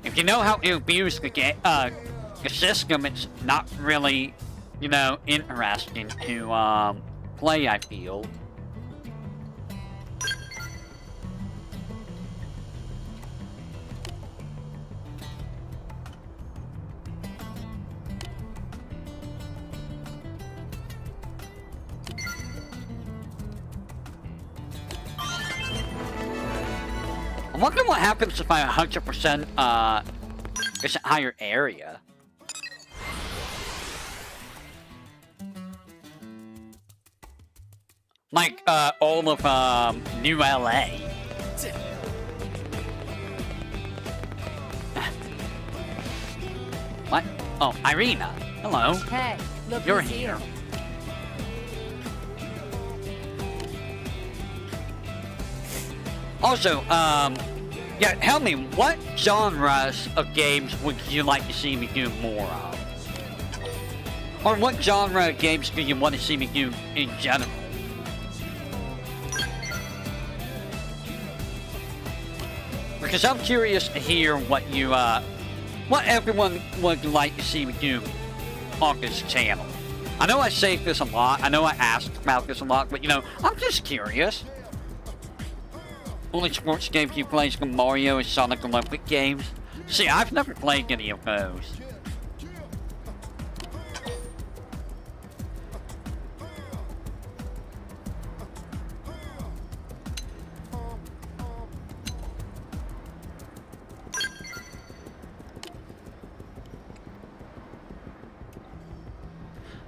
If you know how to abuse the game, the system, it's not really, you know, interesting to, play, I feel. I wonder what happens if I 100%, this higher area. Like, all of, New LA. What? Oh, Irina. Hello. Hey, look You're who's here. Also, yeah, tell me, what genres of games would you like to see me do more of? Or what genre of games do you want to see me do in general? Because I'm curious to hear what you, what everyone would like to see me do on this channel. I know I say this a lot, I know I ask about this a lot, but you know, I'm just curious. Only sports games you play is the Mario and Sonic Olympic games. See, I've never played any of those.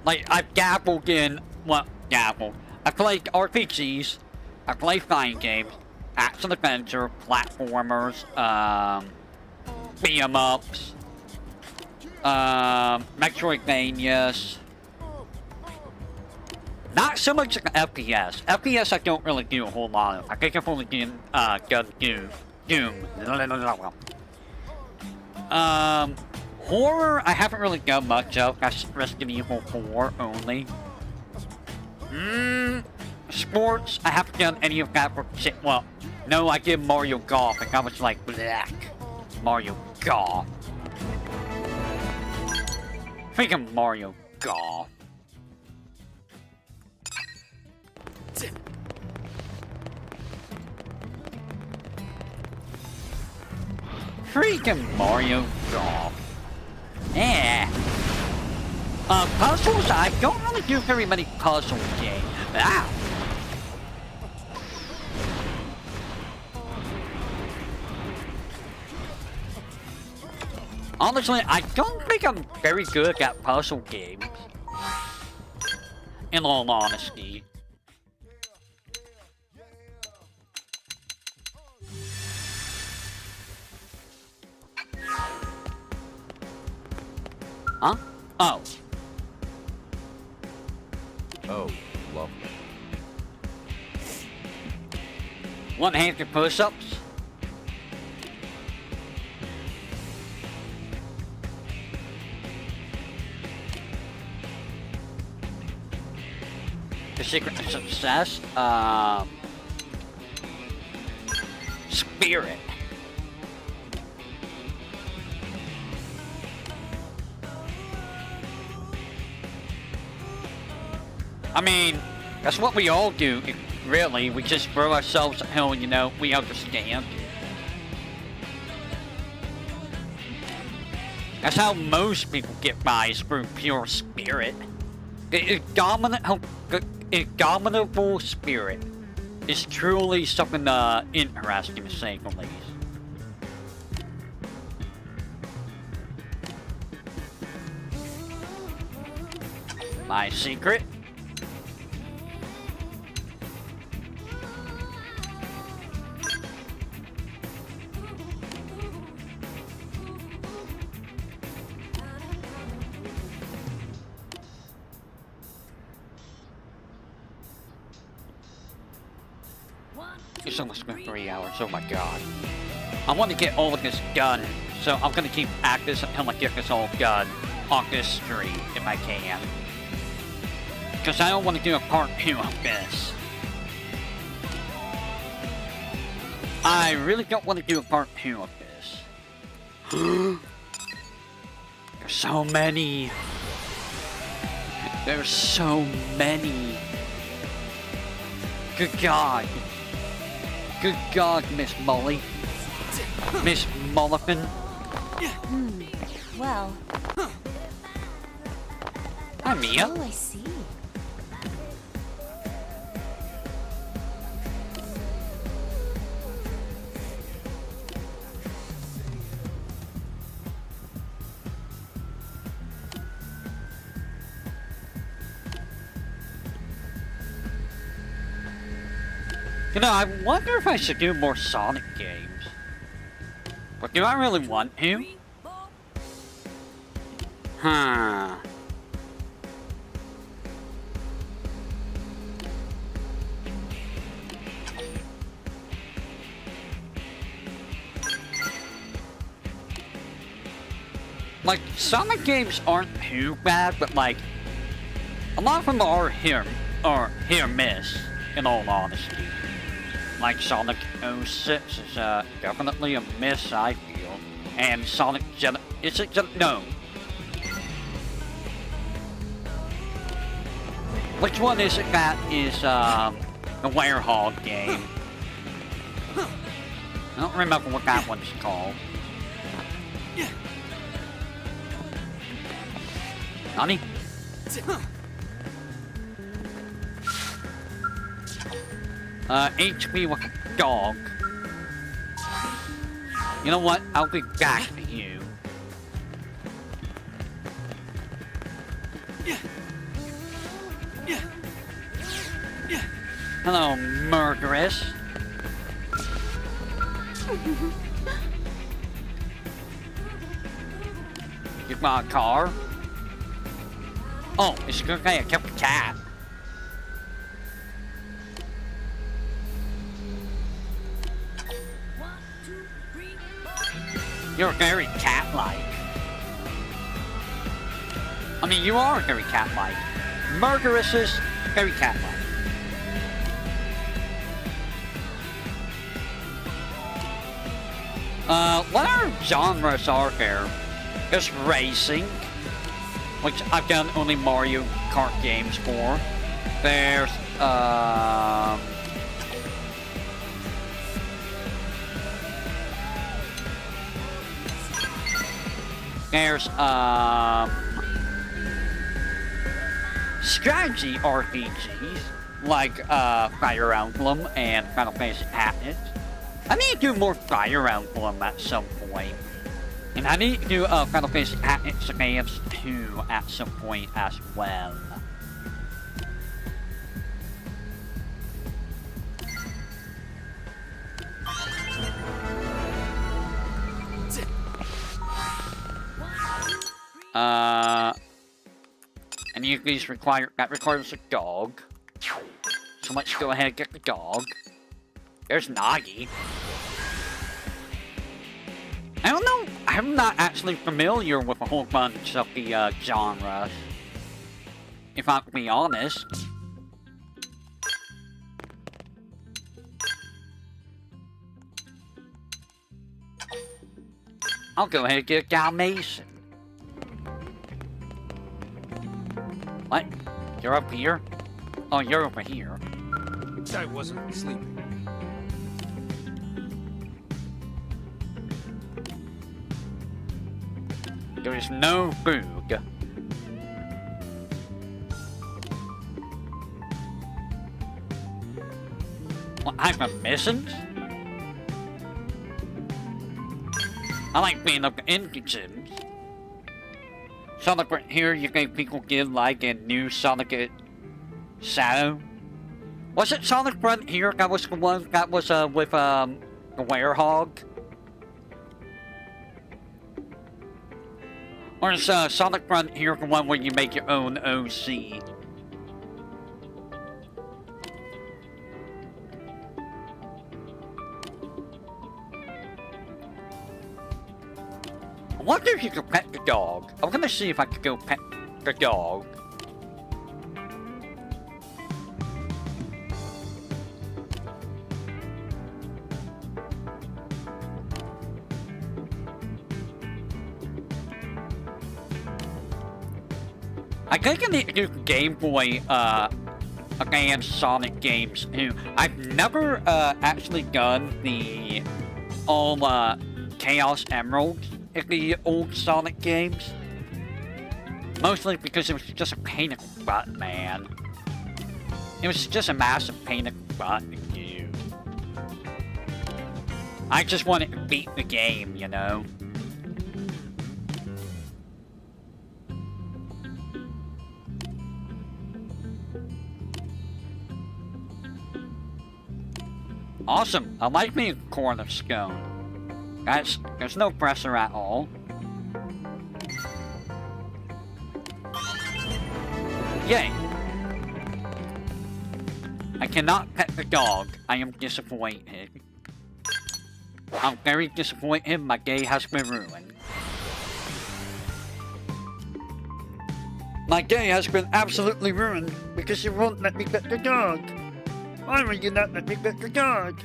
Like, I've dabbled in, well, dabbled. I played RPGs, I play fighting games, action adventure, platformers, beat 'em ups, Metroidvanias. Not so much like FPS. FPS I don't really do a whole lot of. I think I've only done Doom. Horror, I haven't really done much of. That's Resident Evil 4 only. Sports, I haven't done any of that for shit. Well, no, I did Mario Golf, and I was like, black. Mario Golf. Freaking Mario Golf. Freaking Mario Golf. Yeah. Puzzles, I don't really do very many puzzle games. Ah. Honestly, I don't think I'm very good at puzzle games. In all honesty. Huh? Oh. Oh, lovely. One-handed push-ups. The secret to success. Spirit. I mean, that's what we all do, really. We just throw ourselves at hell, you know, we understand. That's how most people get by, is through pure spirit. The indomitable spirit is truly something interesting, to say the least. My secret? It's almost been 3 hours, oh my god. I want to get all of this done, so I'm gonna keep at this until I get this all done on this stream, if I can. Because I don't want to do a part 2 of this. I really don't want to do a part 2 of this. There's so many. There's so many. Good God. Good God, Miss Molly. Miss Mollifin. Well. Hi, Mia. Oh, I see. You know, I wonder if I should do more Sonic games. But do I really want to? Huh. Like, Sonic games aren't too bad, but like, a lot of them are hit or miss, in all honesty. Like Sonic 06 is definitely a miss, I feel. And Sonic no. Which one is it that is, the Werehog game? I don't remember what that one's called. Nani? HP with a dog. You know what? I'll be back to you. Hello, murderess. You got a car? Oh, it's okay, I kept a cat. You're very cat-like. I mean, you are very cat-like. Murderess is very cat-like. What other genres are there? There's racing, which I've done only Mario Kart games for. There's, strategy RPGs, like, Fire Emblem and Final Fantasy Tactics. I need to do more Fire Emblem at some point. And I need to do Final Fantasy Tactics games too at some point as well. And you these requires a dog. So let's go ahead and get the dog. There's Nagi. I don't know. I'm not actually familiar with a whole bunch of the genres. If I'm to be honest. I'll go ahead and get a Dalmatian. What? You're up here? Oh, you're over here. I wasn't sleeping. There is no food. What type of missions? I like being up in kitchens. Sonic right here, you think people give like a new Sonic Shadow? Was it Sonic Front here that was the one that was with the Werehog? Or is Sonic Front here the one where you make your own OC? I wonder if you could pet the dog. I'm gonna see if I could go pet the dog. I think I need to do Game Boy Advance Sonic games too. I've never actually done the all Chaos Emeralds in the old Sonic games. Mostly because it was just a pain in the butt, man. It was just a massive pain in the butt to do. I just wanted to beat the game, you know? Awesome. I like me a cornerstone. There's no pressure at all. Yay. I cannot pet the dog. I am disappointed. I'm very disappointed. My day has been ruined. My day has been absolutely ruined because you won't let me pet the dog. Why will you not let me pet the dog?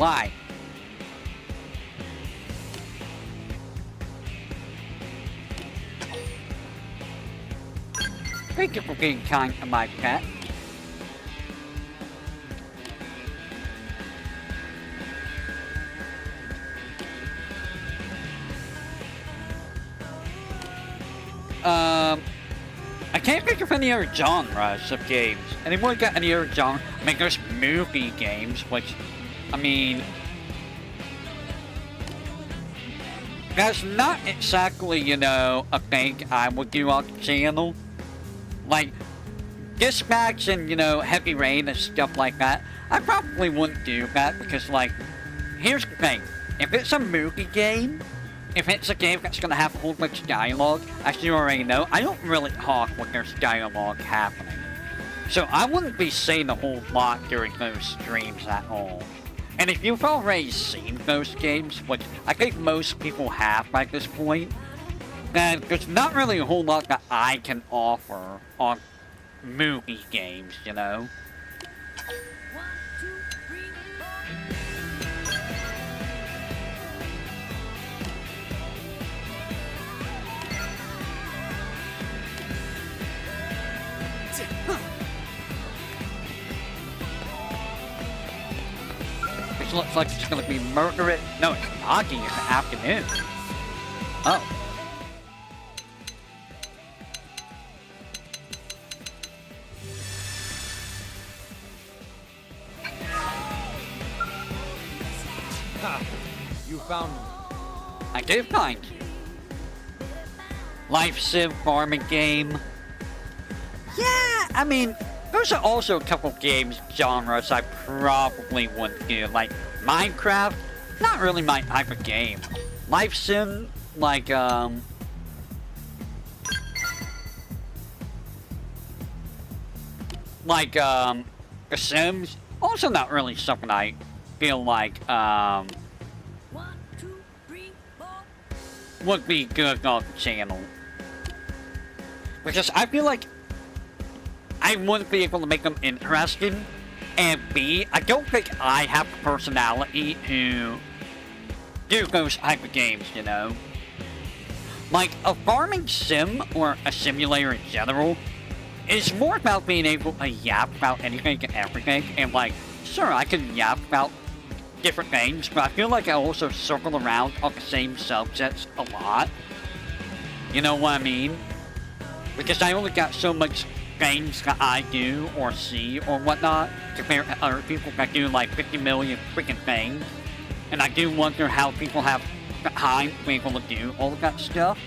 Why? Thank you for being kind to my pet. I can't think of any other genres of games. Anyone got any other genre? I mean, there's movie games, which, I mean, that's not exactly, you know, a thing I would do on the channel. Like, Dispatch and, you know, Heavy Rain and stuff like that. I probably wouldn't do that because, like, here's the thing. If it's a movie game, if it's a game that's gonna have a whole bunch of dialogue, as you already know, I don't really talk when there's dialogue happening. So I wouldn't be saying a whole lot during those streams at all. And if you've already seen those games, which I think most people have by this point, then there's not really a whole lot that I can offer on movie games, you know? 1, 2, 3, 4. Which looks like it's gonna be Margaret. No, it's Augie in the afternoon. Oh. Ha! You found me. I did find you. Life sim farming game. Yeah, I mean, those are also a couple games genres I probably wouldn't do. Like Minecraft, not really my type of game. Life sim, like The Sims, also not really something I feel like 1, 2, 3, 4. would be good on the channel. Because I feel like I wouldn't be able to make them interesting, and B, I don't think I have the personality to do those type of games, you know? Like, a farming sim, or a simulator in general, is more about being able to yap about anything and everything, and like, sure, I can yap about different things, but I feel like I also circle around on the same subjects a lot. You know what I mean? Because I only got so much things that I do or see or whatnot compared to other people that do like 50 million freaking things. And I do wonder how people have the time to be able to do all of that stuff.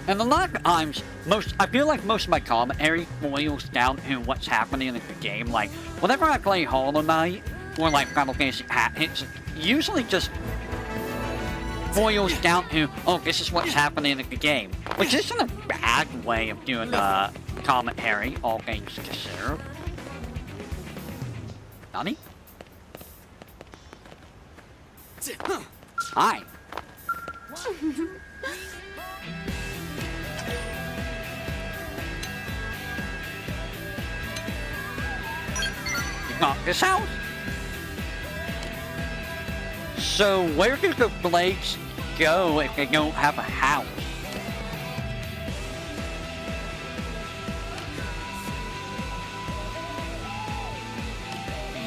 And a lot of times, I feel like most of my commentary boils down to what's happening in the game. Like, whenever I play Hollow Knight, or like Final Fantasy Tactics, it usually just boils down to, oh, this is what's happening in the game. Which isn't a bad way of doing commentary, all things considered. Nani? Hi. 1, 2, 3, 4. Not this house? So where do the blades go if they don't have a house?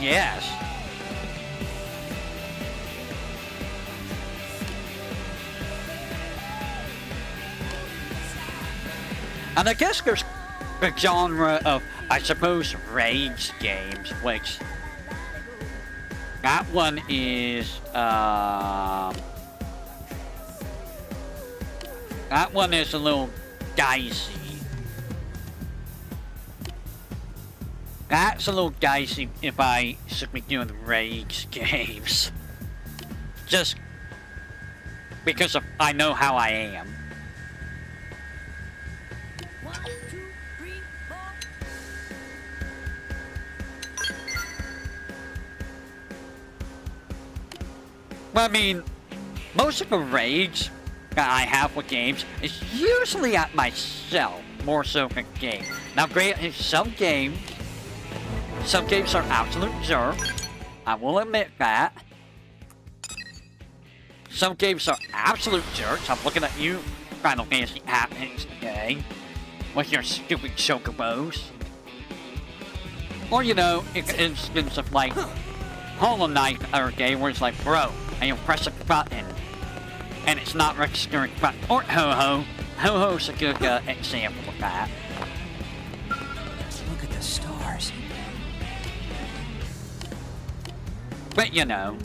Yes. And I guess there's the genre of, I suppose, rage games, which that one is a little dicey. That's a little dicey if I should be doing rage games. Just because I know how I am. 1, 2, 3, 4. Well, I mean, most of the rage that I have with games is usually at myself, more so than games. Now, granted, some games are absolute jerks. I will admit that. Some games are absolute jerks. I'm looking at you, Final Fantasy Tactics today, with your stupid chocobos. Or, you know, in an instance of, like, Hollow Knight or a game where it's like, bro, and you press a button, and it's not registering button. Or Ho-Ho. Ho-Ho's a good example of that. Look at the stars. But, you know.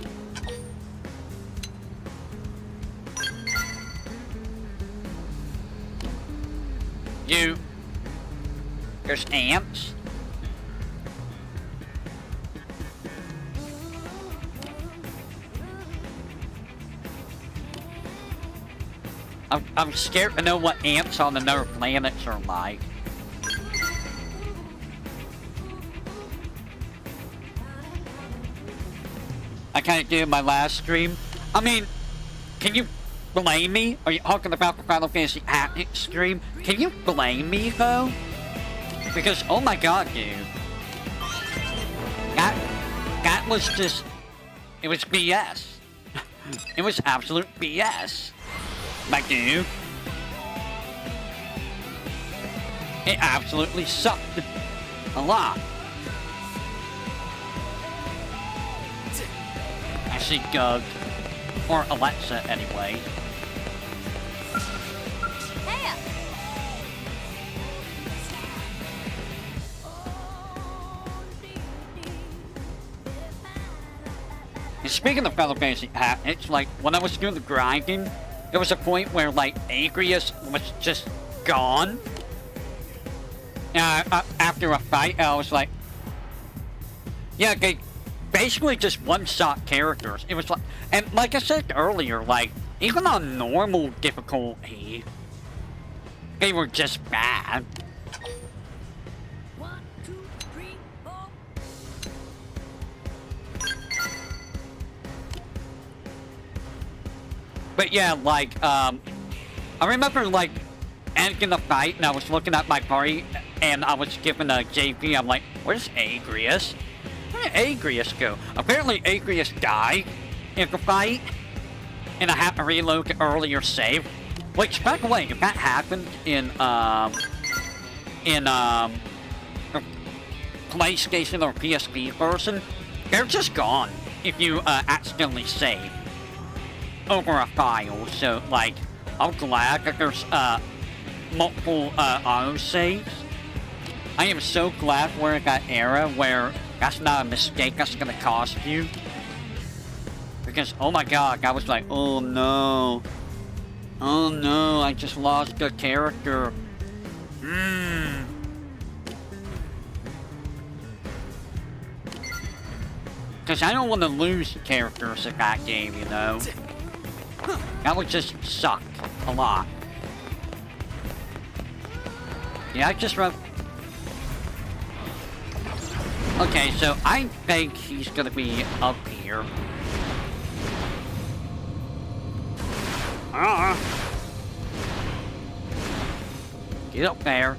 There's ants. I'm scared to know what ants on another planets are like. I kind of did in my last stream. I mean, can you blame me? Are you talking about the Final Fantasy Tactics stream? Can you blame me, though? Because, oh my god, dude. That was just... It was BS. It was absolute BS. Like, dude. It absolutely sucked. A lot. I see Doug. Or Alexa, anyway. And speaking of Final Fantasy Tactics, like, when I was doing the grinding, there was a point where, like, Agrius was just gone. After a fight, I was like... Yeah, they basically just one-shot characters. It was like... And like I said earlier, like, even on normal difficulty, they were just bad. 1, 2, 3, 4. But yeah, like, I remember, like, ending the fight, and I was looking at my party, and I was given a JP. I'm like, where's Agrius? Where did Agrius go? Apparently, Agrius died in the fight, and I had to reload the earlier save. Which, by the way, if that happened in PlayStation or PSP version, they're just gone if you accidentally save over a file. So, like, I'm glad that there's multiple auto saves. I am so glad we're in that era where that's not a mistake that's gonna cost you. Because, oh my god, I was like, oh no. Oh no, I just lost a character. Because I don't want to lose characters in that game, you know? That would just suck a lot. Yeah, I just wrote... Okay, so I think he's gonna be up here. Get up there.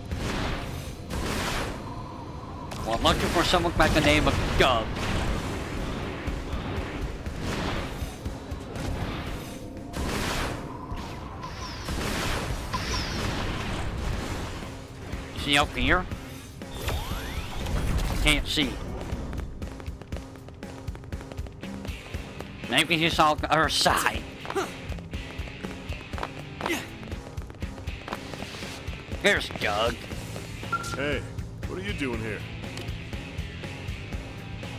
Well, I'm looking for someone by the name of Doug. Is he up here? Can't see. Maybe he's on the other side. There's Doug. Hey, what are you doing here?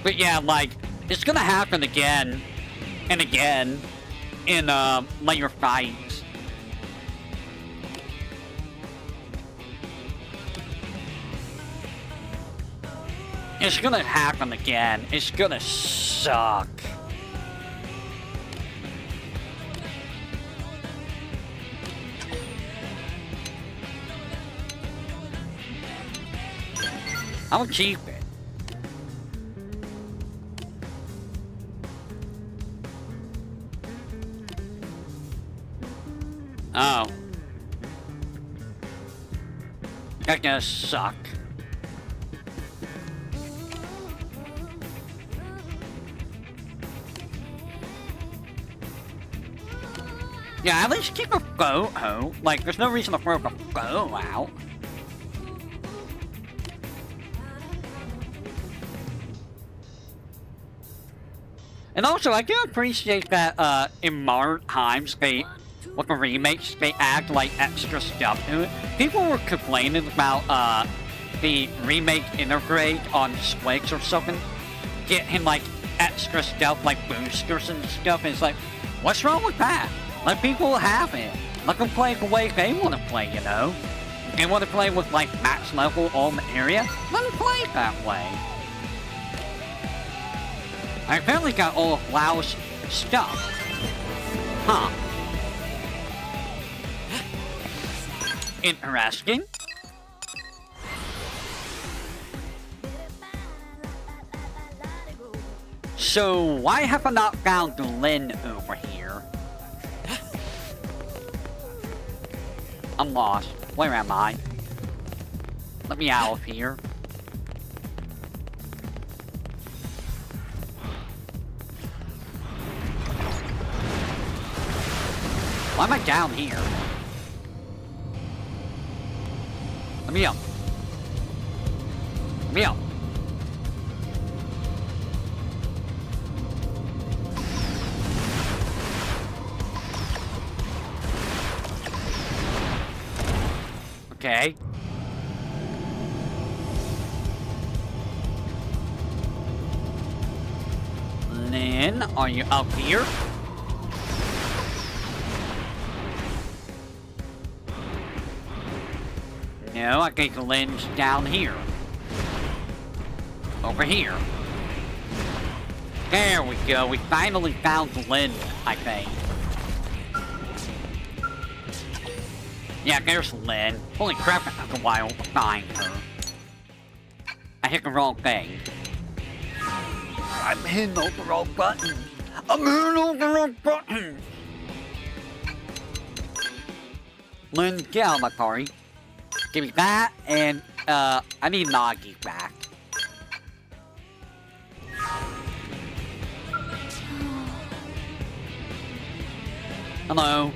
But yeah, like, it's gonna happen again and again in later fights. It's gonna happen again. It's gonna suck. I'll keep it. Oh. That's gonna suck. Yeah, at least keep a photo. Like, there's no reason to throw a photo out. And also, I do appreciate that in modern times, with the remakes, they add like extra stuff to it. People were complaining about the remake Intergrade on Switch or something, getting like extra stuff like boosters and stuff. And it's like, what's wrong with that? Let people have it. Let them play the way they want to play, you know? If they want to play with like max level on the area, let them play it that way. I apparently got all of WoW's stuff. Huh. Interesting. So, why have I not found Lynn over here? I'm lost. Where am I? Let me out of here. Why am I down here? Let me up. Let me up. Okay. Lynn, are you up here? No, I think Lynn's down here. Over here. There we go. We finally found Lynn, I think. Yeah, there's Lynn. Holy crap, it took a while to find her. I hit the wrong thing. I'm hitting on the wrong button. I'm hitting on the wrong button. Lynn, get out of my party. Give me that, and, I need Nagi back. Hello.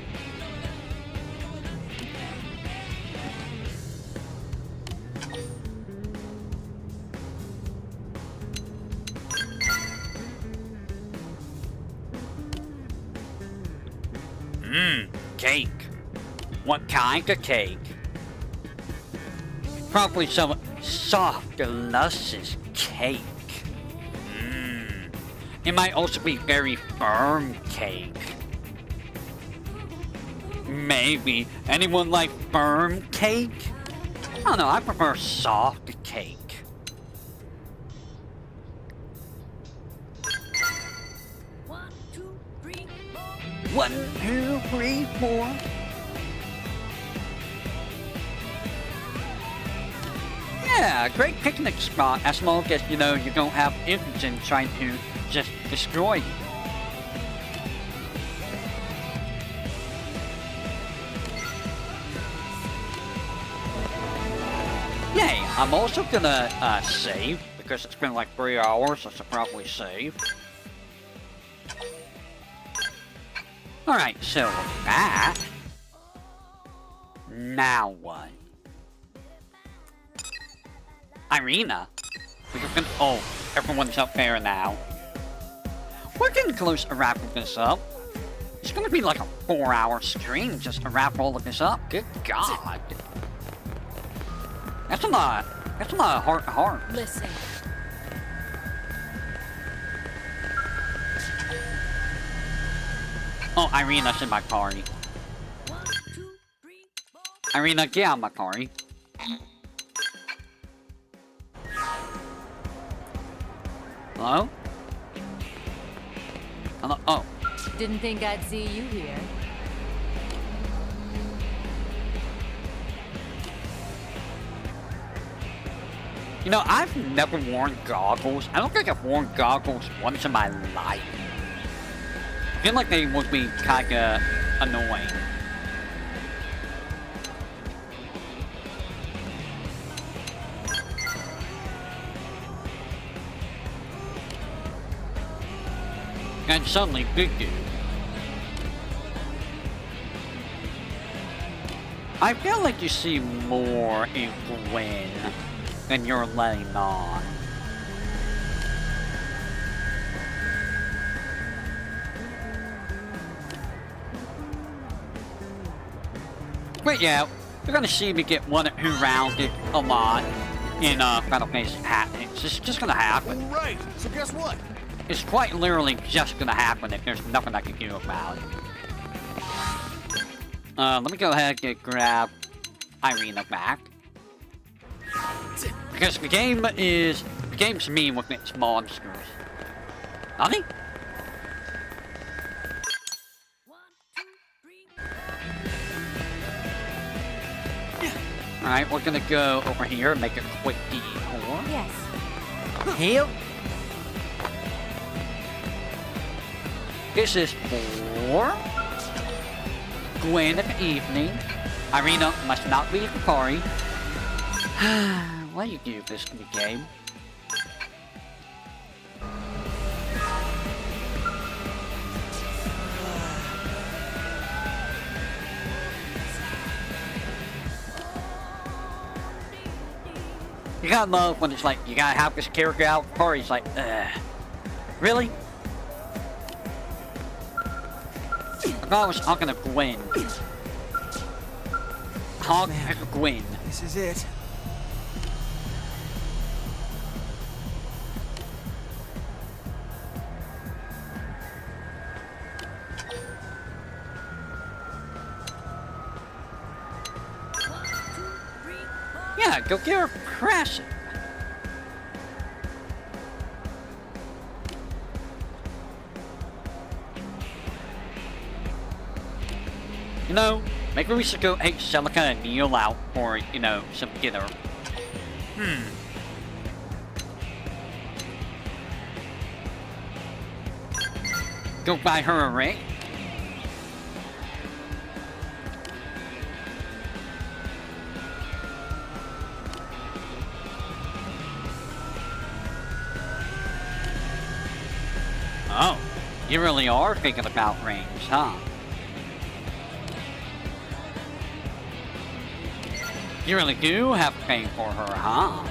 Cake. What kind of cake? Probably some soft, delicious cake. It might also be very firm cake. Maybe. Anyone like firm cake? I don't know, I prefer soft cake. One, two, three, four. 1, 2, 3, 4. Yeah, great picnic spot as long as, you know, you don't have Invigen trying to just destroy you. Yay, I'm also gonna save, because it's been like 3 hours, I should probably save. Alright, so that. Now what? Irina? We can, oh, everyone's up there now. We're getting close to wrapping this up. It's gonna be like a 4-hour stream just to wrap all of this up. Good God. That's a lot of heart to heart. Listen. Oh, Irina's in my party. 1, 2, 3, 4. Irina, get out of my party. Hello? Hello? Oh. Didn't think I'd see you here. You know, I've never worn goggles. I don't think I've worn goggles once in my life. I feel like they would be kinda annoying. and suddenly big dude. I feel like you see more in Gwen than you're letting on. But yeah, you're gonna see me get one who rounded a lot in Final Fantasy Tactics. It's just gonna happen. Right. So guess what? It's quite literally just gonna happen if there's nothing I can do about it. Let me go ahead and grab Irina back. Because the game's mean with its monsters. Honey? 1, 2, 3. Alright, we're gonna go over here and make a quick detour. Yes. Here. This is for Gwen in the evening. Irina must not be at the party. Why do you do this to the game? You gotta love when it's like, you gotta have this character out at the party. It's like, really? I thought I was talking to Gwen. Talk to Gwen. This is it. Yeah, go get her crashing. You know, maybe we should go take Celica and Neil out for, you know, some dinner. Go buy her a ring. Oh, you really are thinking about rings, huh? You really do have to pay for her, huh?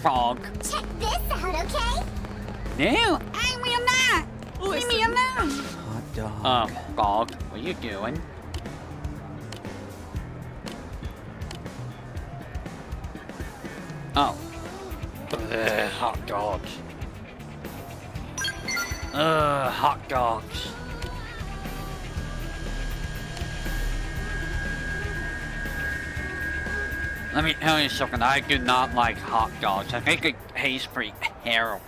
Frog. Check this out, okay? No. I will not. Leave me alone. Hot dog. Frog, what are you doing? Oh. Ugh, hot dogs. Hot dogs. Let me tell you something, I do not like hot dogs. I think it tastes pretty terrible.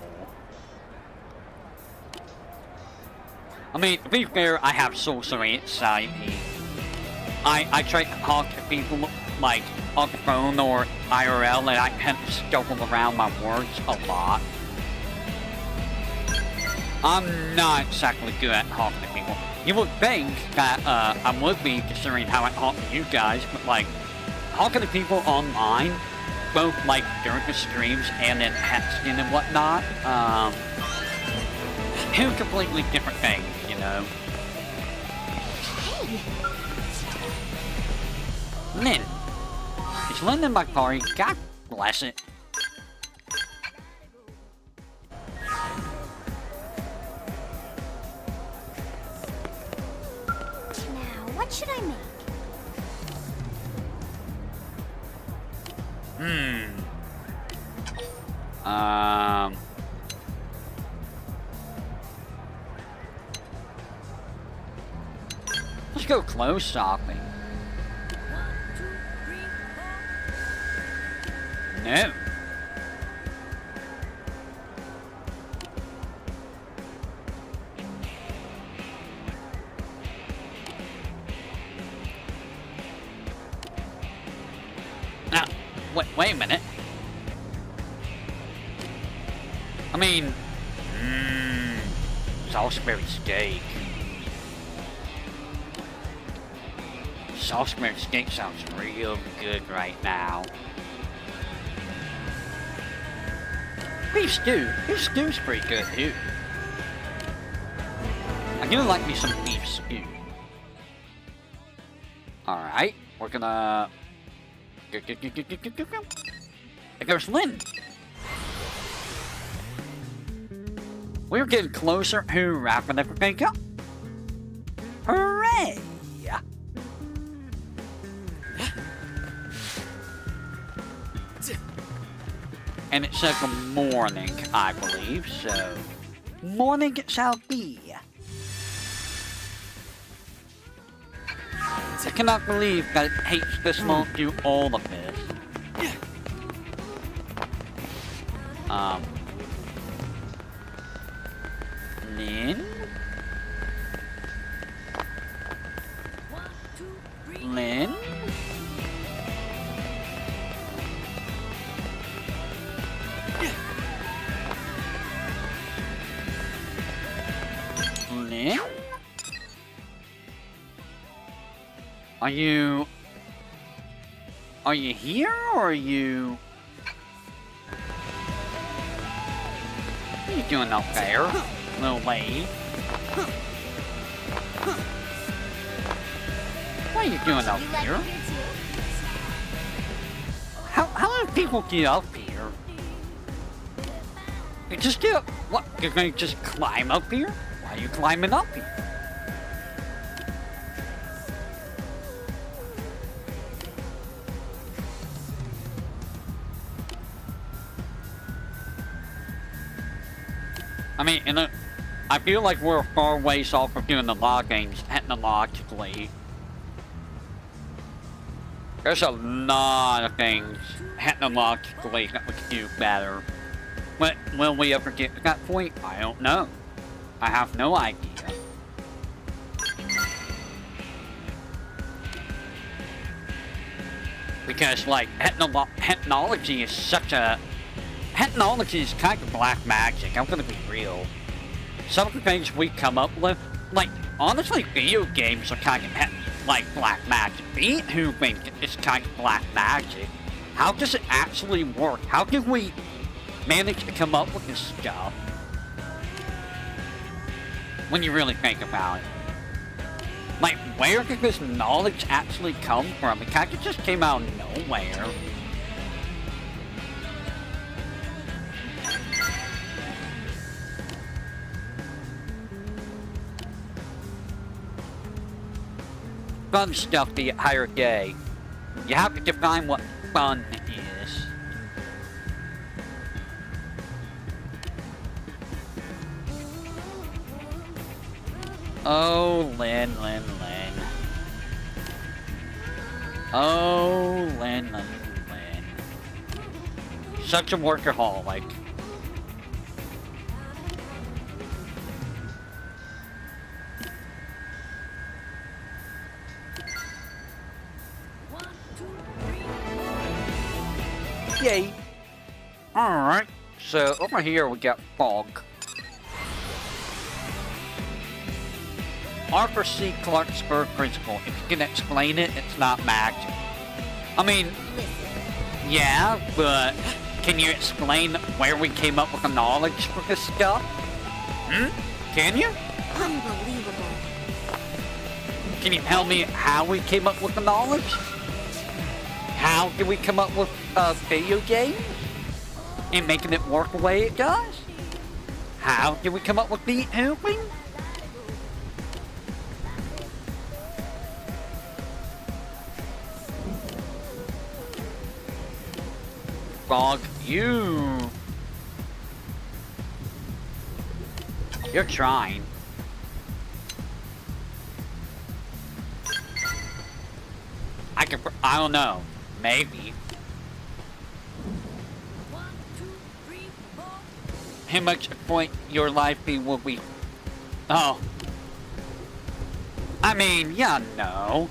I mean, to be fair, I have sorcery inside me. I try to talk to people, like, on the phone or IRL, and I tend to stumble around my words a lot. I'm not exactly good at talking to people. You would think that I would be, considering how I talk to you guys, but like, talking to people online, both like during the streams and in texting and whatnot, two completely different things, you know. Lynn. Is Lynn in my party? God bless it. Now, what should I make? Let's go clothes shopping. 1, 2, 3, 4. No. Now, wait a minute. I mean, Salisbury steak. Salisbury steak sounds real good right now. Beef stew. Beef stew's pretty good too. I do like me some beef stew. Alright, we're gonna... There goes Lynn. We're getting closer to wrapping everything up. Hooray! And it says morning, I believe, so... Morning it shall be. I cannot believe that it takes this long to do all of this. Lynn? Lynn? Lynn? Are you here, or are you... What are you doing up there, little lady? What are you doing up here? How do people get up here? You just get up. What? You're gonna just climb up here? Why are you climbing up here? I mean, I feel like we're far ways off from doing the loggings technologically. There's a lot of things technologically that we could do better. But will we ever get to that point? I don't know. I have no idea. Because, like, technology is such a... Technology is kind of black magic, I'm gonna be real. Some of the things we come up with, like, honestly, video games are kind of like black magic. VTubing is kind of black magic. How does it actually work? How can we manage to come up with this stuff? When you really think about it. Like, where did this knowledge actually come from? It kind of just came out of nowhere. Fun stuff to get higher gay. You have to define what fun is. Oh, Lynn. Oh, Lynn. Such a workaholic. Yay! Alright, so over here we got fog. Arthur C. Clarke's third principle. If you can explain it, it's not magic. I mean, yeah, but can you explain where we came up with the knowledge for this stuff? Can you? Unbelievable. Can you tell me how we came up with the knowledge? How did we come up with video games? And making it work the way it does? How did we come up with VTubing? Fog, you're trying. I don't know. Maybe. How much point your life be will be? Oh. I mean, yeah, no.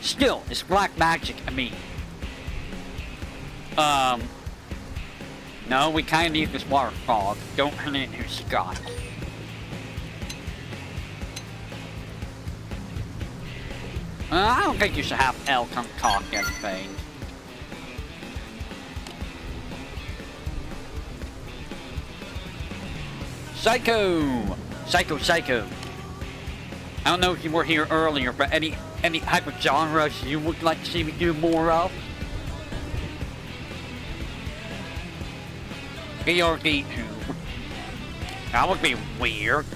Still, it's black magic, I mean. No, we kinda need this water fog. Don't turn it into Scott. I don't think you should have L concoct anything. Psycho! Psycho. I don't know if you were here earlier, but any type of genres you would like to see me do more of? VR VTuber. That would be weird.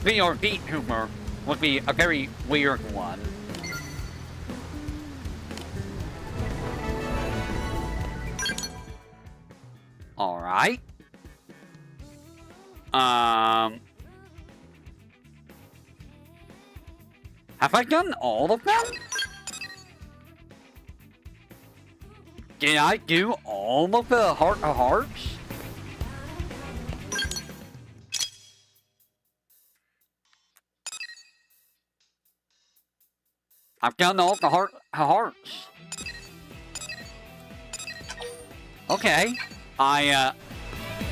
VR VTuber would be a very weird one. Alright. Have I done all of them? Did I do all of the Heart of Hearts? I've done all the Heart of Hearts. Okay. I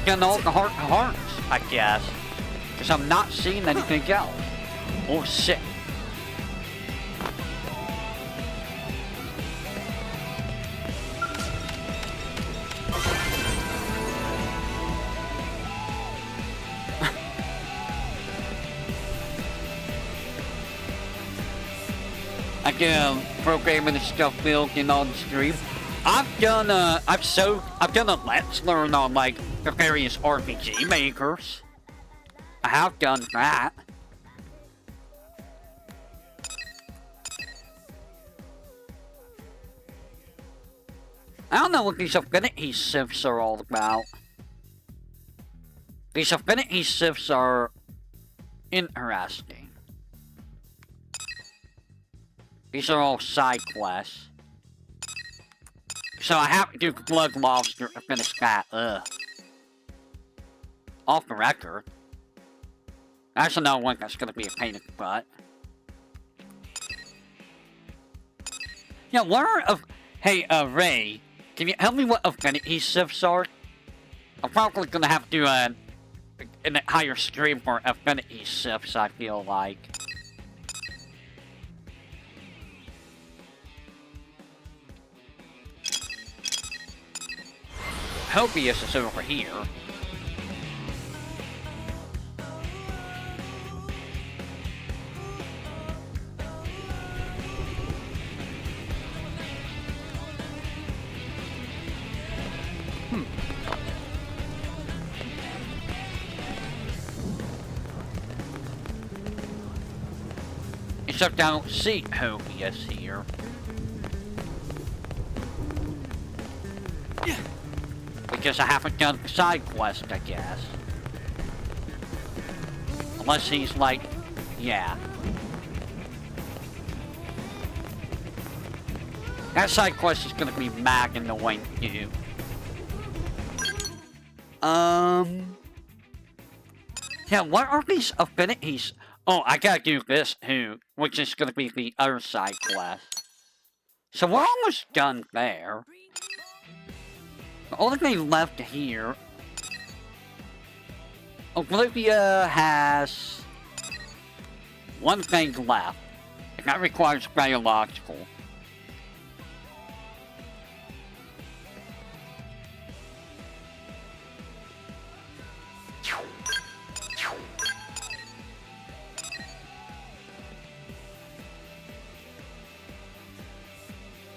done all the Heart of Hearts, I guess. Because I'm not seeing anything else. Oh shit. I can programming the stuff built in on the stream. I've done a Let's Learn on like the various RPG makers. I have done that. I don't know what these affinity sieves are all about. These affinity sieves are interesting. These are all side quests. So I have to do Blood Lobster to finish that. Ugh. Off the record. That's another one that's gonna be a pain in the butt. Yeah, what are hey, Ray, can you help me what affinity sieves are? I'm probably gonna have to do an higher stream for affinity sieves, I feel like. Hopius is over here. Except I don't see Hopius here. Because I haven't done the side quest, I guess. Unless he's like, yeah. That side quest is gonna be Mac in the way too. Yeah, what are these affinities? Oh, I gotta do this too, which is gonna be the other side quest. So we're almost done there. The only thing left here... Olivia has... one thing left. And that requires biological.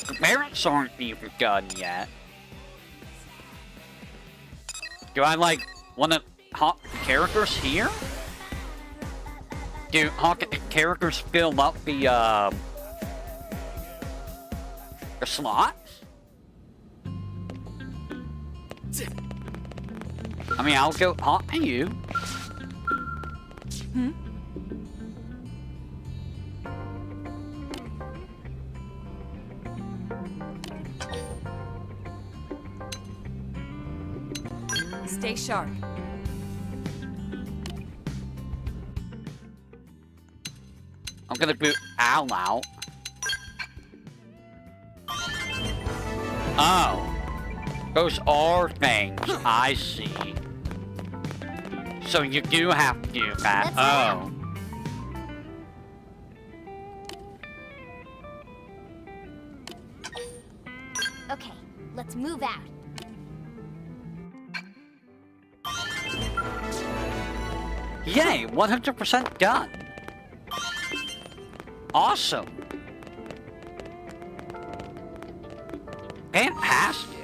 The parents aren't even done yet. Do I, like, want to hawk the characters here? Do hawk the characters fill up the slots? I mean, I'll go hawk to you. Stay sharp. I'm gonna boot Al out. Oh. Those are things. I see. So you do have to do that. Oh. Okay, let's move out. Yay, 100% done. Awesome. Fantastic.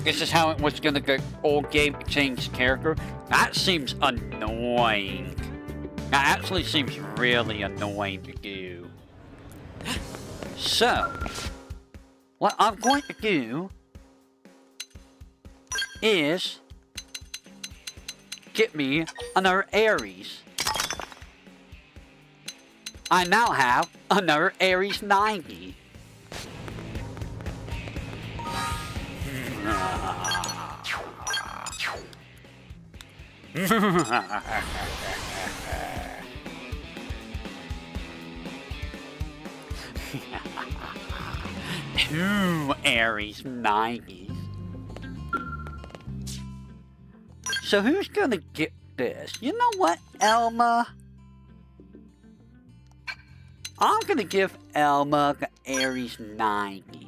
This is how it was gonna go. Old game change character. That seems annoying. That actually seems really annoying to do. So, what I'm going to do is get me another Aries. I now have another Aries 90. Two Aries 90s. So who's gonna get this? You know what, Elma? I'm gonna give Elma the Aries 90.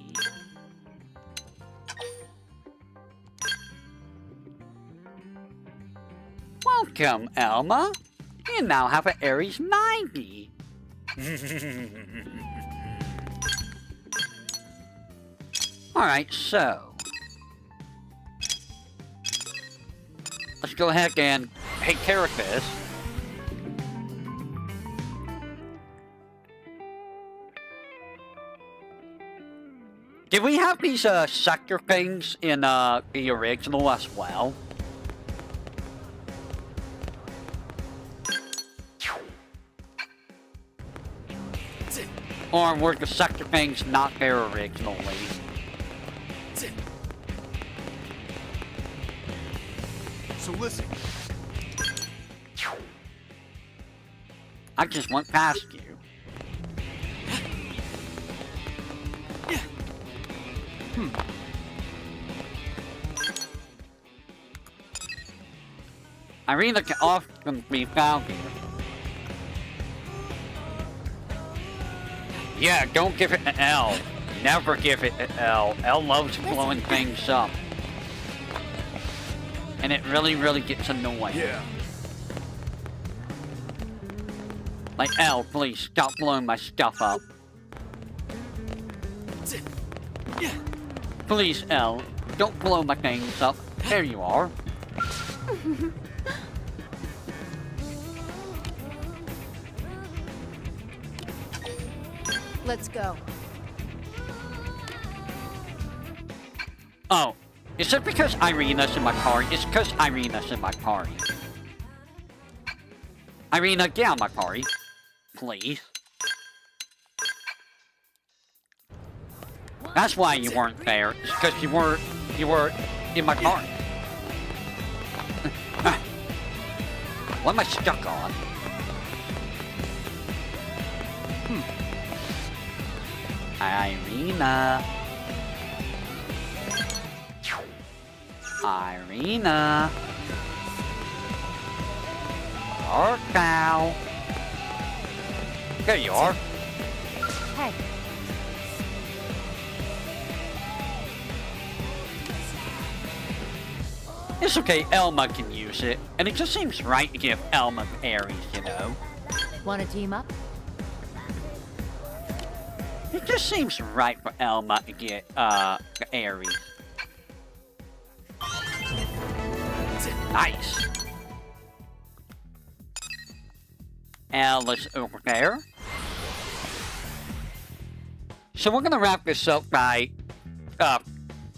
Welcome, Elma. You now have an Aries 90. Alright, so let's go ahead and take care of this. Did we have these sector things in the original as well? Or were the sector things not there originally? So listen. I just went past you. Irina can often be found here. Yeah, don't give it an L. Never give it an L. L loves blowing things up. And it really, really gets annoying. Yeah. Like, L, please stop blowing my stuff up. Please, L, don't blow my things up. There you are. Let's go. Oh, is it because Irina's in my party? It's because Irina's in my party. Irina, get out of my party. Please. That's why you weren't there. It's because you were in my party. What am I stuck on? Irina. Irina. Or cow. There you are. Hey. It's okay, Elma can use it. And it just seems right to give Elma Aries, you know? Want to team up? It just seems right for Elma to get, Aries. Nice. Ella's over there. So we're gonna wrap this up by,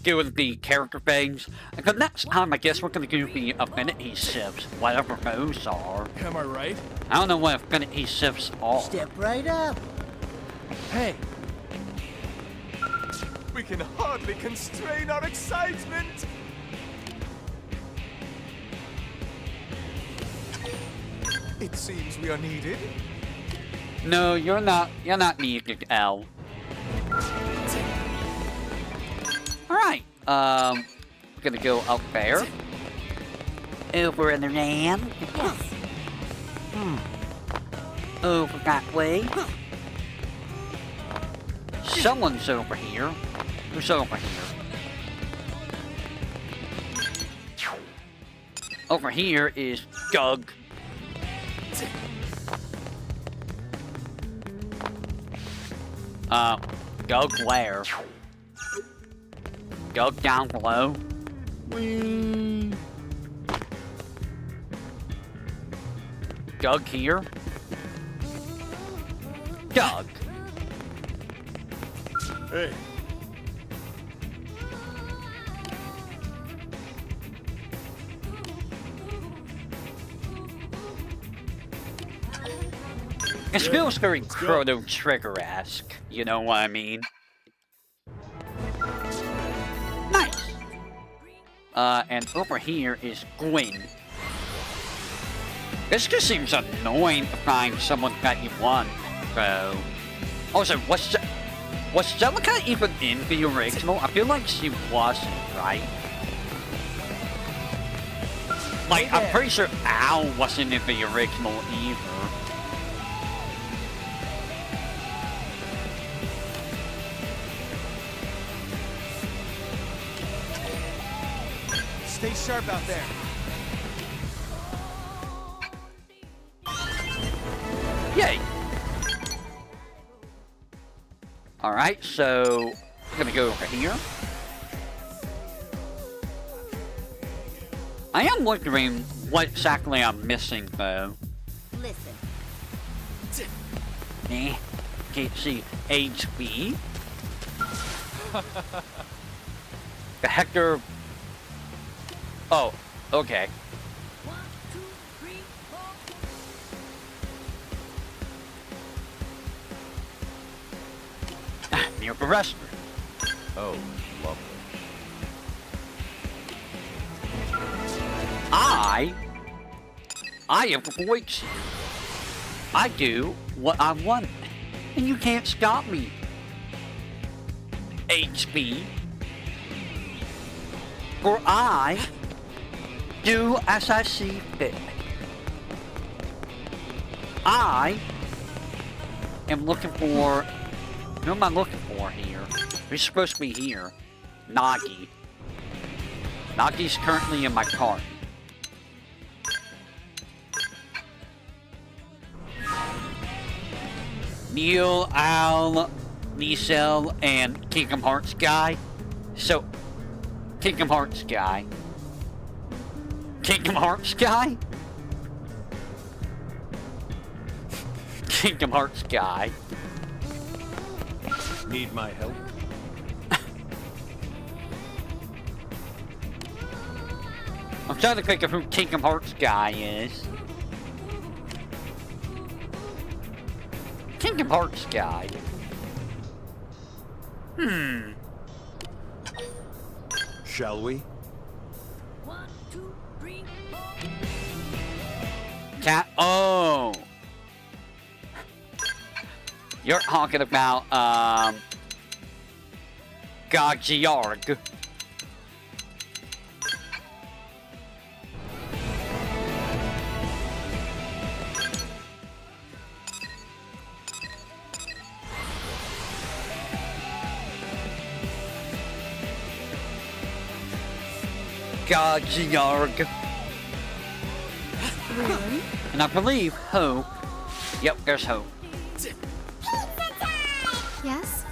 doing the character things. And the next time, I guess we're gonna do the affinity sips, whatever those are. Am I right? I don't know what affinity sips are. Step right up. Hey! We can hardly constrain our excitement! It seems we are needed. No, you're not needed, L. Alright, we're gonna go up there. Over in the land. Yes. Over that way. Someone's over here. Who's over here? Over here is Doug. Doug where? Doug down below? Whee. Doug here? Doug. Hey, It feels very Chrono Trigger-esque, you know what I mean? Nice! And over here is Gwen. This just seems annoying to find someone that you want, so... Also, was Celica even in the original? I feel like she wasn't, right? Like, I'm pretty sure Al wasn't in the original either. Stay sharp out there. Yay! Alright, so I'm gonna go over here. I am wondering what exactly I'm missing though. Listen. Can't see HP. The Hector. Oh, okay. 1, 2, 3, 4. Near the restaurant. oh, lovely. I avoid you. I do what I want, and you can't stop me. HB. For I do as I see fit. I am looking for... Who am I looking for here? Who's supposed to be here? Nagi. Nagi's currently in my cart. Neil, Al, Nisel, and Kingdom Hearts guy. So, Kingdom Hearts guy. Kingdom Hearts guy? Kingdom Hearts guy. Need my help? I'm trying to think of who Kingdom Hearts guy is. Kingdom Hearts guy. Shall we? 1, 2, 3, 4. Cat. Oh. You're talking about Gajiarg. Gajiarg. Really? And I believe Hope. Yep, there's Hope. Yes?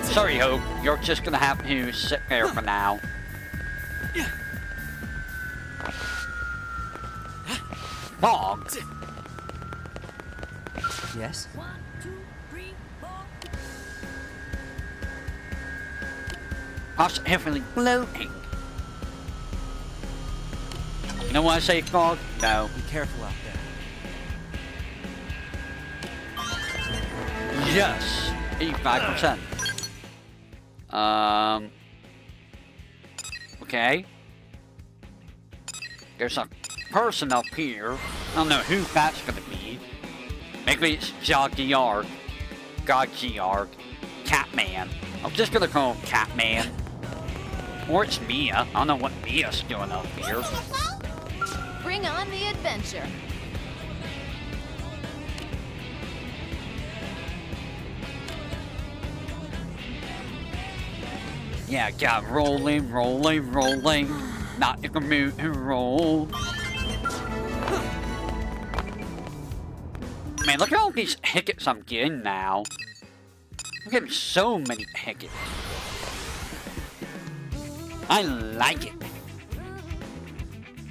Sorry, Hope. You're just gonna have to sit there for now. Fog. Yes? 1, 2, 3, 4. Us heavily floating. You know what I say, Fog? No. Be careful out there. Yes. 85%. Okay. There's a person up here. I don't know who that's gonna be. Maybe it's Joggyard. Godgyard. Catman. I'm just gonna call him Catman. Or it's Mia. I don't know what Mia's doing up here. Bring on the adventure. Yeah, got rolling, rolling, rolling. Not in the mood to roll. Man, look at all these hickets I'm getting now. I'm getting so many hickets. I like it.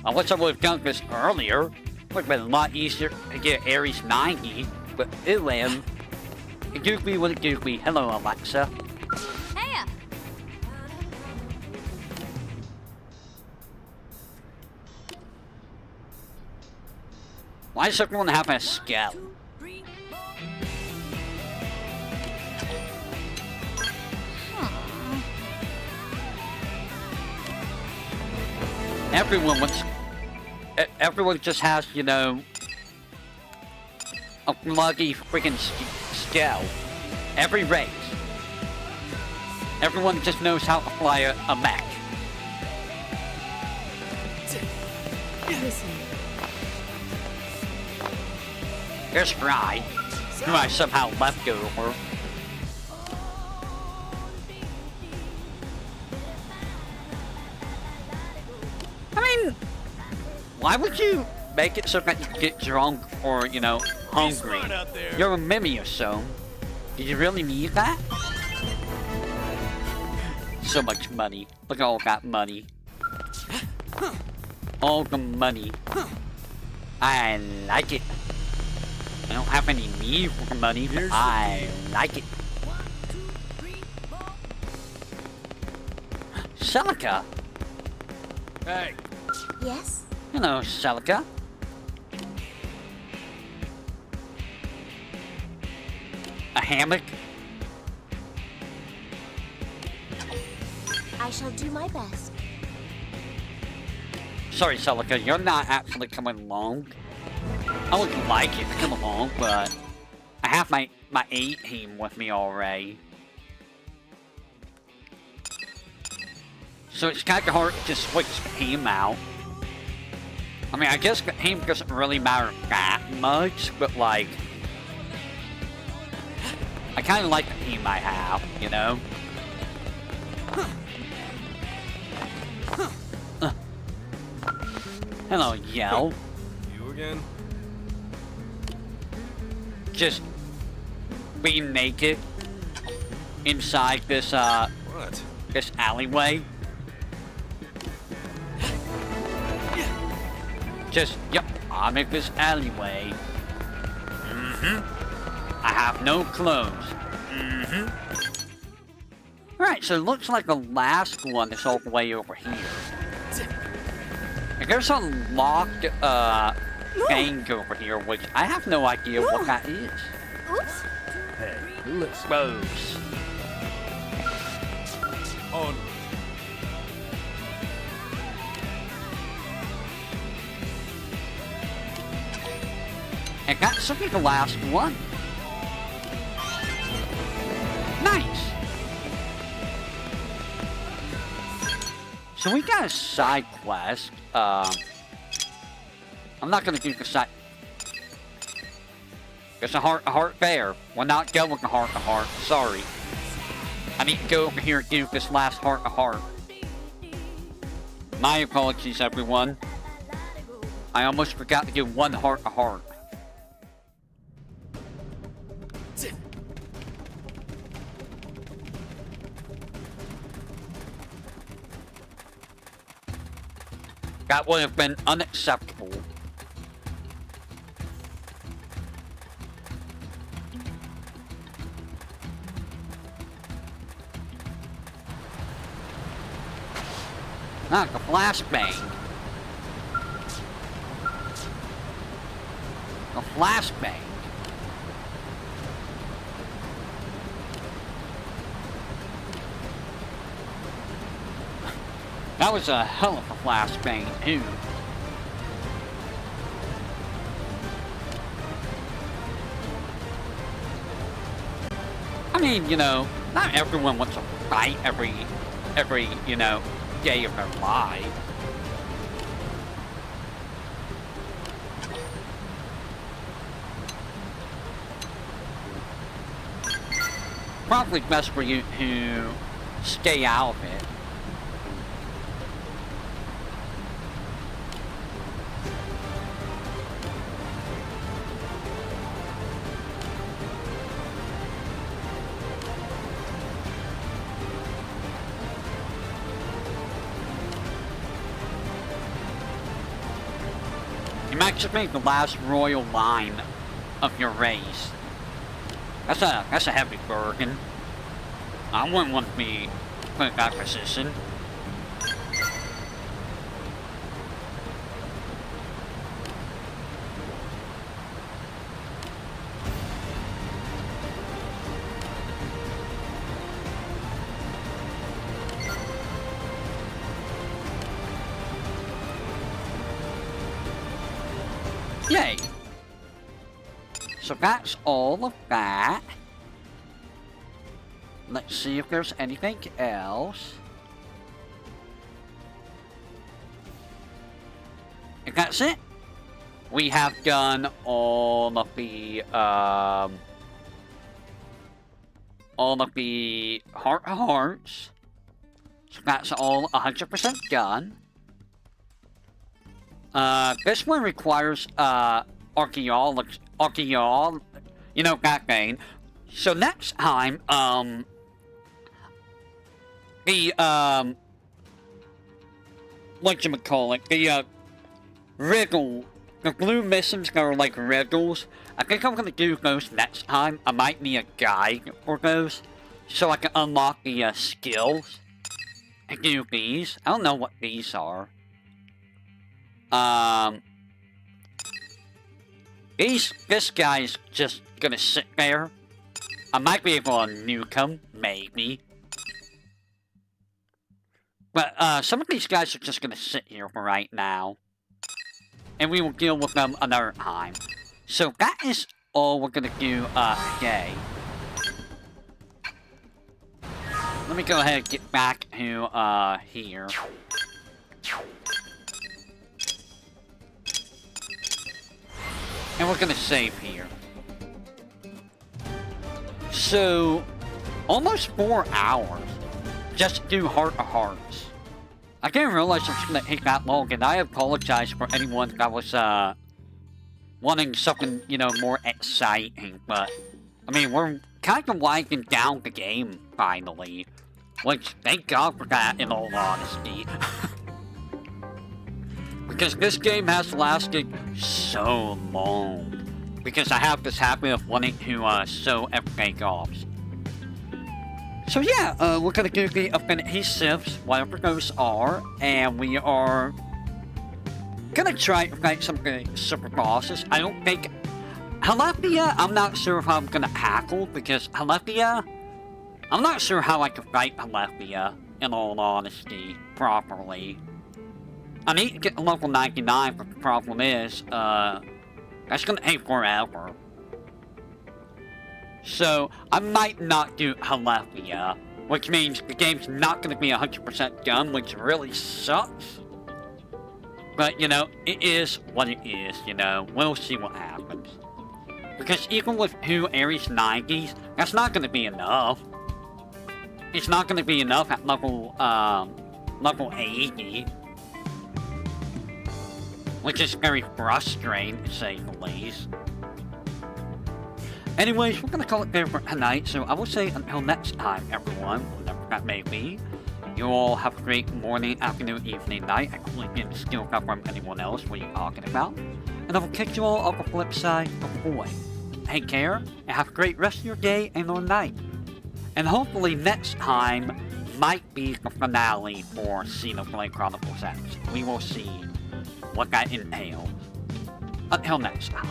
I wish I would have done this earlier. Would have been a lot easier to get Aries 90, but it goofy with a goofy. Hello, Alexa. Heya! Why does everyone have a scout? Bring Everyone just has, you know, a bloody freaking scout. Every race. Everyone just knows how to fly a mech. Listen. There's Fry, who I somehow left over. I mean, why would you make it so that you get drunk or, you know, hungry? You're a Mimi or so. Did you really need that? So much money. Look at all that money. All the money. I like it. I don't have any need for money, but I like it. 1, 2, 3, 4. Celica. Hey, Yes? Hello, Celica. A hammock? I shall do my best. Sorry, Celica, you're not actually coming along. I would like you to come along, but I have my A team with me already. So it's kind of hard to switch the team out. I mean, I guess the team doesn't really matter that much, but like, I kind of like the team I have, you know? Hello, Yell. you again? Just being naked inside this What? this alleyway. Just, yep, I'm in this alleyway. I have no clothes. Alright, so it looks like the last one is all the way over here. And there's a locked thing over here, which I have no idea what that is. Oops. Hey, listen. Rose. On. And that's should be the last one. Nice. So we got a side quest. I'm not gonna do the side. There's a heart there. We're not going with the heart to heart. Sorry. I need to go over here and do this last heart to heart. My apologies, everyone. I almost forgot to do one heart to heart. That would have been unacceptable. Ah, the flashbang. The flashbang. That was a hell of a flashbang, too. I mean, you know, not everyone wants to fight every, you know, day of their life. Probably best for you to stay out of it. You might just make the last royal line of your race. That's a heavy burden. I wouldn't want to be put in that position. Yay! So that's all of that. Let's see if there's anything else. And that's it. We have done all of the heart of hearts. So that's all 100% done. This one requires archaeology, you know, that thing. So next time, whatchamacallit, the riddle, the blue missions that are like riddles, I think I'm gonna do those next time. I might need a guide for those, so I can unlock the skills and do these. I don't know what these are. This guy's just gonna sit there. I might be able to nuke him, maybe. But, some of these guys are just gonna sit here for right now. And we will deal with them another time. So that is all we're gonna do, today. Let me go ahead and get back to, here. And we're gonna save here. So, almost 4 hours just to do Heart of Hearts. I didn't realize it was gonna take that long, and I apologize for anyone that was, wanting something, you know, more exciting, but, I mean, we're kind of winding down the game, finally. Which, thank God for that, in all honesty. Because this game has lasted so long. Because I have this habit of wanting to show everything off. So yeah, we're gonna do the affinity sieves, whatever those are, and we are gonna try to fight some of the super bosses. I don't think Halethia, I'm not sure how I'm gonna tackle, because Halethia, I'm not sure how I can fight Halethia, in all honesty, properly. I need to get to level 99, but the problem is, that's gonna take forever. So, I might not do Halethia, which means the game's not gonna be 100% done, which really sucks. But, you know, it is what it is, you know, we'll see what happens. Because even with 2 Ares 90s, that's not gonna be enough. It's not gonna be enough at level 80. Which is very frustrating, to say the least. Anyways, we're gonna call it there for tonight, so I will say until next time, everyone, whenever that may be, you all have a great morning, afternoon, evening, night. I couldn't get skill up from anyone else what you're talking about. And I will catch you all on the flip side of the boy. Take care, and have a great rest of your day and or night. And hopefully next time might be the finale for Xenoblade Chronicles X. We will see what that entails. Until next time.